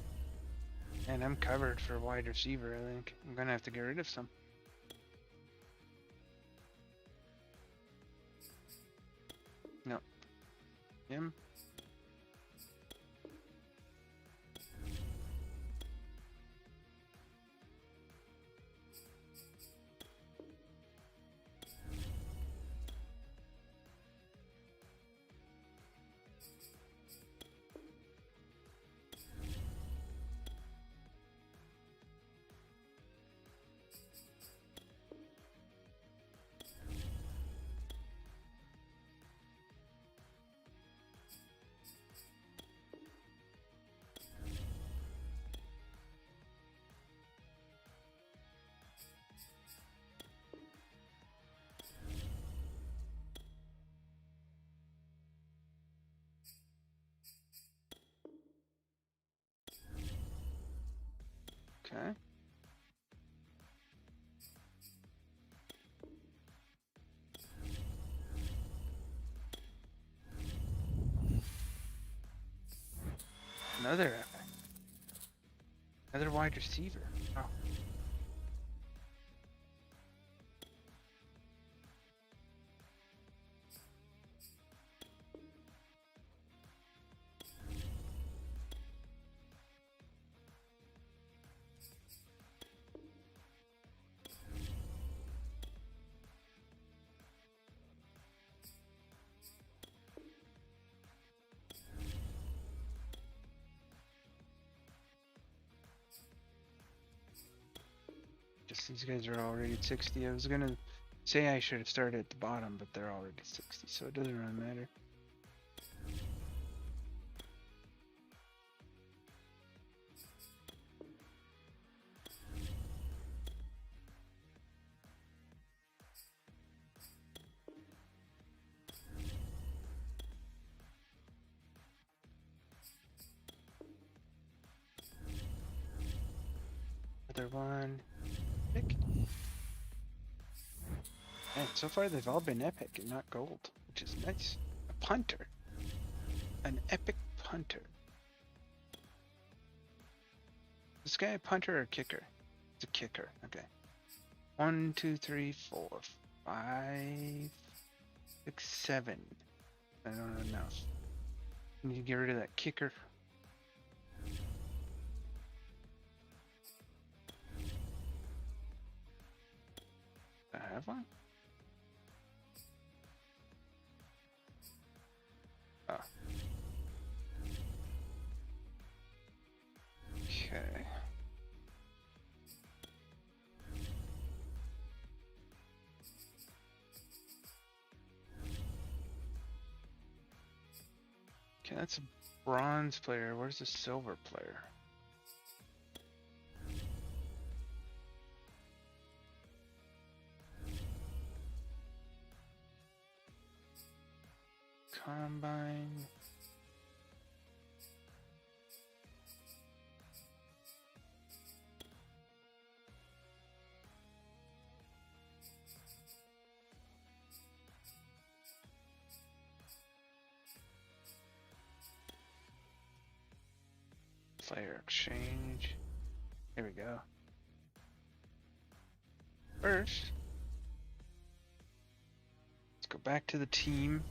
[SPEAKER 1] And I'm covered for wide receiver, I think. I'm gonna have to get rid of some. No. Him. Okay. Another epic. Another wide receiver. Oh. 6. These guys are all rated 60. I was gonna say I should have started at the bottom, but they're already 60, so it doesn't really matter. Another one. Epic. And so far they've all been epic and not gold, which is nice. A punter. An epic punter. Is this guy a punter or a kicker? It's a kicker. Okay. 1, 2, 3, 4, 5, 6, 7. I don't know enough. Need to get rid of that kicker. Do I have one? Oh. Okay. Okay, that's a bronze player. Where's the silver player? Combine. Player exchange. Here we go. First, let's go back to the team.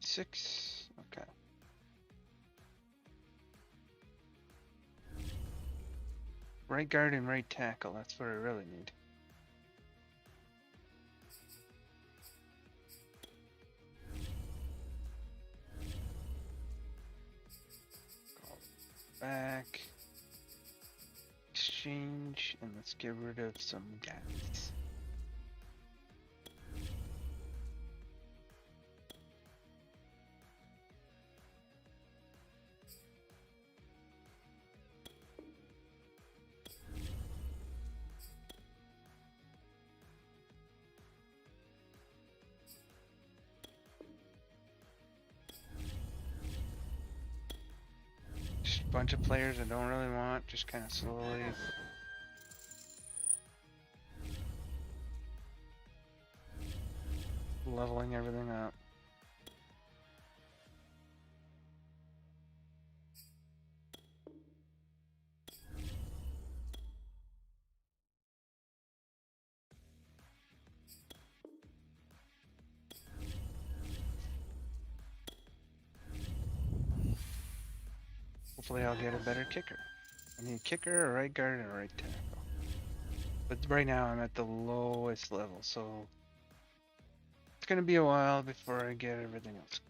[SPEAKER 1] Six. Okay. Right guard and right tackle. That's what I really need. Go back. Exchange. And let's get rid of some guys. Bunch of players I don't really want, just kind of slowly. Leveling everything up. Hopefully I'll get a better kicker. I need a kicker, a right guard, and a right tackle. But right now I'm at the lowest level, so it's gonna be a while before I get everything else.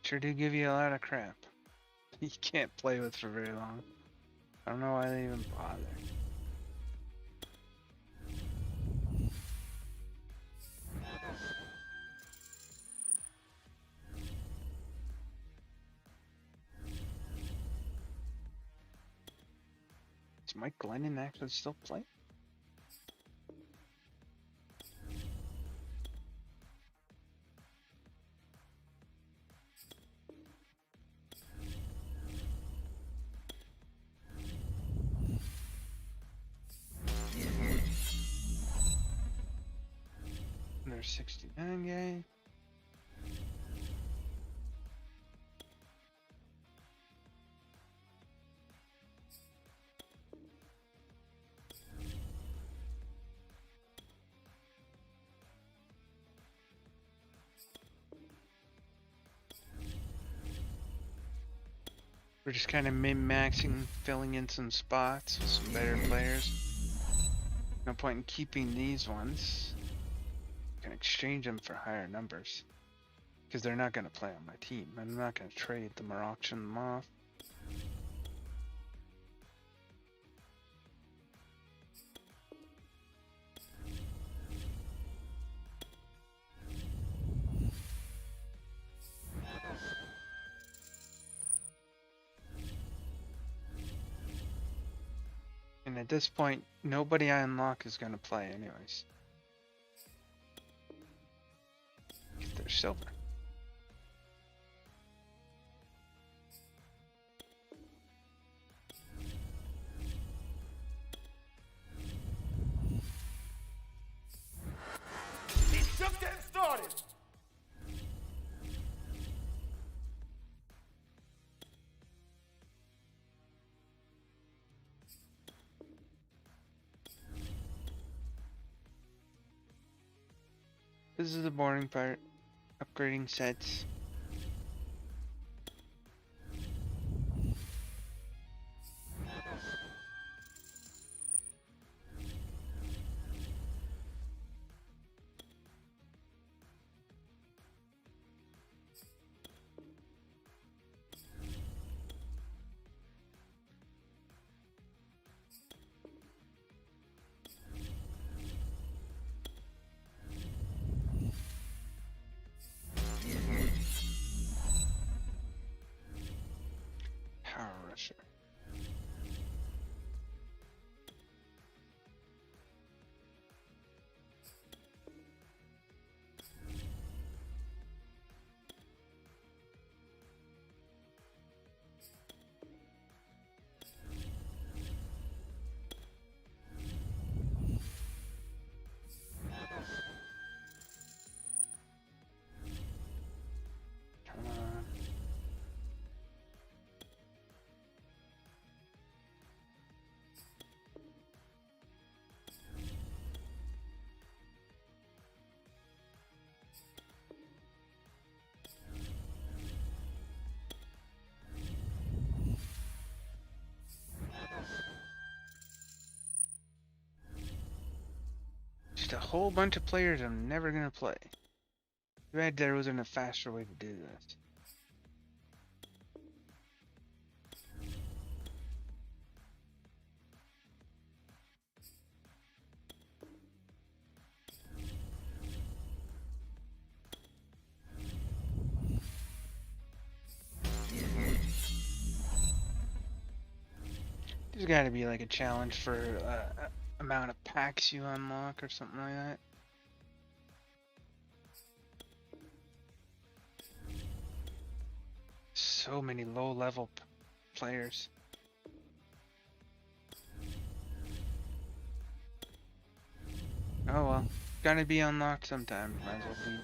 [SPEAKER 1] Sure do give you a lot of crap. You can't play with for very long. I don't know why they even bother. Is Mike Glennon actually still playing? another 69 guy. We're just kind of min-maxing, filling in some spots with some better players. No point in keeping these ones. I can exchange them for higher numbers. Because they're not going to play on my team. I'm not going to trade them or auction them off. And at this point, nobody I unlock is going to play anyways. If they're silver.
[SPEAKER 2] He's just getting started.
[SPEAKER 1] This is the boring part. Upgrading sets. Power Rusher. Come on. Just a whole bunch of players I'm never gonna play. Too bad there wasn't a faster way to do this. There's gotta be like a challenge for amount of packs you unlock or something like that. So many low level players. Oh well, gonna be unlocked sometime. Might as well be.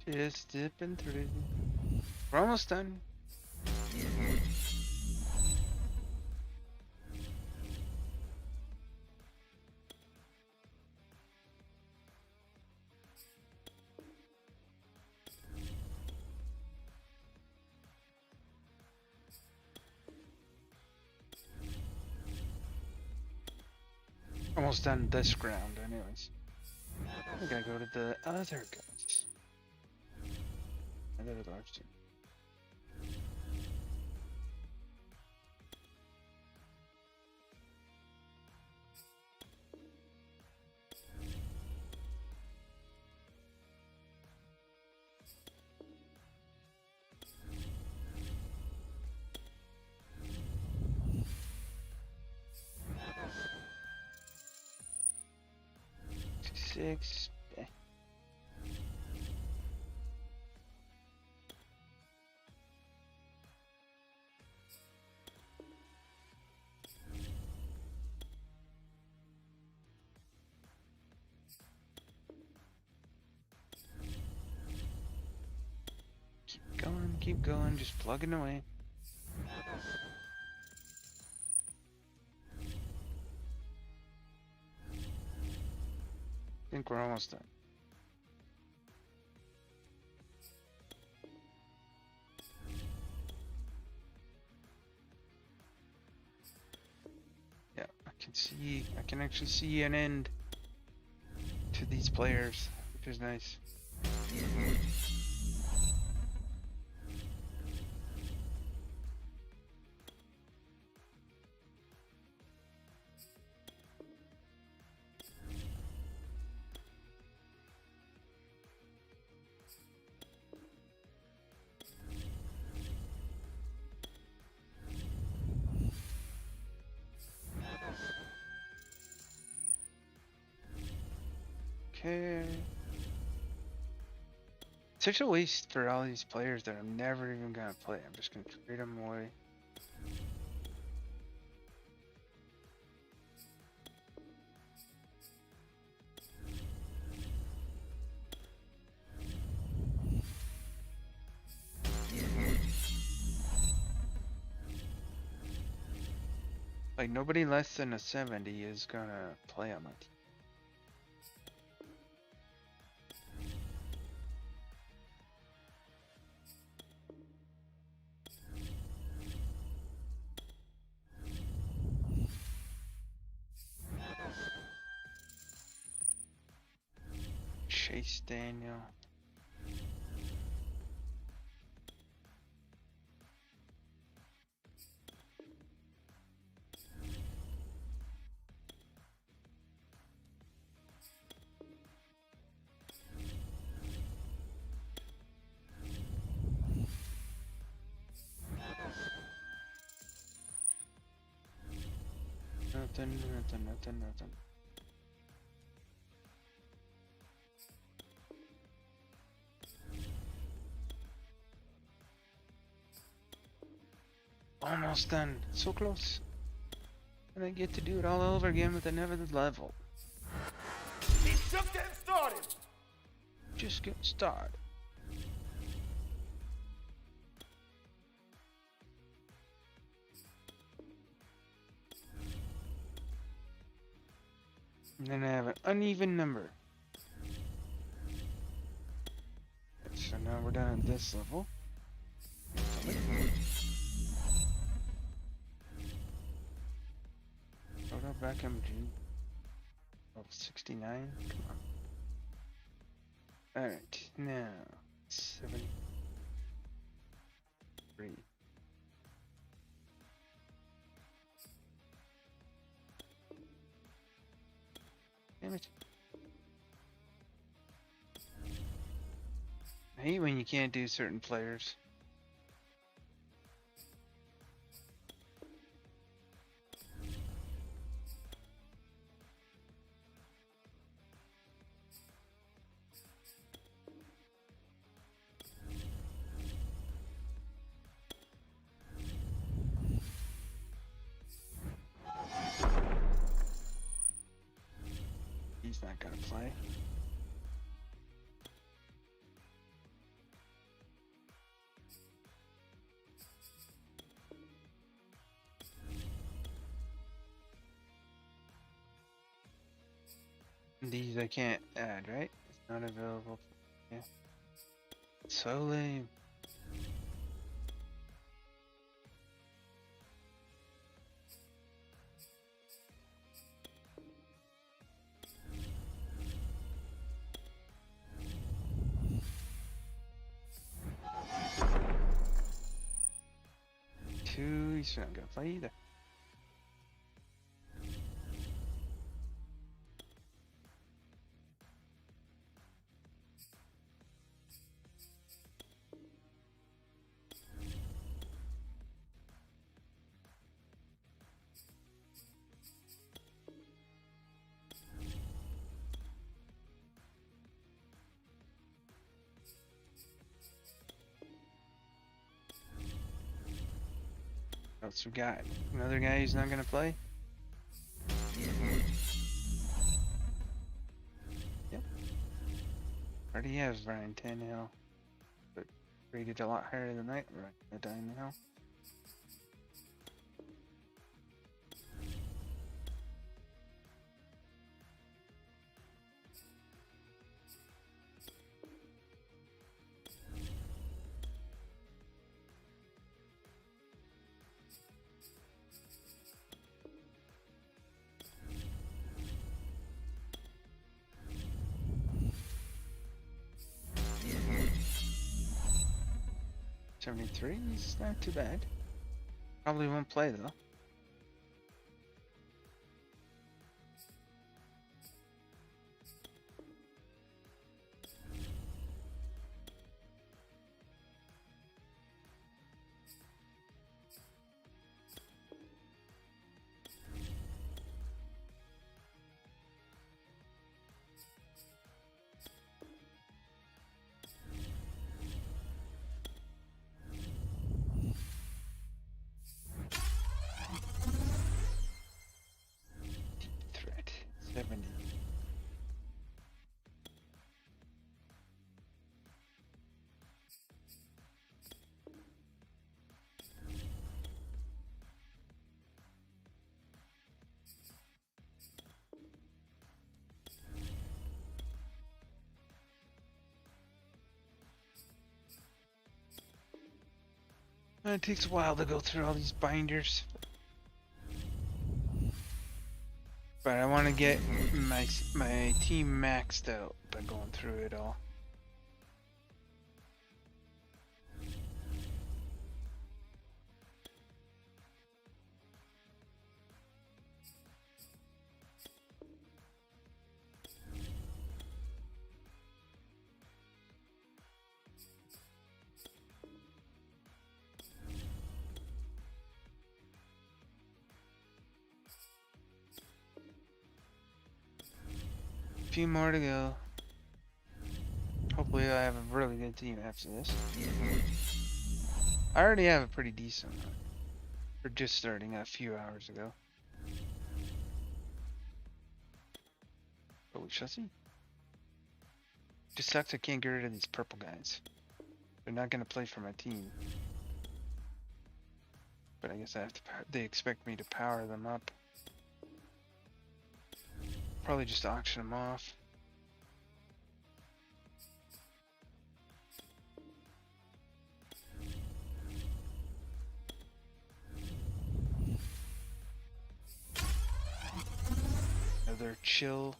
[SPEAKER 1] Just dipping through. We're almost done. Almost done this ground, anyways. I gotta go to the other guns. Another large team. Six. Keep going, just plugging away. I think we're almost done. Yeah, I can actually see an end to these players, which is nice. Okay. Such a waste for all these players that I'm never even gonna play. I'm just gonna trade them away. Like, nobody less than a 70 is gonna play on my team. Chase Daniel. Nothing. Almost done. So close. And I get to do it all over again with another level.
[SPEAKER 2] He's just getting started.
[SPEAKER 1] Just get started. And then I have an uneven number. So now we're done at this level. Photo back MG. Oh, 69? Come on. Alright, now 73. Damn it. I hate when you can't do certain players. He's not gonna play. These I can't add, right? It's not available. Yeah. So lame. 2. He's not gonna play either. What else we got? Another guy who's not gonna play? Yep. Already have Ryan Tannehill, but rated a lot higher than that. Ryan Tannehill. '73 is not too bad. Probably won't play though. Threat 70. It takes a while to go through all these binders. But I want to get my team maxed out by going through it all. Few more to go. Hopefully I have a really good team after this. I already have a pretty decent one. For just starting a few hours ago. But we shall see. Just sucks I can't get rid of these purple guys. They're not gonna play for my team. But I guess I have to. They expect me to power them up. Probably just auction them off. Another chill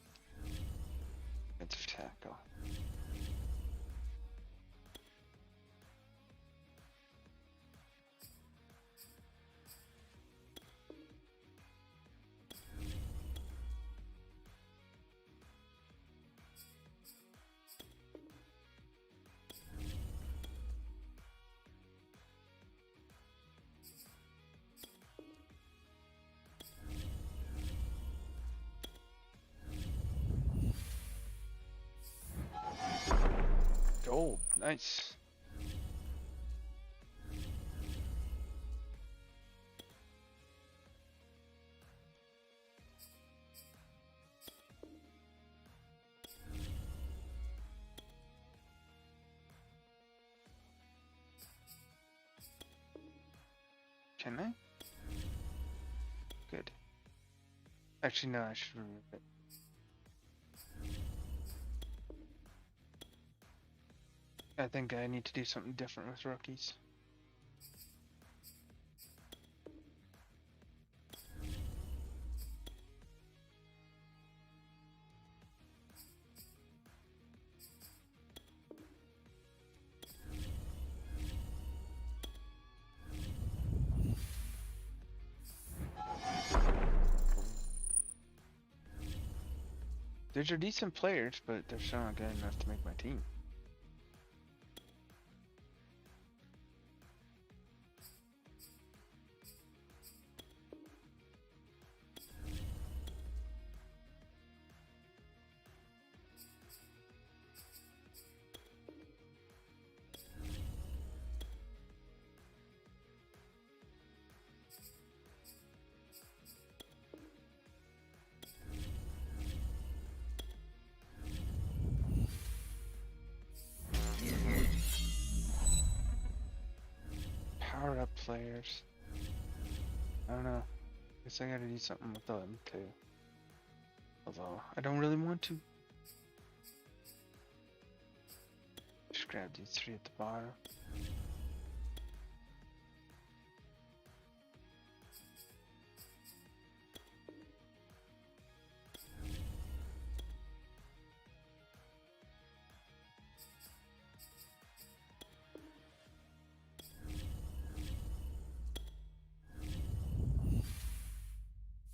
[SPEAKER 1] defensive tackle. Gold, nice. Can I? Good. Actually, no, I should remove it. I think I need to do something different with rookies. These are decent players, but they're still not good enough to make my team. Power up players. I don't know. Guess I gotta do something with them too. Although I don't really want to. Just grab these 3 at the bottom.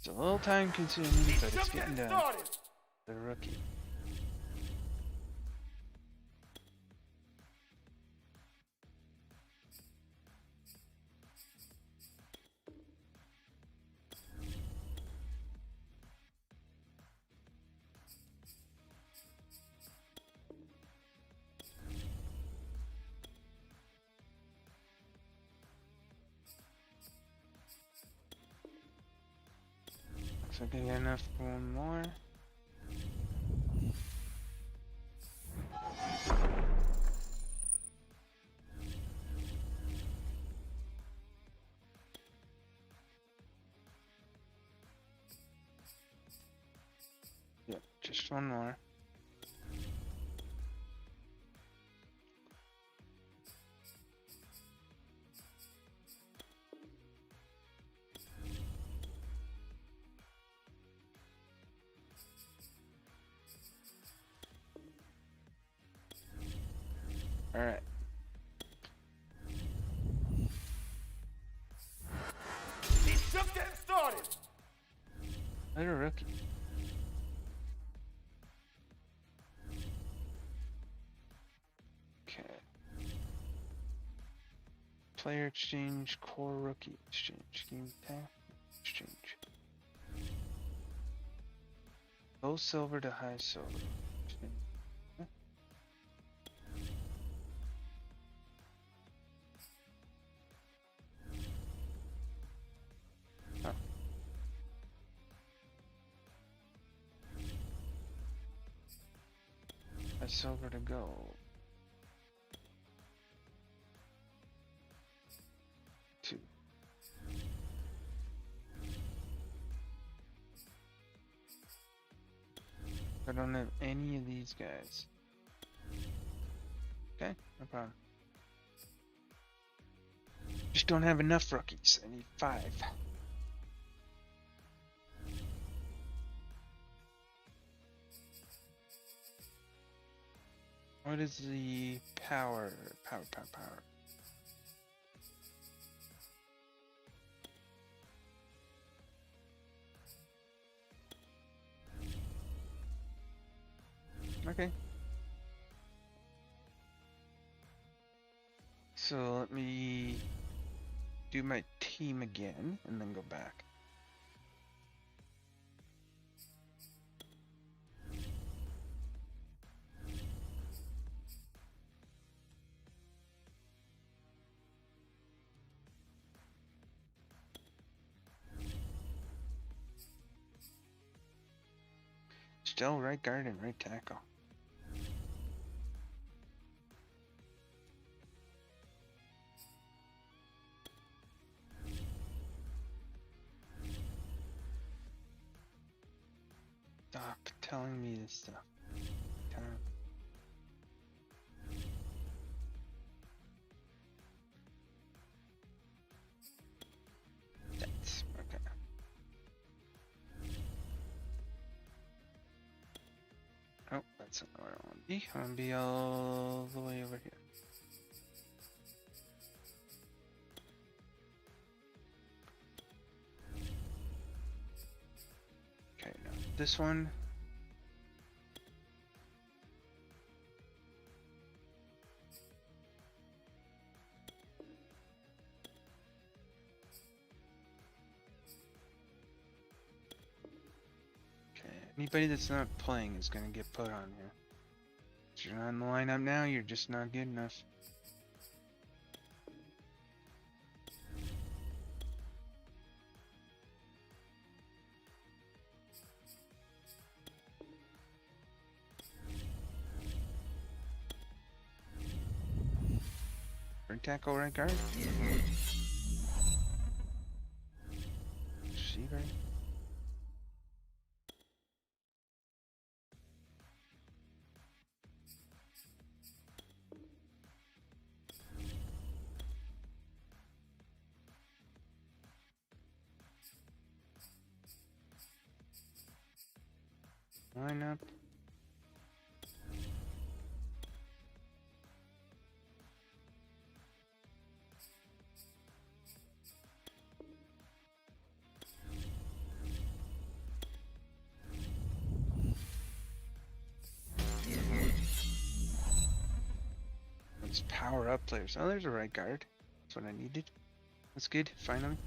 [SPEAKER 1] It's a little time consuming, but it's getting done. The rookie. Looks like I got enough for one more. Yep, just one more. Alright.
[SPEAKER 2] He's just getting started.
[SPEAKER 1] Little rookie. Okay. Player exchange, core rookie exchange, game tap exchange. Low silver to high silver. Huh? Oh. High silver to gold. 2. I don't have any of these guys. Okay, no problem. Just don't have enough rookies. I need 5. What is the power? Power. Okay. So let me do my team again and then go back. Still right guard and right tackle. Stop telling me this stuff. That's okay. Oh, that's not where I want to be. I want to be all the way over here. Okay, now this one. Anybody that's not playing is going to get put on here. If you're not in the lineup now, you're just not good enough. Right tackle, right guard. Receiver. Lineup. Let's power up players. Oh, there's a right guard. That's what I needed. That's good, finally.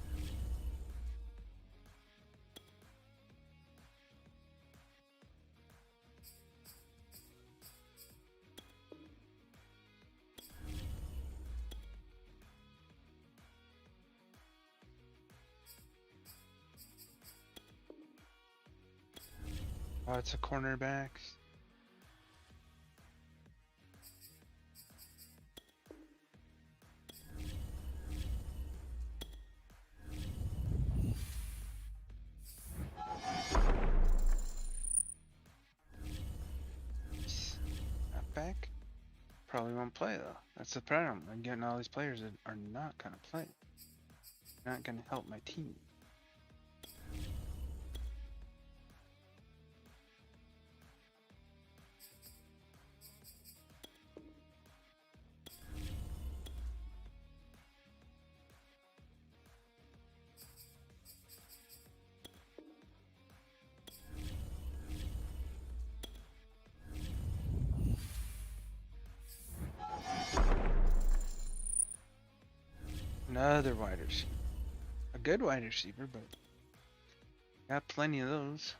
[SPEAKER 1] Oh, it's a cornerback. Back? Probably won't play though. That's the problem. I'm getting all these players that are not gonna play. Not gonna help my team. Another wide receiver. A good wide receiver, but got plenty of those.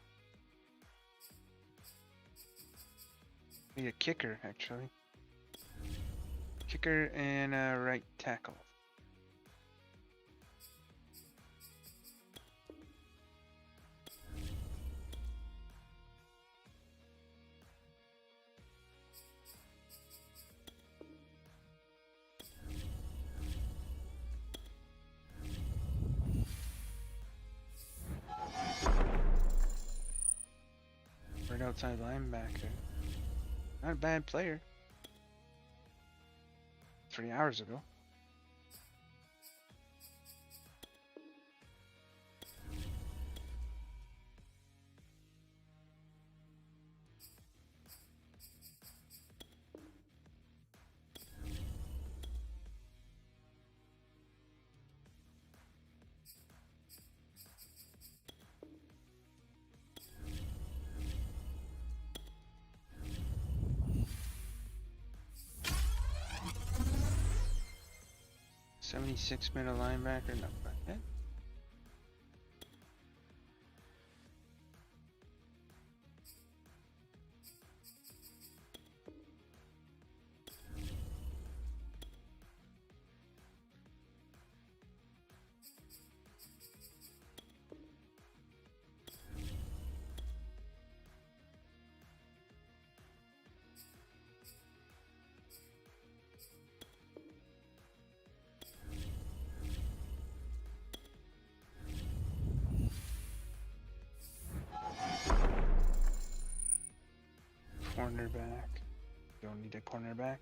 [SPEAKER 1] Need a kicker, actually. Kicker and a right tackle. Right outside linebacker. Not a bad player. 3 hours ago. '76 middle linebacker, not bad. Cornerback. Don't need a cornerback.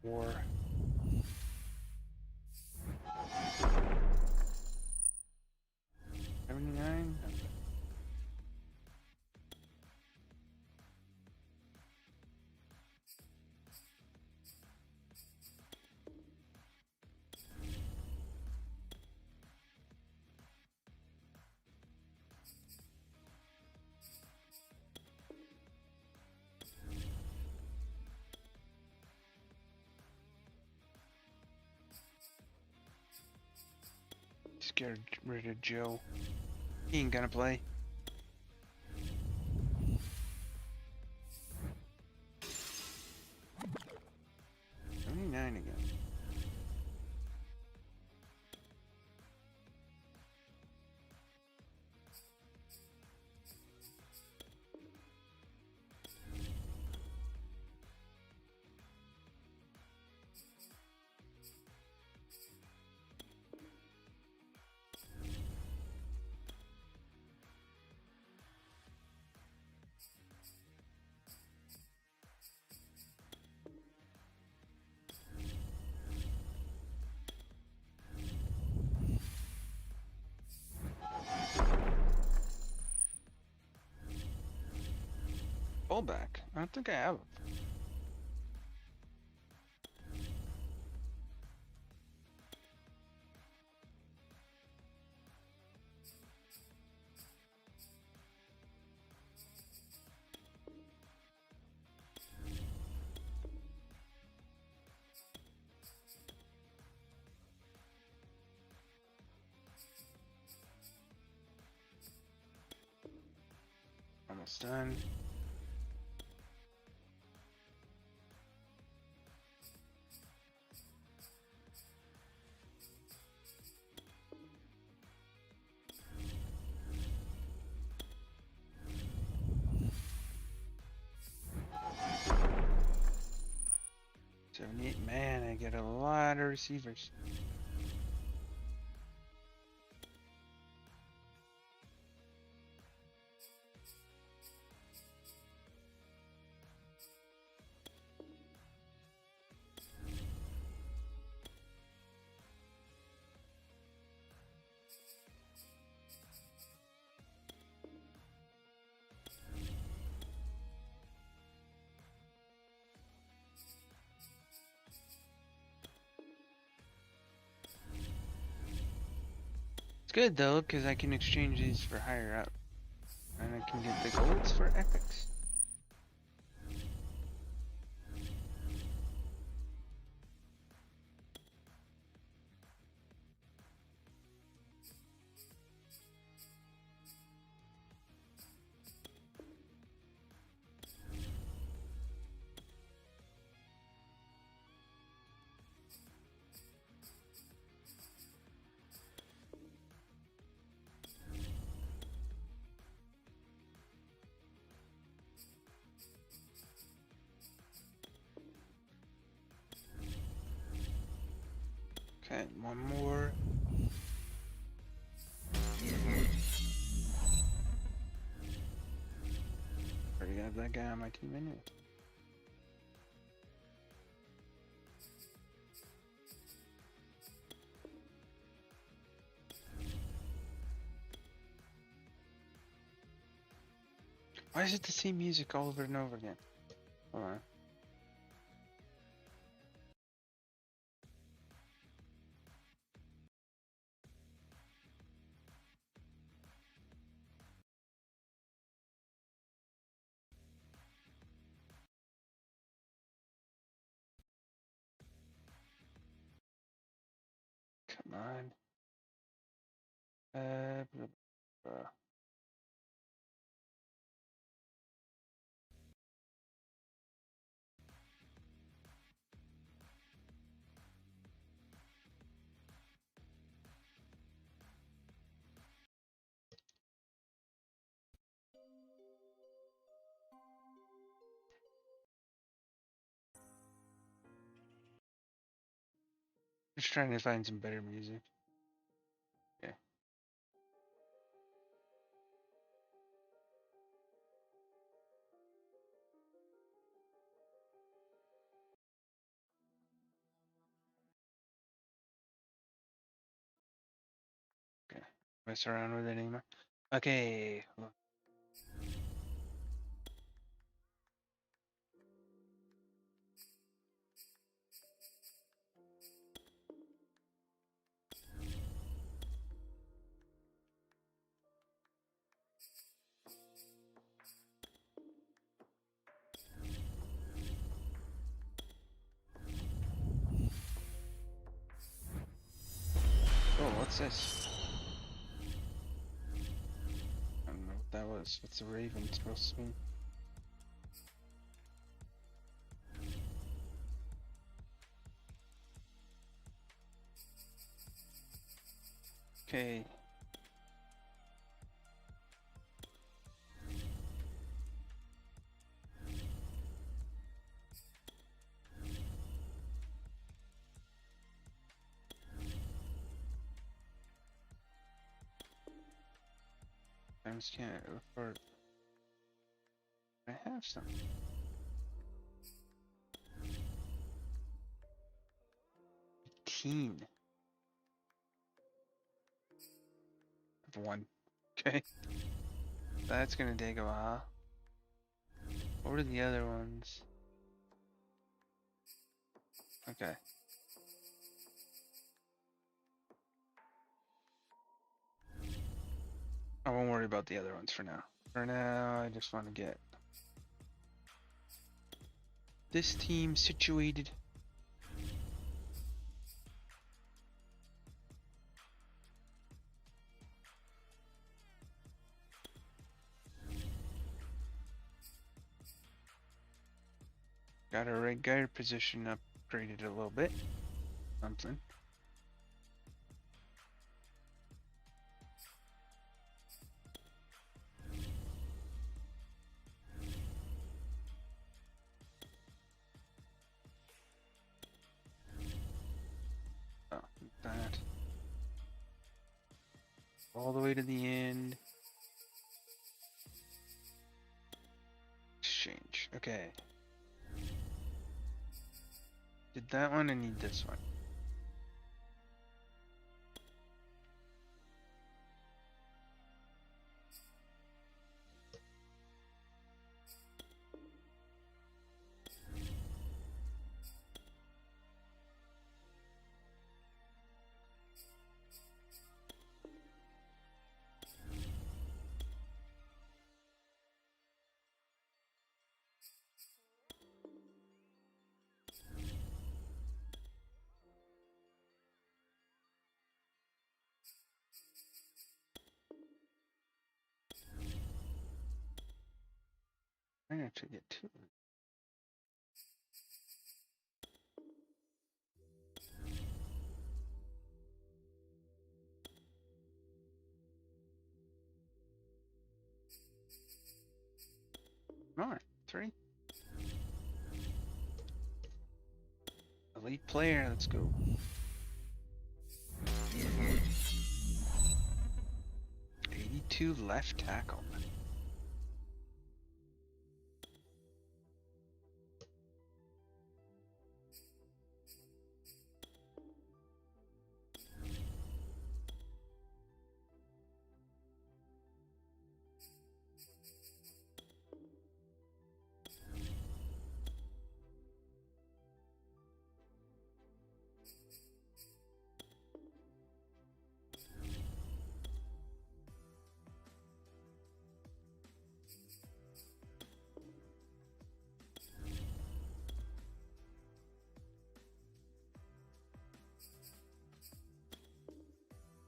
[SPEAKER 1] War. Just get rid of Joe. He ain't gonna play. Again. Fullback. I don't think I have him. Almost done. Man, I get a lot of receivers. It's good though, because I can exchange these for higher up. And I can get the golds for epics. Okay, one more. Already got that guy on my team anyway. Why is it the same music all over and over again? Hold on. Come on. Blah, blah. Just trying to find some better music. Okay. Okay. Mess around with it anymore. Okay. Oh, what's this? this? What's the Raven supposed to mean? Okay. I just can't afford. I have some. 18. One. Okay. That's gonna take a while. What are the other ones? Okay. I won't worry about the other ones for now. For now, I just want to get this team situated. Got our right guard position upgraded a little bit. Something. Oh, that. All the way to the end. Exchange. Okay. Did that one, I need this one. I actually get two. Alright, 3. Elite player, let's go. '82 left tackle.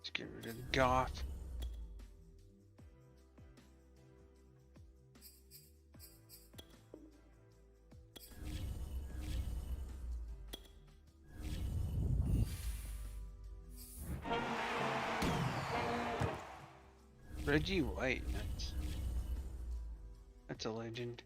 [SPEAKER 1] Let's get rid of the Goth. Reggie White, that's a legend.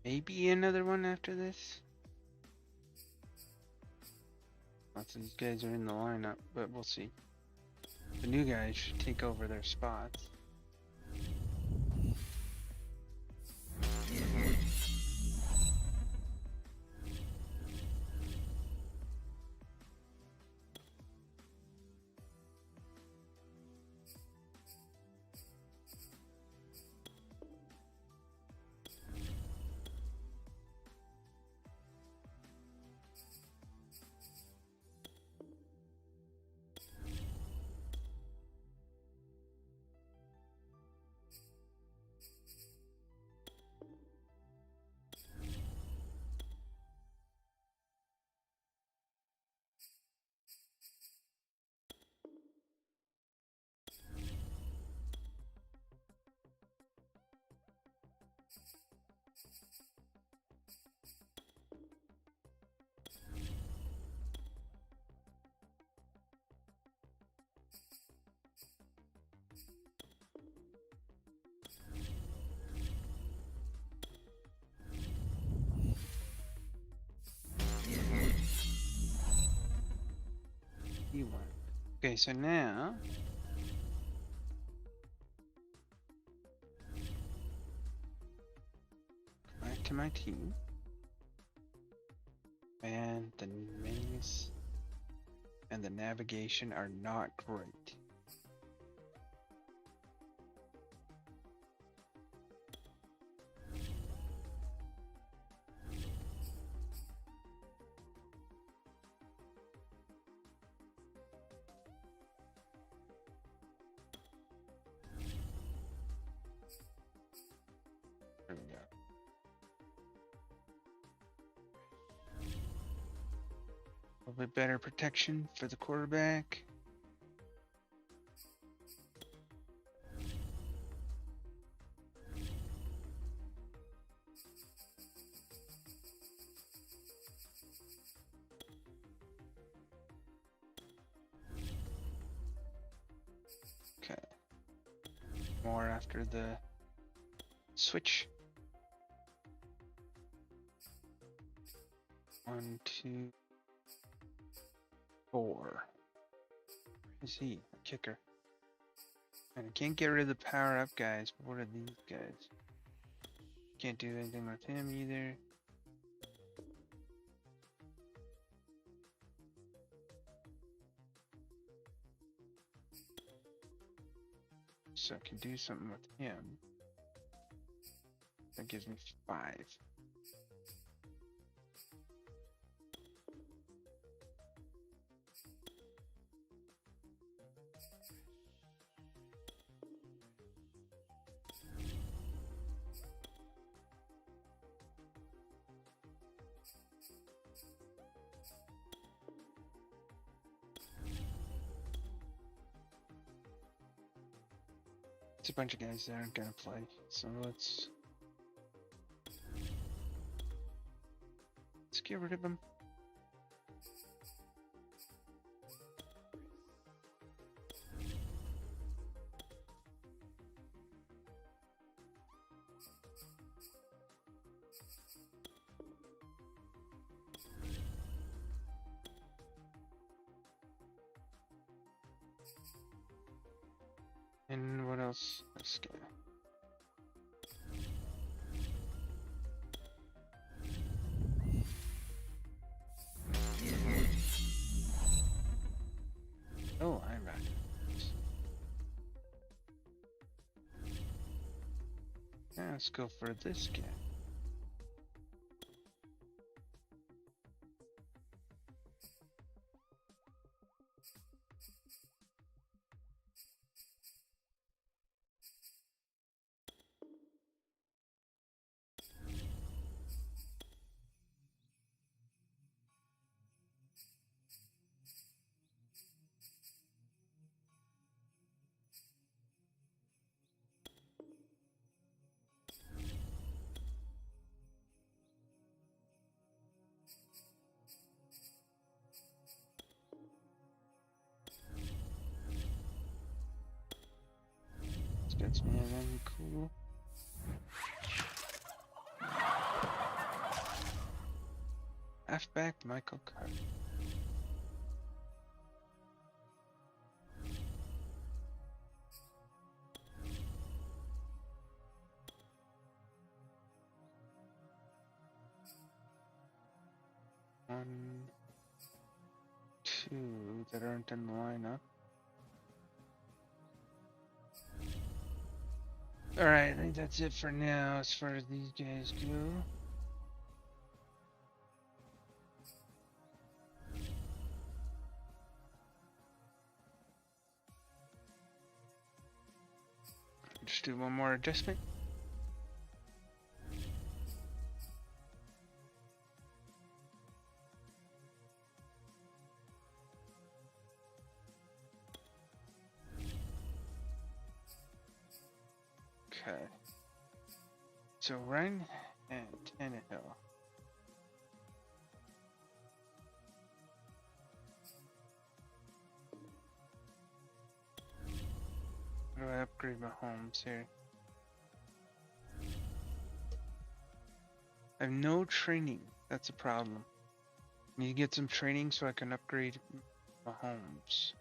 [SPEAKER 1] Maybe another one after this. Lots of these guys are in the lineup, but we'll see. The new guys should take over their spots. Okay, so now back to my team, and the menus and the navigation are not great. There we go. A little bit better protection for the quarterback. Okay. More after the switch. 1, 2, 4. Is he a kicker? And I can't get rid of the power up guys, but what are these guys? Can't do anything with him either. So I can do something with him. That gives me 5. It's a bunch of guys that aren't gonna play, so let's get rid of them. And what else? This guy. Oh, I'm back. Yeah, let's go for this guy. Gets me anything cool. Halfback Michael Carter. One, two that aren't in the lineup. Alright, I think that's it for now as far as these guys go. Just do one more adjustment. Okay. So Ryan and Tannehill. How do I upgrade my homes here? I have no training. That's a problem. Need to get some training so I can upgrade my homes.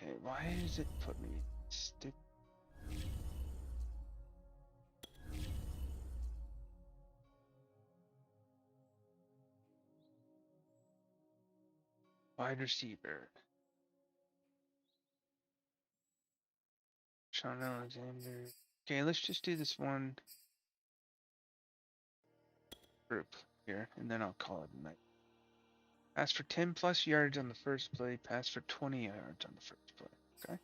[SPEAKER 1] Okay, why does it put me stick? Wide receiver. Sean Alexander. Okay, let's just do this one group here, and then I'll call it a night. Pass for 10 plus yards on the first play, pass for 20 yards on the first play. Okay.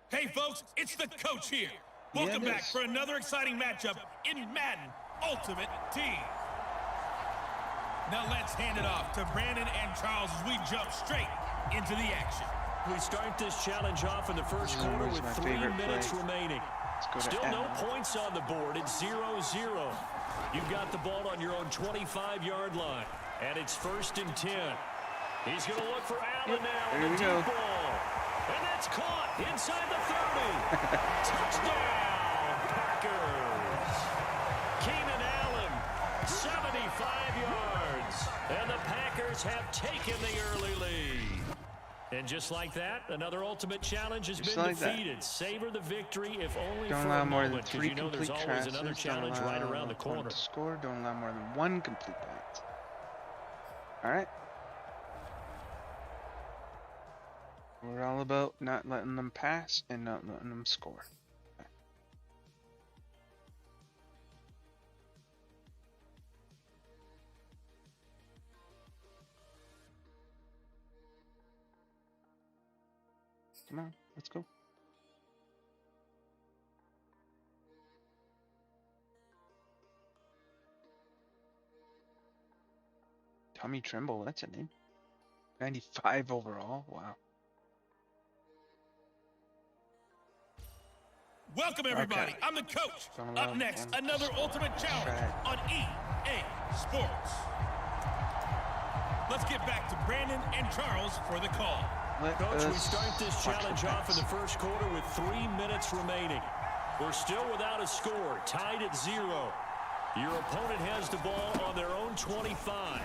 [SPEAKER 2] Hey, folks, it's the coach here. Welcome back for another exciting matchup in Madden Ultimate Team. Now let's hand it off to Brandon and Charles as we jump straight into the action.
[SPEAKER 3] We start this challenge off in the first quarter with 3 minutes remaining. Still no points on the board. It's 0-0. You've got the ball on your own 25-yard line, and it's 1st and 10. He's going to look for Allen now on the deep ball. And that's caught inside the 30. Touchdown, Packers. Keenan Allen, 75 yards. And the Packers have taken the early lead. And just like that, another ultimate challenge has been defeated. Savor the victory, if only for a moment, because you know there's always another challenge right around the corner.
[SPEAKER 1] Score, don't allow more than 1 complete pass. All right. We're all about not letting them pass and not letting them score. Okay. Come on, let's go. Tommy Tremble, that's a name. 95 overall, wow.
[SPEAKER 2] Welcome, everybody. I'm the coach. Up next, another ultimate challenge on EA Sports. Let's get back to Brandon and Charles for the call.
[SPEAKER 3] Coach, we start this challenge off in the first quarter with 3 minutes remaining. We're still without a score, tied at 0. Your opponent has the ball on their own 25.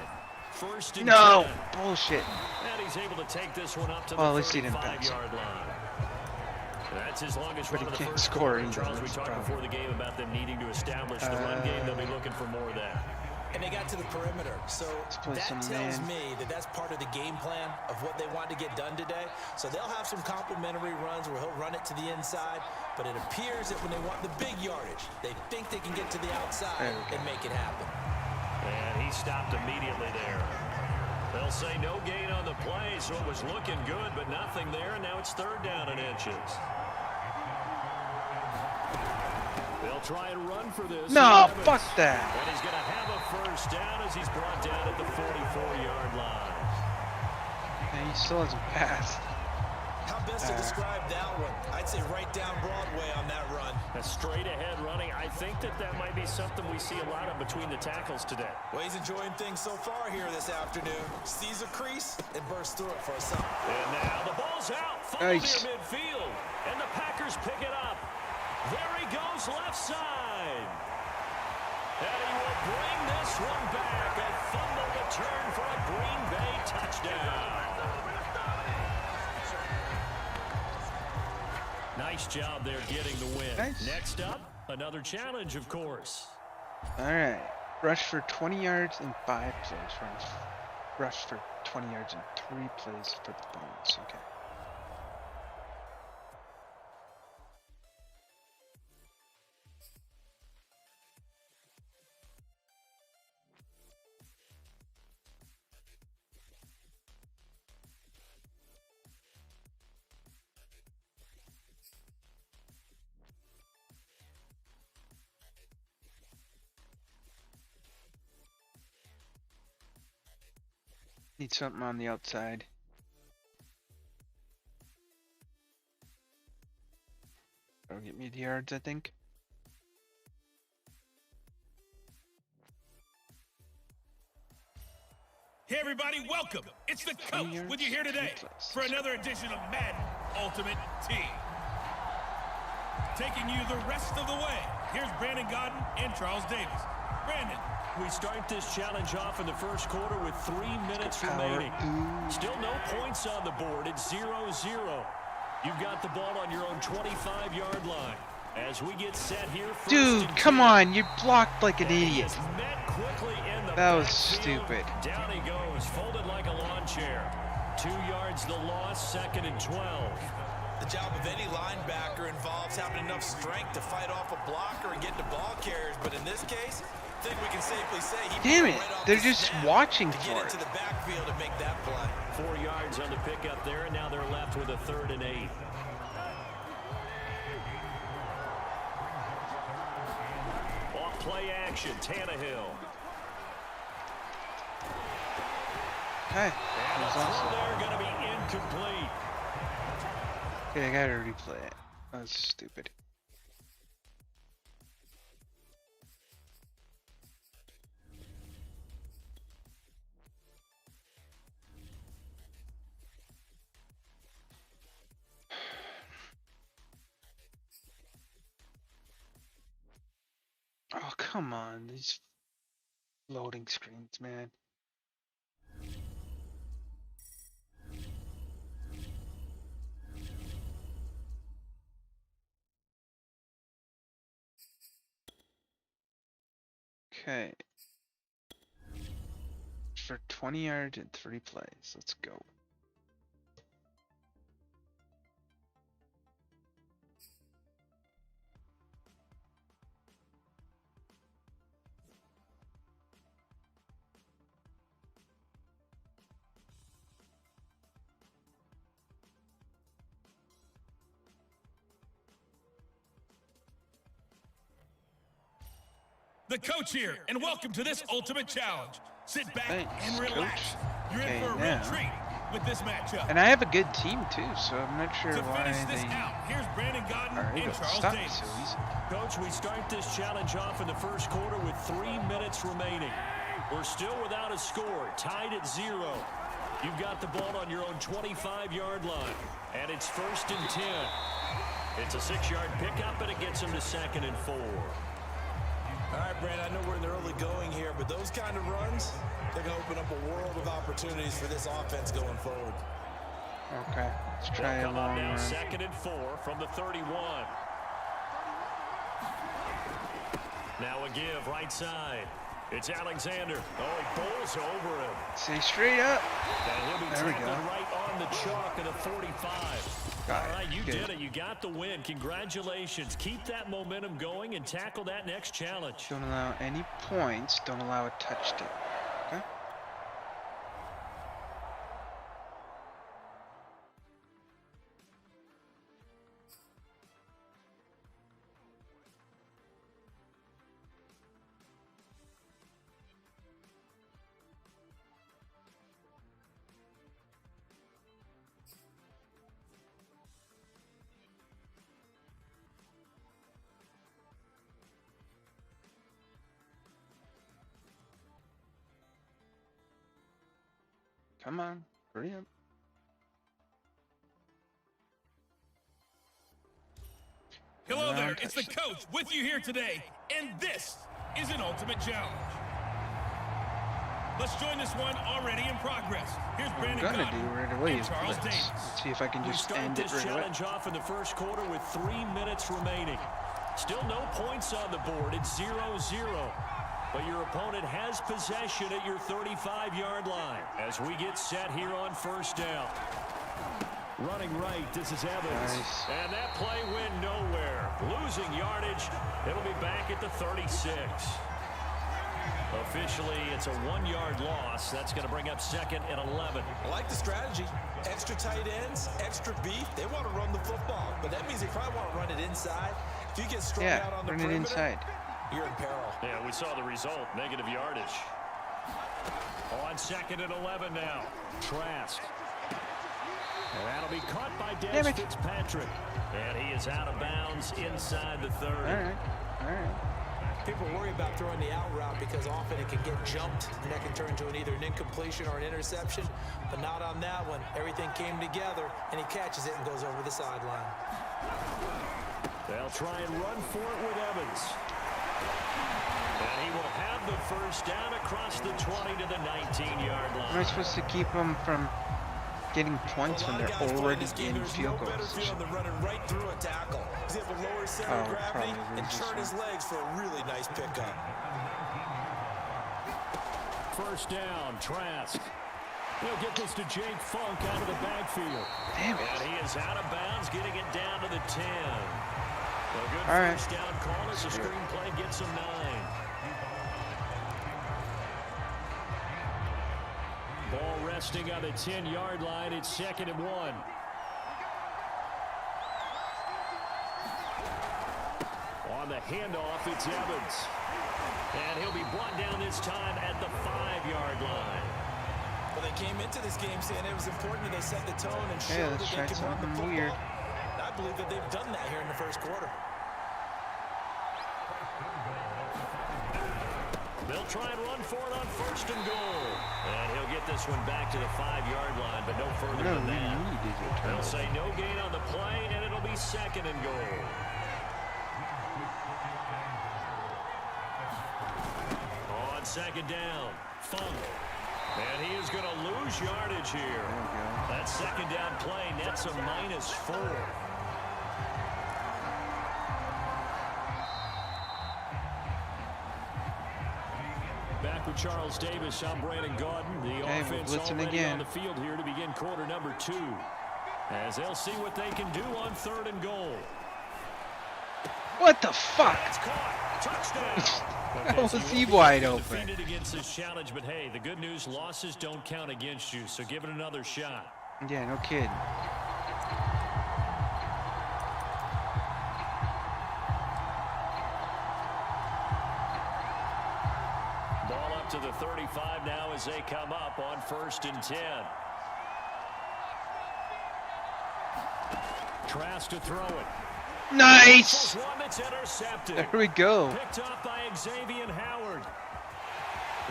[SPEAKER 3] 1st and 10.
[SPEAKER 1] Bullshit.
[SPEAKER 3] And he's able to take this one up to the 35-yard line. That's his longest run of the first quarter. Charles, we talked before the game about them needing to establish the run game. They'll be looking for more of that.
[SPEAKER 4] And they got to the perimeter. So that tells me that that's part of the game plan of what they want to get done today. So they'll have some complimentary runs where he'll run it to the inside. But it appears that when they want the big yardage, they think they can get to the outside and make it happen.
[SPEAKER 3] And he stopped immediately there. They'll say no gain on the play, so it was looking good, but nothing there, and now it's 3rd down and inches. They'll try and run for this.
[SPEAKER 1] No, fuck that.
[SPEAKER 3] And he's going to have a 1st down as he's brought down at the 44-yard line.
[SPEAKER 1] And he still hasn't passed.
[SPEAKER 4] How best to describe that one? I'd say right down Broadway on that run.
[SPEAKER 3] A straight-ahead running. I think that might be something we see a lot of between the tackles today.
[SPEAKER 4] Well, he's enjoying things so far here this afternoon. Sees a crease and bursts through it for a second.
[SPEAKER 3] And now the ball's out. Near midfield. And the Packers pick it up. There he goes, left side. And he will bring this one back. A fumble return for a Green Bay touchdown. Nice job there getting the win.
[SPEAKER 1] Nice.
[SPEAKER 3] Next up, another challenge, of course.
[SPEAKER 1] All right. Rush for 20 yards in 5 plays. Rush for 20 yards in 3 plays for the bonus. Okay. Need something on the outside. 8 yards, I think.
[SPEAKER 2] Hey everybody, welcome. It's the coach with you here today for another edition of Madden Ultimate Team. Taking you the rest of the way, here's Brandon Godden and Charles Davis. Brandon.
[SPEAKER 3] We start this challenge off in the first quarter with 3 minutes remaining. Still no points on the board. It's 0-0. You've got the ball on your own 25-yard line. As we get set here,
[SPEAKER 1] dude, come on, you blocked like an idiot.
[SPEAKER 3] Met quickly in the
[SPEAKER 1] that was
[SPEAKER 3] backfield.
[SPEAKER 1] stupid.
[SPEAKER 3] Down he goes, folded like a lawn chair. 2 yards the loss, 2nd and 12.
[SPEAKER 4] The job of any linebacker involves having enough strength to fight off a blocker and get to ball carriers, but in this case, I think we can safely say he
[SPEAKER 1] damn it,
[SPEAKER 4] right off
[SPEAKER 1] they're
[SPEAKER 4] the
[SPEAKER 1] just
[SPEAKER 4] snap
[SPEAKER 1] watching
[SPEAKER 4] to
[SPEAKER 1] for
[SPEAKER 4] get
[SPEAKER 1] it.
[SPEAKER 4] into the backfield and make that play.
[SPEAKER 3] 4 yards on the pickup there, and now they're left with a 3rd and 8. Off play action, Tannehill.
[SPEAKER 1] Okay,
[SPEAKER 3] And the
[SPEAKER 1] that was
[SPEAKER 3] throw
[SPEAKER 1] awesome.
[SPEAKER 3] there going to be incomplete.
[SPEAKER 1] Okay, I gotta replay it. That was stupid. Oh, come on, these loading screens, man. Okay. For 20 yards and 3 plays. Let's go.
[SPEAKER 2] The coach here, and welcome to this Ultimate Challenge. Sit back
[SPEAKER 1] Thanks,
[SPEAKER 2] and relax.
[SPEAKER 1] coach.
[SPEAKER 2] You're
[SPEAKER 1] Okay,
[SPEAKER 2] in for a
[SPEAKER 1] now.
[SPEAKER 2] real treat with this matchup.
[SPEAKER 1] And I have a good team too, so I'm not sure
[SPEAKER 2] To
[SPEAKER 1] why
[SPEAKER 2] finish this
[SPEAKER 1] they
[SPEAKER 2] out, here's Brandon Godden
[SPEAKER 1] are able
[SPEAKER 2] and
[SPEAKER 1] to
[SPEAKER 2] Charles
[SPEAKER 1] stop
[SPEAKER 2] Davis.
[SPEAKER 1] so easy.
[SPEAKER 3] Coach, we start this challenge off in the first quarter with 3 minutes remaining. We're still without a score, tied at 0. You've got the ball on your own 25-yard line, and it's 1st and 10. It's a 6-yard pickup, and it gets them to 2nd and 4.
[SPEAKER 4] All right, Brandon, I know we're in the early going here, but those kind of runs, they're going to open up a world of opportunities for this offense going forward.
[SPEAKER 1] Okay, let's try a
[SPEAKER 3] Come on
[SPEAKER 1] long
[SPEAKER 3] now,
[SPEAKER 1] run.
[SPEAKER 3] 2nd and 4 from the 31. Now a give, right side. It's Alexander. Oh, he bowls over him.
[SPEAKER 1] Stay straight up.
[SPEAKER 3] And he'll be
[SPEAKER 1] There we
[SPEAKER 3] tackled
[SPEAKER 1] go.
[SPEAKER 3] right on the chalk of the 45.
[SPEAKER 1] Got
[SPEAKER 3] All right,
[SPEAKER 1] it.
[SPEAKER 3] you
[SPEAKER 1] Good.
[SPEAKER 3] did it. You got the win. Congratulations. Keep that momentum going and tackle that next challenge.
[SPEAKER 1] Don't allow any points. Don't allow a touchdown. Okay. Come on, hurry up.
[SPEAKER 2] Hello there, it's the coach with you here today, and this is an Ultimate Challenge. Let's join this one already in progress. Here's
[SPEAKER 1] What I'm
[SPEAKER 2] Brandon
[SPEAKER 1] gonna
[SPEAKER 2] Godden
[SPEAKER 1] do right away
[SPEAKER 2] and
[SPEAKER 1] is
[SPEAKER 2] Charles
[SPEAKER 1] blitz.
[SPEAKER 2] Davis.
[SPEAKER 1] Let's see if I can
[SPEAKER 3] We
[SPEAKER 1] just
[SPEAKER 3] start
[SPEAKER 1] end it
[SPEAKER 3] this
[SPEAKER 1] right away.
[SPEAKER 3] challenge off in the first quarter with 3 minutes remaining. Still no points on the board. It's 0-0. But your opponent has possession at your 35-yard line as we get set here on 1st down. Running right, this is Evans.
[SPEAKER 1] Nice.
[SPEAKER 3] And that play went nowhere. Losing yardage. It'll be back at the 36. Officially, it's a 1-yard loss. That's going to bring up 2nd and 11.
[SPEAKER 4] I like the strategy. Extra tight ends, extra beef. They want to run the football, but that means they probably want to run it inside. If you get strung out on the
[SPEAKER 1] run it
[SPEAKER 4] perimeter,
[SPEAKER 1] inside.
[SPEAKER 4] you're in peril.
[SPEAKER 3] Yeah, we saw the result. Negative yardage. On 2nd and 11 now. Trask. And that'll be caught by Des Fitzpatrick. And he is out of bounds inside the 30.
[SPEAKER 1] All right.
[SPEAKER 4] People worry about throwing the out route because often it can get jumped and that can turn into either an incompletion or an interception, but not on that one. Everything came together and he catches it and goes over the sideline.
[SPEAKER 3] They'll try and run for it with Evans. And he will have the first down across the 20 to the 19-yard line.
[SPEAKER 1] Am I supposed to keep them from getting points when they're already in field goal position?
[SPEAKER 4] Running right through a tackle. He's able to lower his center of gravity and turn his legs for a really nice pickup.
[SPEAKER 3] First down, Trask. He'll get this to Jake Funk out of the backfield.
[SPEAKER 1] Damn it.
[SPEAKER 3] And he is out of bounds, getting it down to the 10. A good first down call as the screenplay gets him 9. Ball resting on the 10-yard line. It's 2nd and 1. On the handoff, it's Evans. And he'll be brought down this time at the 5-yard line.
[SPEAKER 4] Well, they came into this game saying it was important that they set the tone and show that they can run the football. Weird. I believe that they've done that here in the first quarter.
[SPEAKER 3] They'll try and run for it on 1st and goal. And he'll get this one back to the 5-yard line, but no further than that. They'll say no gain on the play, and it'll be 2nd and goal. On 2nd down, Funk. And he is going to lose yardage here. That 2nd down play nets a -4. Back with Charles Davis, I'm Brandon Gaudin. The offense already on the field here to begin quarter number 2. As they'll see what they can do on 3rd and goal.
[SPEAKER 1] What the fuck?
[SPEAKER 3] That's caught. Touchdown.
[SPEAKER 1] How was he wide open?
[SPEAKER 3] Defeated against this challenge, but hey, the good news, losses don't count against you, so give it another shot.
[SPEAKER 1] Yeah, no kidding.
[SPEAKER 3] Ball up to the 35 now as they come up on 1st and 10. Trask to throw it.
[SPEAKER 1] Nice!
[SPEAKER 3] One that's intercepted.
[SPEAKER 1] There we go.
[SPEAKER 3] Picked up by Xavier Howard.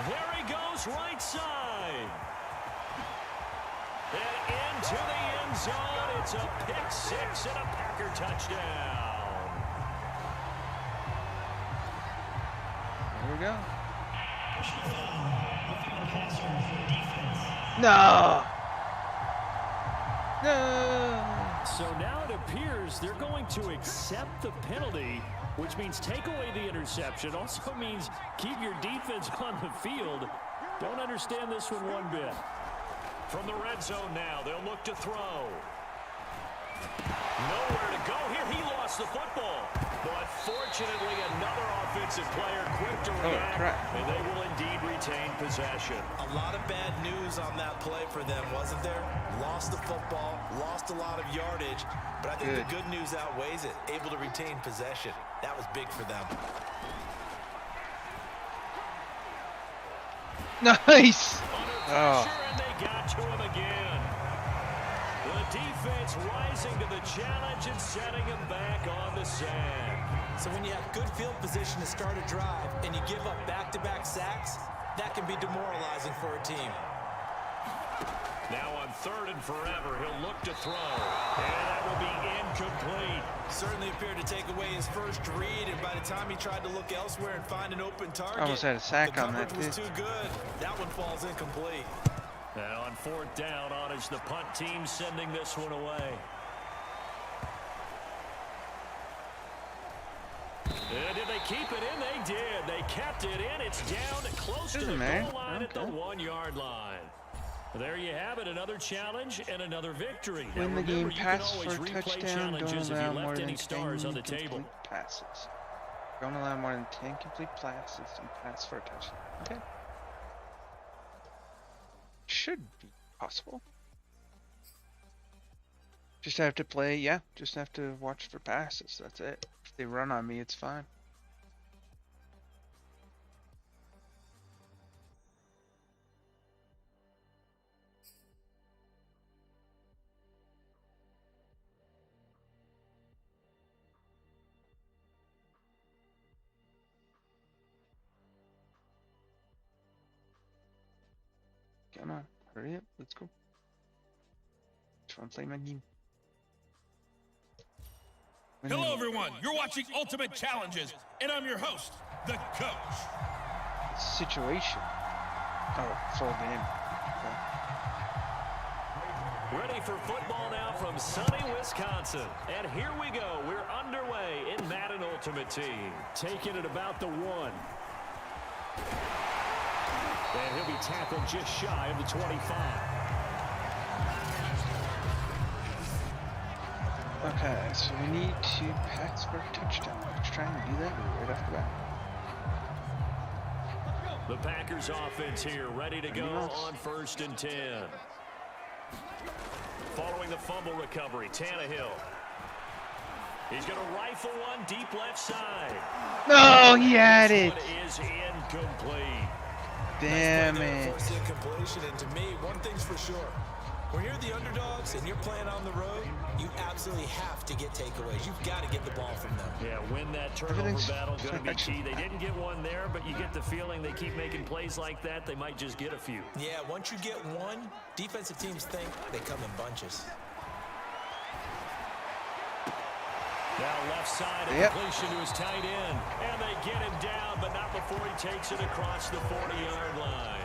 [SPEAKER 3] There he goes, right side. And into the end zone. It's a pick-6 and a Packer touchdown.
[SPEAKER 1] There we go. No! No!
[SPEAKER 3] So now it appears they're going to accept the penalty, which means take away the interception. Also means keep your defense on the field. Don't understand this one bit. From the red zone now, they'll look to throw. Nowhere to go here. He lost the football. But fortunately, another offensive player quick to react, and they will indeed retain possession.
[SPEAKER 4] A lot of bad news on that play for them, wasn't there? Lost the football, lost a lot of yardage, but I think the good news outweighs it. Able to retain possession. That was big for them.
[SPEAKER 1] Nice!
[SPEAKER 3] Under pressure, and they got to him again. The defense rising to the challenge and setting him back on the sand.
[SPEAKER 4] So when you have good field position to start a drive and you give up back-to-back sacks, that can be demoralizing for a team.
[SPEAKER 3] Now on 3rd and forever, he'll look to throw. And that will be incomplete.
[SPEAKER 4] Certainly appeared to take away his first read, and by the time he tried to look elsewhere and find an open target,
[SPEAKER 1] almost had a sack on that,
[SPEAKER 4] the coverage was too good. That one falls incomplete.
[SPEAKER 3] And on 4th down, on is the punt team sending this one away. And did they keep it in? They did. They kept it in. It's down close to the goal line at the 1-yard line. There you have it, another challenge and another victory.
[SPEAKER 1] Win the game, pass for a touchdown, don't allow more than 10 complete passes. Don't allow more than 10 complete passes and pass for a touchdown. Okay. Should be possible. Just have to play, just have to watch for passes, that's it. If they run on me, it's fine. Come on, hurry up, let's go. Just want to play my game.
[SPEAKER 2] Hello, everyone. You're watching Ultimate Challenges, and I'm your host, the coach.
[SPEAKER 1] Situation. Oh, full game. Okay.
[SPEAKER 3] Ready for football now from sunny Wisconsin. And here we go. We're underway in Madden Ultimate Team. Taking it about the 1. And he'll be tackled just shy of the 25.
[SPEAKER 1] Okay, so we need 2 packs for a touchdown. Let's try and do that right off the bat.
[SPEAKER 3] The Packers offense here, ready to go on 1st and 10. Following the fumble recovery, Tannehill. He's going to rifle one deep left side.
[SPEAKER 1] No, he had it.
[SPEAKER 3] This one is incomplete.
[SPEAKER 1] Damn it.
[SPEAKER 4] First incompletion, and to me, one thing's for sure. When you're the underdogs and you're playing on the road, you absolutely have to get takeaways. You've got to get the ball from them.
[SPEAKER 3] Yeah, win that turnover battle, going to be key. They didn't get one there, but you get the feeling they keep making plays like that, they might just get a few.
[SPEAKER 4] Yeah, once you get one, defensive teams think they come in bunches.
[SPEAKER 3] Now left side, a completion to his tight end. And they get him down, but not before he takes it across the 40-yard line.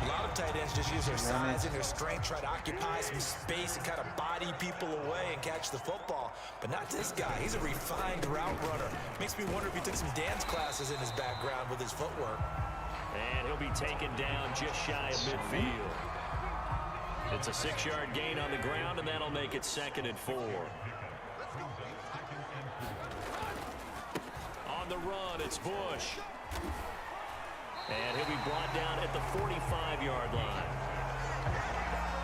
[SPEAKER 4] A lot of tight ends just use their size and their strength, try to occupy some space and kind of body people away and catch the football. But not this guy. He's a refined route runner. Makes me wonder if he took some dance classes in his background with his footwork.
[SPEAKER 3] And he'll be taken down just shy of midfield. It's a 6-yard gain on the ground, and that'll make it 2nd and 4. On the run, it's Bush. And he'll be brought down at the 45-yard line.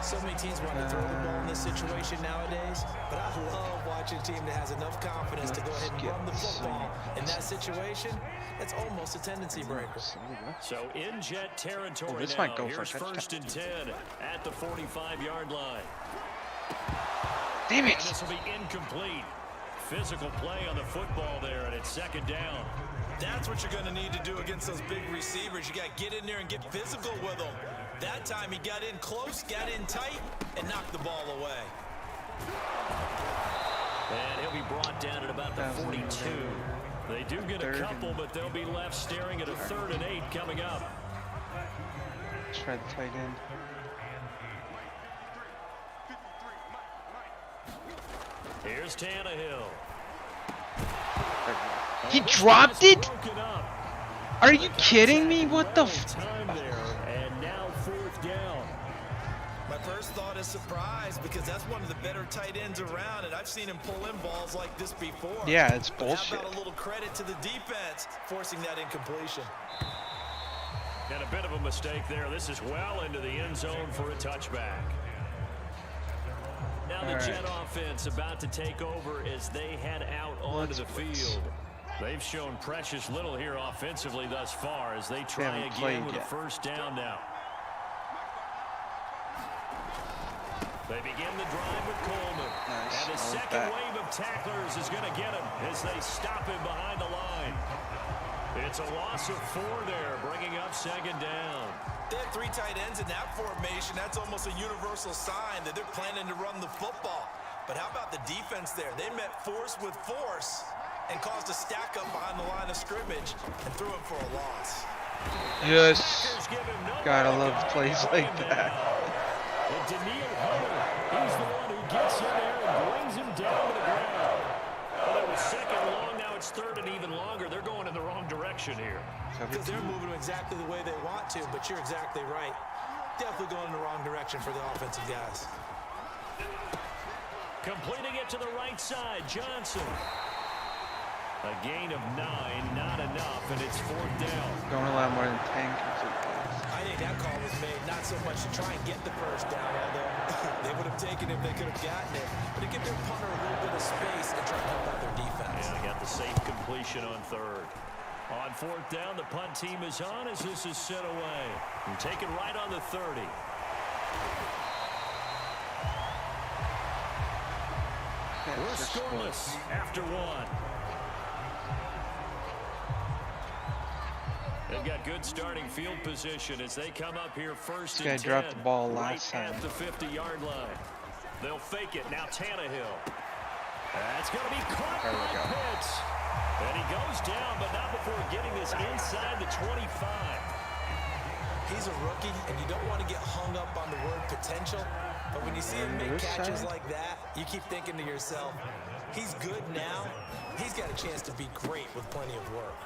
[SPEAKER 4] So many teams want to throw the ball in this situation nowadays, but I love watching a team that has enough confidence to go ahead and run the football. In that situation, that's almost a tendency breaker.
[SPEAKER 3] So in jet territory now. Here's 1st and 10 at the 45-yard line.
[SPEAKER 1] Damn it!
[SPEAKER 3] And this will be incomplete. Physical play on the football there, and it's 2nd down.
[SPEAKER 4] That's what you're going to need to do against those big receivers. You got to get in there and get physical with them. That time he got in close, got in tight, and knocked the ball away.
[SPEAKER 3] And he'll be brought down at about the 42. They do get a couple, but they'll be left staring at a 3rd and 8 coming up.
[SPEAKER 1] Try the tight end.
[SPEAKER 3] Here's Tannehill.
[SPEAKER 1] He dropped it? Are you kidding me? What the
[SPEAKER 3] time there, and now 4th down.
[SPEAKER 4] My first thought is surprise, because that's one of the better tight ends around, and I've seen him pull in balls like this before.
[SPEAKER 1] Yeah, it's
[SPEAKER 4] but
[SPEAKER 1] bullshit.
[SPEAKER 4] how about a little credit to the defense forcing that incompletion?
[SPEAKER 3] And a bit of a mistake there. This is well into the end zone for a touchback. Now the Jet offense about to take over as they head out onto the field. They've shown precious little here offensively thus far as they try again with a 1st down now. They begin the drive with Coleman. And the 2nd wave of tacklers is going to get him as they stop him behind the line. It's a loss of 4 there, bringing up 2nd down.
[SPEAKER 4] They have 3 tight ends in that formation. That's almost a universal sign that they're planning to run the football. But how about the defense there? They met force with force and caused a stack up behind the line of scrimmage and threw him for a loss.
[SPEAKER 1] Yes. Gotta love plays like that.
[SPEAKER 3] And Daniil Hunter, he's the one who gets in there and brings him down to the ground. Well, it was 2nd long, now it's 3rd and even longer. They're going in the wrong direction here.
[SPEAKER 4] Because they're moving exactly the way they want to, but you're exactly right. Definitely going in the wrong direction for the offensive guys.
[SPEAKER 3] Completing it to the right side, Johnson. A gain of 9, not enough, and it's 4th down.
[SPEAKER 1] Don't allow more than 10 complete passes.
[SPEAKER 4] I think that call was made not so much to try and get the 1st down, although they would have taken it if they could have gotten it, but to give their punter a little bit of space and try to help out their defense.
[SPEAKER 3] Yeah, they got the safe completion on 3rd. On 4th down, the punt team is on as this is set away. And taken right on the 30. We're scoreless after 1. They've got good starting field position as they come up here first and 10.
[SPEAKER 1] This guy dropped the ball last time.
[SPEAKER 3] At the 50-yard line. They'll fake it. Now Tannehill. That's going to be caught by Pitts. And he goes down, but not before getting this inside the 25.
[SPEAKER 4] He's a rookie, and you don't want to get hung up on the word potential. But when you see him make catches like that, you keep thinking to yourself, he's good now. He's got a chance to be great with plenty of work.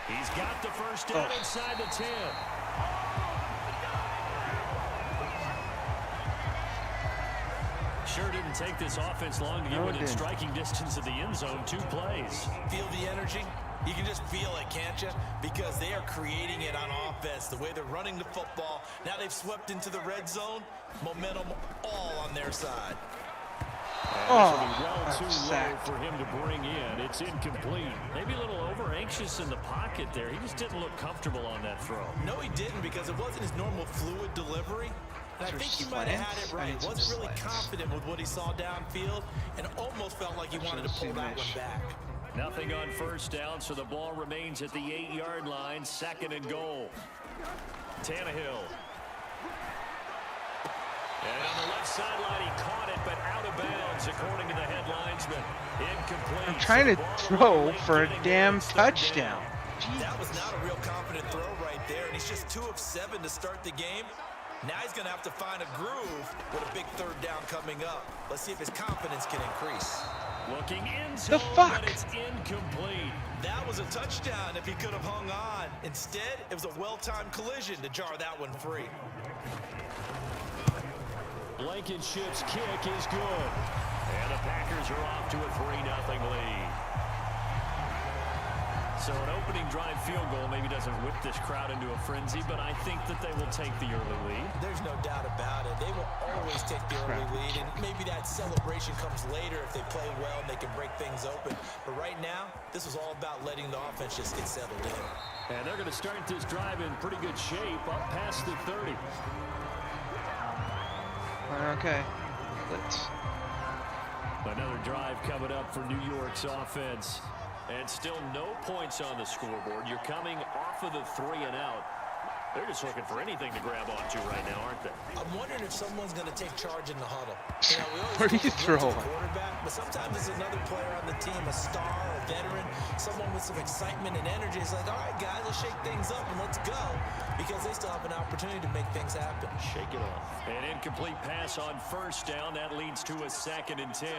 [SPEAKER 3] He's got the first down inside the 10. Sure didn't take this offense long to get within striking distance of the end zone. 2 plays.
[SPEAKER 4] Feel the energy? You can just feel it, can't you? Because they are creating it on offense. The way they're running the football. Now they've swept into the red zone. Momentum all on their side.
[SPEAKER 3] Well too low for him to bring in. It's incomplete. Maybe a little over-anxious in the pocket there. He just didn't look comfortable on that throw.
[SPEAKER 4] No, he didn't, because it wasn't his normal fluid delivery. And I think he might have had it right. He wasn't really confident with what he saw downfield and almost felt like he wanted to pull that one back.
[SPEAKER 3] Nothing on first down, so the ball remains at the 8-yard line. 2nd and goal. Tannehill. And on the left sideline, he caught it, but out of bounds, according to the head linesman. Incomplete.
[SPEAKER 1] I'm trying to throw for a damn touchdown.
[SPEAKER 4] That was not a real confident throw right there, and he's just 2 of 7 to start the game. Now he's going to have to find a groove with a big 3rd down coming up. Let's see if his confidence can increase.
[SPEAKER 3] Looking in
[SPEAKER 1] the fuck?
[SPEAKER 3] But it's incomplete.
[SPEAKER 4] That was a touchdown if he could have hung on. Instead, it was a well-timed collision to jar that one free.
[SPEAKER 3] Blankenship's kick is good. And the Packers are off to a 3-0 lead. So an opening drive field goal maybe doesn't whip this crowd into a frenzy, but I think that they will take the early lead.
[SPEAKER 4] There's no doubt about it. They will always take the early lead, and maybe that celebration comes later if they play well and they can break things open. But right now, this was all about letting the offense just get settled in.
[SPEAKER 3] And they're going to start this drive in pretty good shape up past the 30.
[SPEAKER 1] Okay, let's.
[SPEAKER 3] Another drive coming up for New York's offense. And still no points on the scoreboard. You're coming off of the 3 and out. They're just looking for anything to grab onto right now, aren't they?
[SPEAKER 4] I'm wondering if someone's going to take charge in the huddle. You know, we always
[SPEAKER 1] Where do you throw?
[SPEAKER 4] Quarterback, but sometimes it's another player on the team, a star, a veteran, someone with some excitement and energy. It's like, all right, guys, let's shake things up and let's go, because they still have an opportunity to make things happen.
[SPEAKER 3] Shake it off. An incomplete pass on first down. That leads to a 2nd and 10.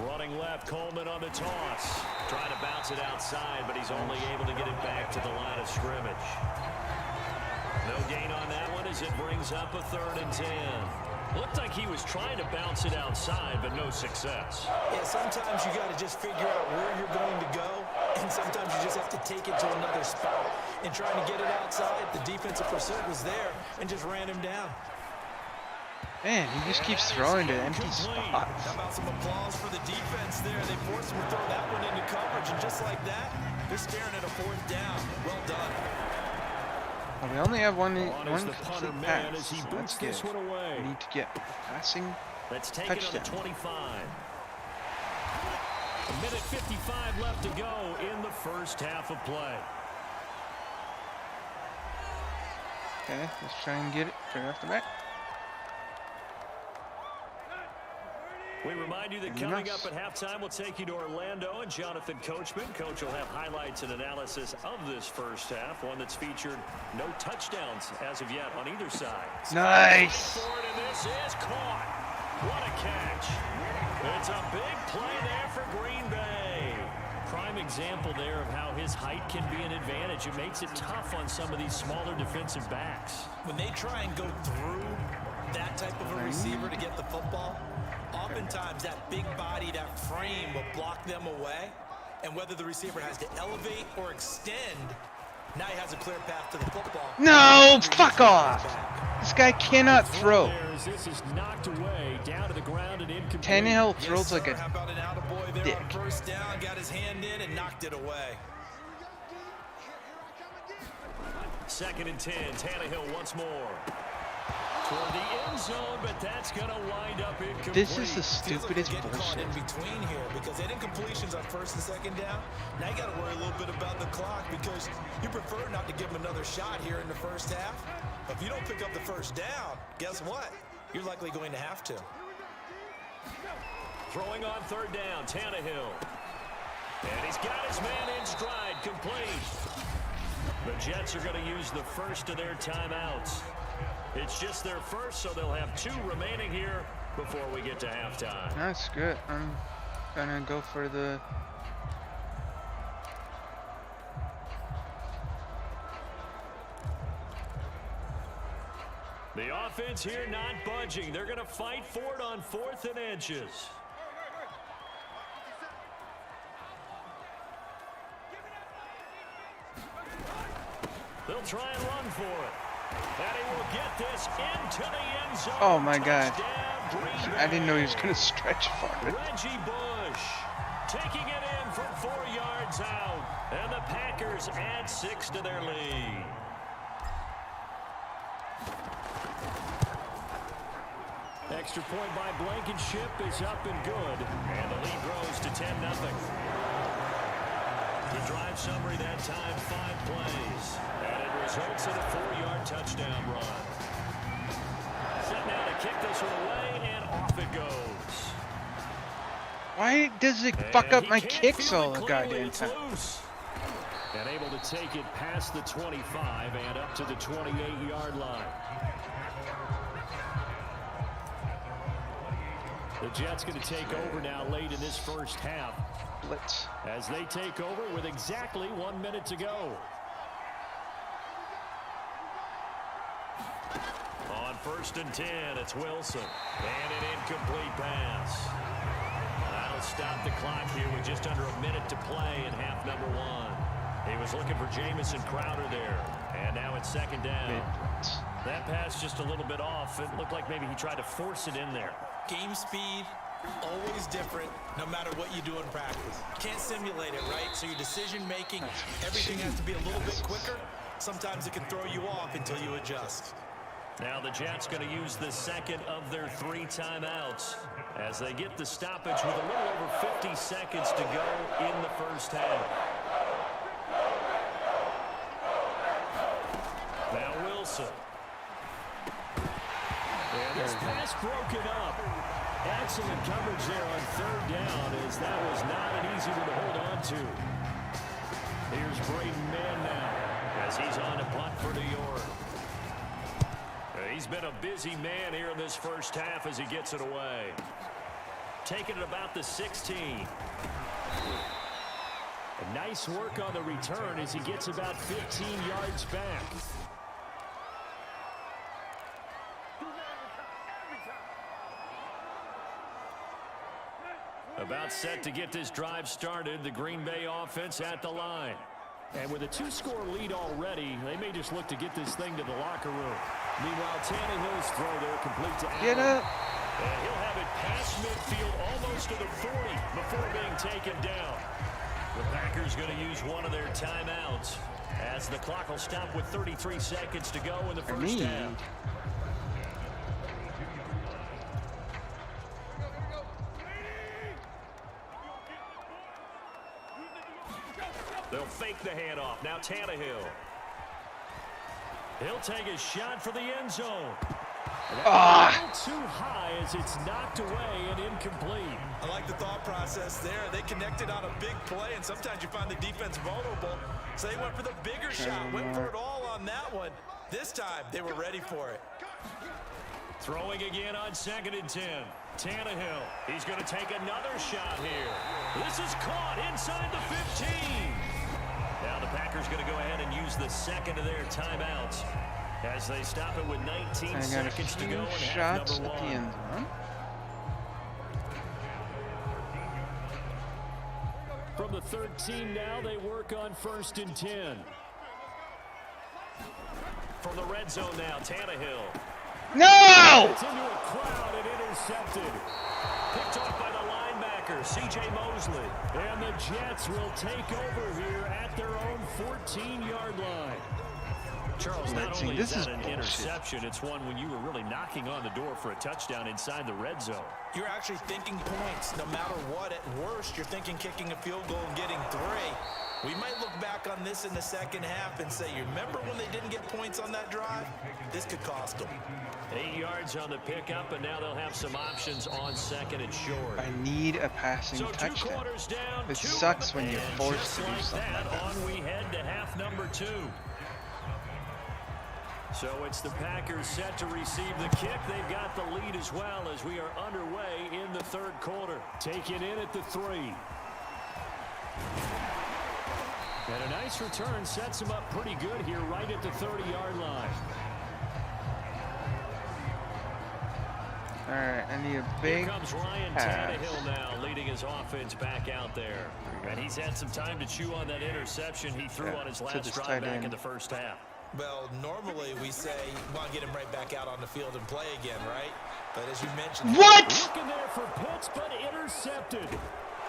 [SPEAKER 3] Running left, Coleman on the toss. Trying to bounce it outside, but he's only able to get it back to the line of scrimmage. No gain on that one as it brings up a 3rd and 10. Looked like he was trying to bounce it outside, but no success.
[SPEAKER 4] Yeah, sometimes you got to just figure out where you're going to go, and sometimes you just have to take it to another spot. And trying to get it outside, the defensive pursuit was there and just ran him down.
[SPEAKER 1] Man, he just keeps throwing to empty spots.
[SPEAKER 4] How about some applause for the defense there? They forced him to throw that one into coverage, and just like that, they're staring at a 4th down. Well done.
[SPEAKER 1] Well, we only have one
[SPEAKER 3] complete
[SPEAKER 1] pass, so that's good. We need to get passing
[SPEAKER 3] Let's take it on the 25. A minute 55 left to go in the first half of play.
[SPEAKER 1] Okay, let's try and get it right off the bat.
[SPEAKER 3] We remind you that coming up at halftime, we'll take you to Orlando and Jonathan Coachman. Coach will have highlights and analysis of this first half, one that's featured no touchdowns as of yet on either side.
[SPEAKER 1] Nice.
[SPEAKER 3] And this is caught. What a catch. It's a big play there for Green Bay. Prime example there of how his height can be an advantage. It makes it tough on some of these smaller defensive backs.
[SPEAKER 4] When they try and go through that type of a receiver to get the football, oftentimes that big body, that frame will block them away. And whether the receiver has to elevate or extend, now he has a clear path to the football.
[SPEAKER 1] No, fuck off. This guy cannot throw.
[SPEAKER 3] This is knocked away down to the ground and incomplete.
[SPEAKER 1] Tannehill throws like a
[SPEAKER 4] How about an attaboy there
[SPEAKER 1] dick.
[SPEAKER 4] on first down, got his hand in and knocked it away.
[SPEAKER 3] 2nd and 10, Tannehill once more. Toward the end zone, but that's going to wind up incomplete.
[SPEAKER 1] This is the stupidest bullshit.
[SPEAKER 4] In between here because they didn't completions on first and second down. Now you got to worry a little bit about the clock because you prefer not to give them another shot here in the first half. But if you don't pick up the first down, guess what? You're likely going to have to.
[SPEAKER 3] Throwing on third down, Tannehill. And he's got his man in stride, complete. The Jets are going to use the first of their timeouts. It's just their first, so they'll have 2 remaining here before we get to halftime.
[SPEAKER 1] That's good. I'm gonna go for the...
[SPEAKER 3] The offense here not budging. They're going to fight for it on 4th and inches. They'll try and run for it. And he will get this into the end zone.
[SPEAKER 1] Oh my God.
[SPEAKER 3] Touchdown,
[SPEAKER 1] I didn't know he was gonna stretch for it.
[SPEAKER 3] Reggie Bush taking it in from 4 yards out. And the Packers add 6 to their lead. Extra point by Blankenship is up and good. And the lead grows to 10-0. The drive summary that time, 5 plays. And it results in a 4-yard touchdown run. Set now to kick this one away, and off it goes.
[SPEAKER 1] Why does it fuck up my kicks all the goddamn time?
[SPEAKER 3] And able to take it past the 25 and up to the 28-yard line. The Jets going to take over now late in this first half.
[SPEAKER 1] Blitz.
[SPEAKER 3] As they take over with exactly 1 minute to go. On 1st and 10, it's Wilson. And an incomplete pass. That'll stop the clock here with just under a minute to play in half number 1. He was looking for Jamison Crowder there. And now it's 2nd down. That pass just a little bit off. It looked like maybe he tried to force it in there.
[SPEAKER 4] Game speed, always different, no matter what you do in practice. Can't simulate it, right? So your decision-making, everything has to be a little bit quicker. Sometimes it can throw you off until you adjust.
[SPEAKER 3] Now the Jets going to use the second of their 3 timeouts as they get the stoppage with a little over 50 seconds to go in the first half. Now Wilson. And this pass broken up. Excellent coverage there on 3rd down, as that was not an easy one to hold on to. Here's Braden Mann now as he's on a punt for New York. He's been a busy man here in this first half as he gets it away. Taking it about the 16. A nice work on the return as he gets about 15 yards back. About set to get this drive started, the Green Bay offense at the line. And with a 2-score lead already, they may just look to get this thing to the locker room. Meanwhile, Tannehill's throw there complete to Allen.
[SPEAKER 1] Get up.
[SPEAKER 3] And he'll have it past midfield almost to the 40 before being taken down. The Packers going to use one of their timeouts as the clock will stop with 33 seconds to go in the first half. They'll fake the handoff. Now Tannehill. He'll take a shot for the end zone. Too high as it's knocked away and incomplete.
[SPEAKER 4] I like the thought process there. They connected on a big play, and sometimes you find the defense vulnerable. So they went for the bigger shot, went for it all on that one. This time, they were ready for it.
[SPEAKER 3] Throwing again on 2nd and 10. Tannehill. He's going to take another shot here. This is caught inside the 15. Now the Packers going to go ahead and use the second of their timeouts as they stop it with 19 seconds to go in half number 1.
[SPEAKER 1] At the end, huh?
[SPEAKER 3] From the 13 now, they work on 1st and 10. From the red zone now, Tannehill.
[SPEAKER 1] No!
[SPEAKER 3] It's into a crowd and intercepted. Picked off by the linebacker, C.J. Mosley. And the Jets will take over here at their own 14-yard line. Charles, not only is that an interception, it's one when you were really knocking on the door for a touchdown inside the red zone.
[SPEAKER 4] You're actually thinking points. No matter what, at worst, you're thinking kicking a field goal and getting 3. We might look back on this in the second half and say, you remember when they didn't get points on that drive? This could cost them.
[SPEAKER 3] 8 yards on the pickup, and now they'll have some options on second and short.
[SPEAKER 1] I need a passing touchdown. It sucks when you're forced to do something like that.
[SPEAKER 3] On we head to half number 2. So it's the Packers set to receive the kick. They've got the lead as well as we are underway in the third quarter. Taken in at the 3. And a nice return sets him up pretty good here right at the 30-yard line.
[SPEAKER 1] All right, I need a big
[SPEAKER 3] Here comes Ryan Tannehill now, leading his offense back out there. And he's had some time to chew on that interception he threw on his last drive back in the first half.
[SPEAKER 4] Well, normally we say, well, get him right back out on the field and play again, right? But as you mentioned...
[SPEAKER 1] What?!
[SPEAKER 3] Looking there for Pitts, but intercepted.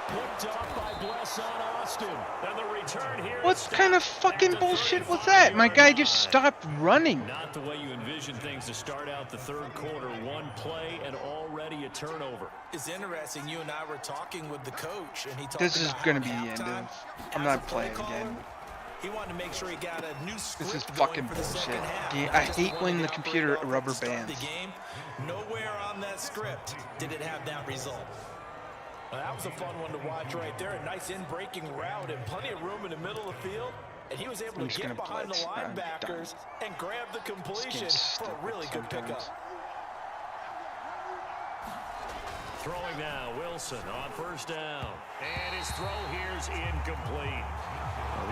[SPEAKER 3] Picked off by Bless on Austin. And the return here.
[SPEAKER 1] What kind of fucking bullshit was that? My guy just stopped running.
[SPEAKER 3] Not the way you envision things to start out the third quarter. One play and already a turnover.
[SPEAKER 4] It's interesting. You and I were talking with the coach, and he talked
[SPEAKER 1] This is
[SPEAKER 4] about
[SPEAKER 1] going to be the end of... I'm not playing again.
[SPEAKER 4] He wanted to make sure he got a new script.
[SPEAKER 1] This is fucking bullshit. I hate when the computer rubber bands.
[SPEAKER 4] Nowhere on that script did it have that result. Well, that was a fun one to watch right there. A nice in-breaking route and plenty of room in the middle of the field. And he was able to get behind the linebackers and grab the completion for a really good pickup.
[SPEAKER 3] Throwing now, Wilson on first down. And his throw here is incomplete.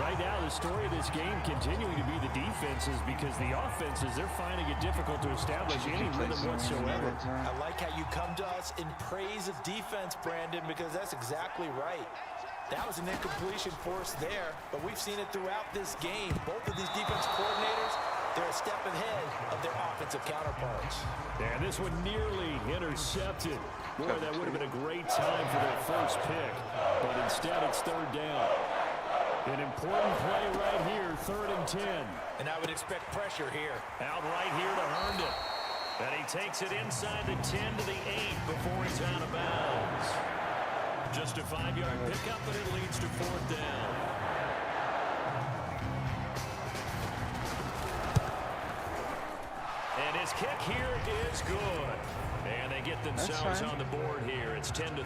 [SPEAKER 3] Right now, the story of this game continuing to be the defenses, because the offenses, they're finding it difficult to establish any rhythm whatsoever.
[SPEAKER 4] I like how you come to us in praise of defense, Brandon, because that's exactly right. That was an incompletion force there, but we've seen it throughout this game. Both of these defense coordinators, they're a step ahead of their offensive counterparts.
[SPEAKER 3] And this one nearly intercepted. Boy, that would have been a great time for their first pick, but instead it's third down. An important play right here, 3rd and 10.
[SPEAKER 4] And I would expect pressure here.
[SPEAKER 3] Out right here to Herndon. And he takes it inside the 10 to the 8 before he's out of bounds. Just a 5-yard pickup, but it leads to 4th down. And his kick here is good. And they get themselves on the board here. It's 10-3.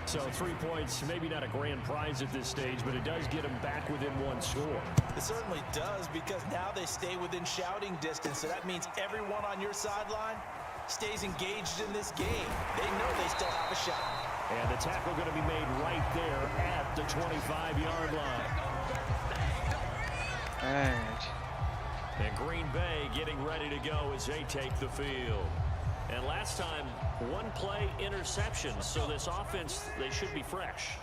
[SPEAKER 3] So 3 points, maybe not a grand prize at this stage, but it does get them back within one score.
[SPEAKER 4] It certainly does, because now they stay within shouting distance. So that means everyone on your sideline stays engaged in this game. They know they still have a shot.
[SPEAKER 3] And the tackle going to be made right there at the 25-yard line.
[SPEAKER 1] All right.
[SPEAKER 3] And Green Bay getting ready to go as they take the field. And last time, 1 play interception, so this offense, they should be fresh.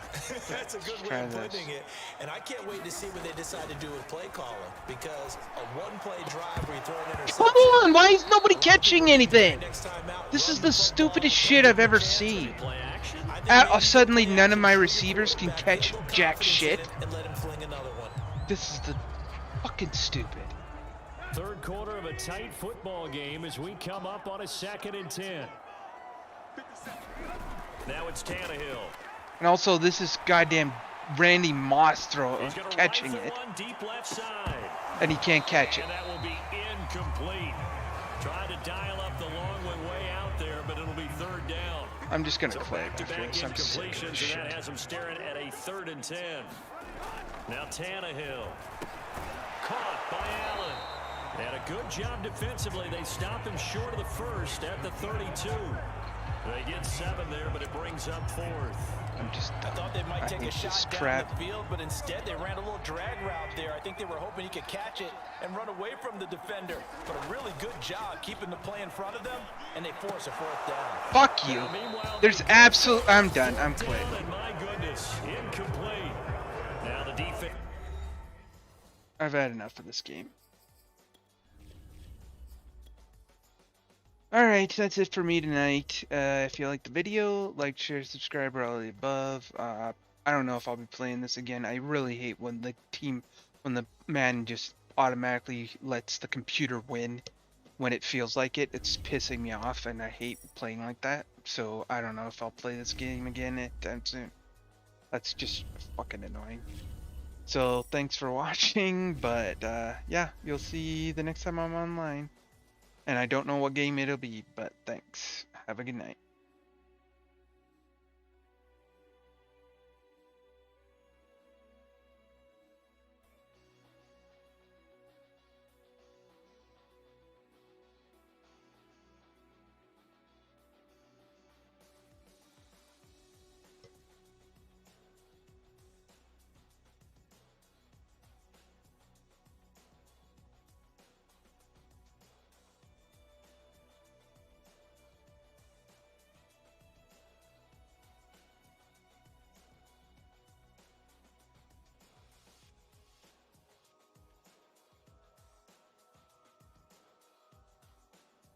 [SPEAKER 4] That's a good way of putting it. And I can't wait to see what they decide to do with play calling, because a 1-play drive where you throw an interception...
[SPEAKER 1] Come on, why is nobody catching anything? This is the stupidest shit I've ever seen. Suddenly, none of my receivers can catch jack shit. This is the fucking stupid.
[SPEAKER 3] Third quarter of a tight football game as we come up on a 2nd and 10. Now it's Tannehill.
[SPEAKER 1] And also, this is goddamn Randy Moss catching it.
[SPEAKER 3] Deep left side.
[SPEAKER 1] And he can't catch it.
[SPEAKER 3] And that will be incomplete. Trying to dial up the long way out there, but it'll be 3rd down.
[SPEAKER 1] I'm just going to
[SPEAKER 3] so
[SPEAKER 1] quit after this. I'm sick of this shit.
[SPEAKER 3] And that has him staring at a 3rd and 10. Now Tannehill. Caught by Allen. And a good job defensively. They stop him short of the first at the 32. They get 7 there, but it brings up 4th.
[SPEAKER 4] I thought they might take a shot down the field, but instead they ran a little drag route there. I think they were hoping he could catch it and run away from the defender. But a really good job keeping the play in front of them, and they force a 4th down.
[SPEAKER 1] Fuck you. There's absolute... I'm done. I'm quit.
[SPEAKER 3] My goodness, incomplete. Now the defense...
[SPEAKER 1] I've had enough of this game. Alright, that's it for me tonight. If you liked the video, like, share, subscribe, or all of the above. I don't know if I'll be playing this again. I really hate when the Madden just automatically lets the computer win when it feels like it. It's pissing me off, and I hate playing like that. So I don't know if I'll play this game again anytime soon. That's just fucking annoying. So thanks for watching, but yeah, you'll see the next time I'm online. And I don't know what game it'll be, but thanks. Have a good night.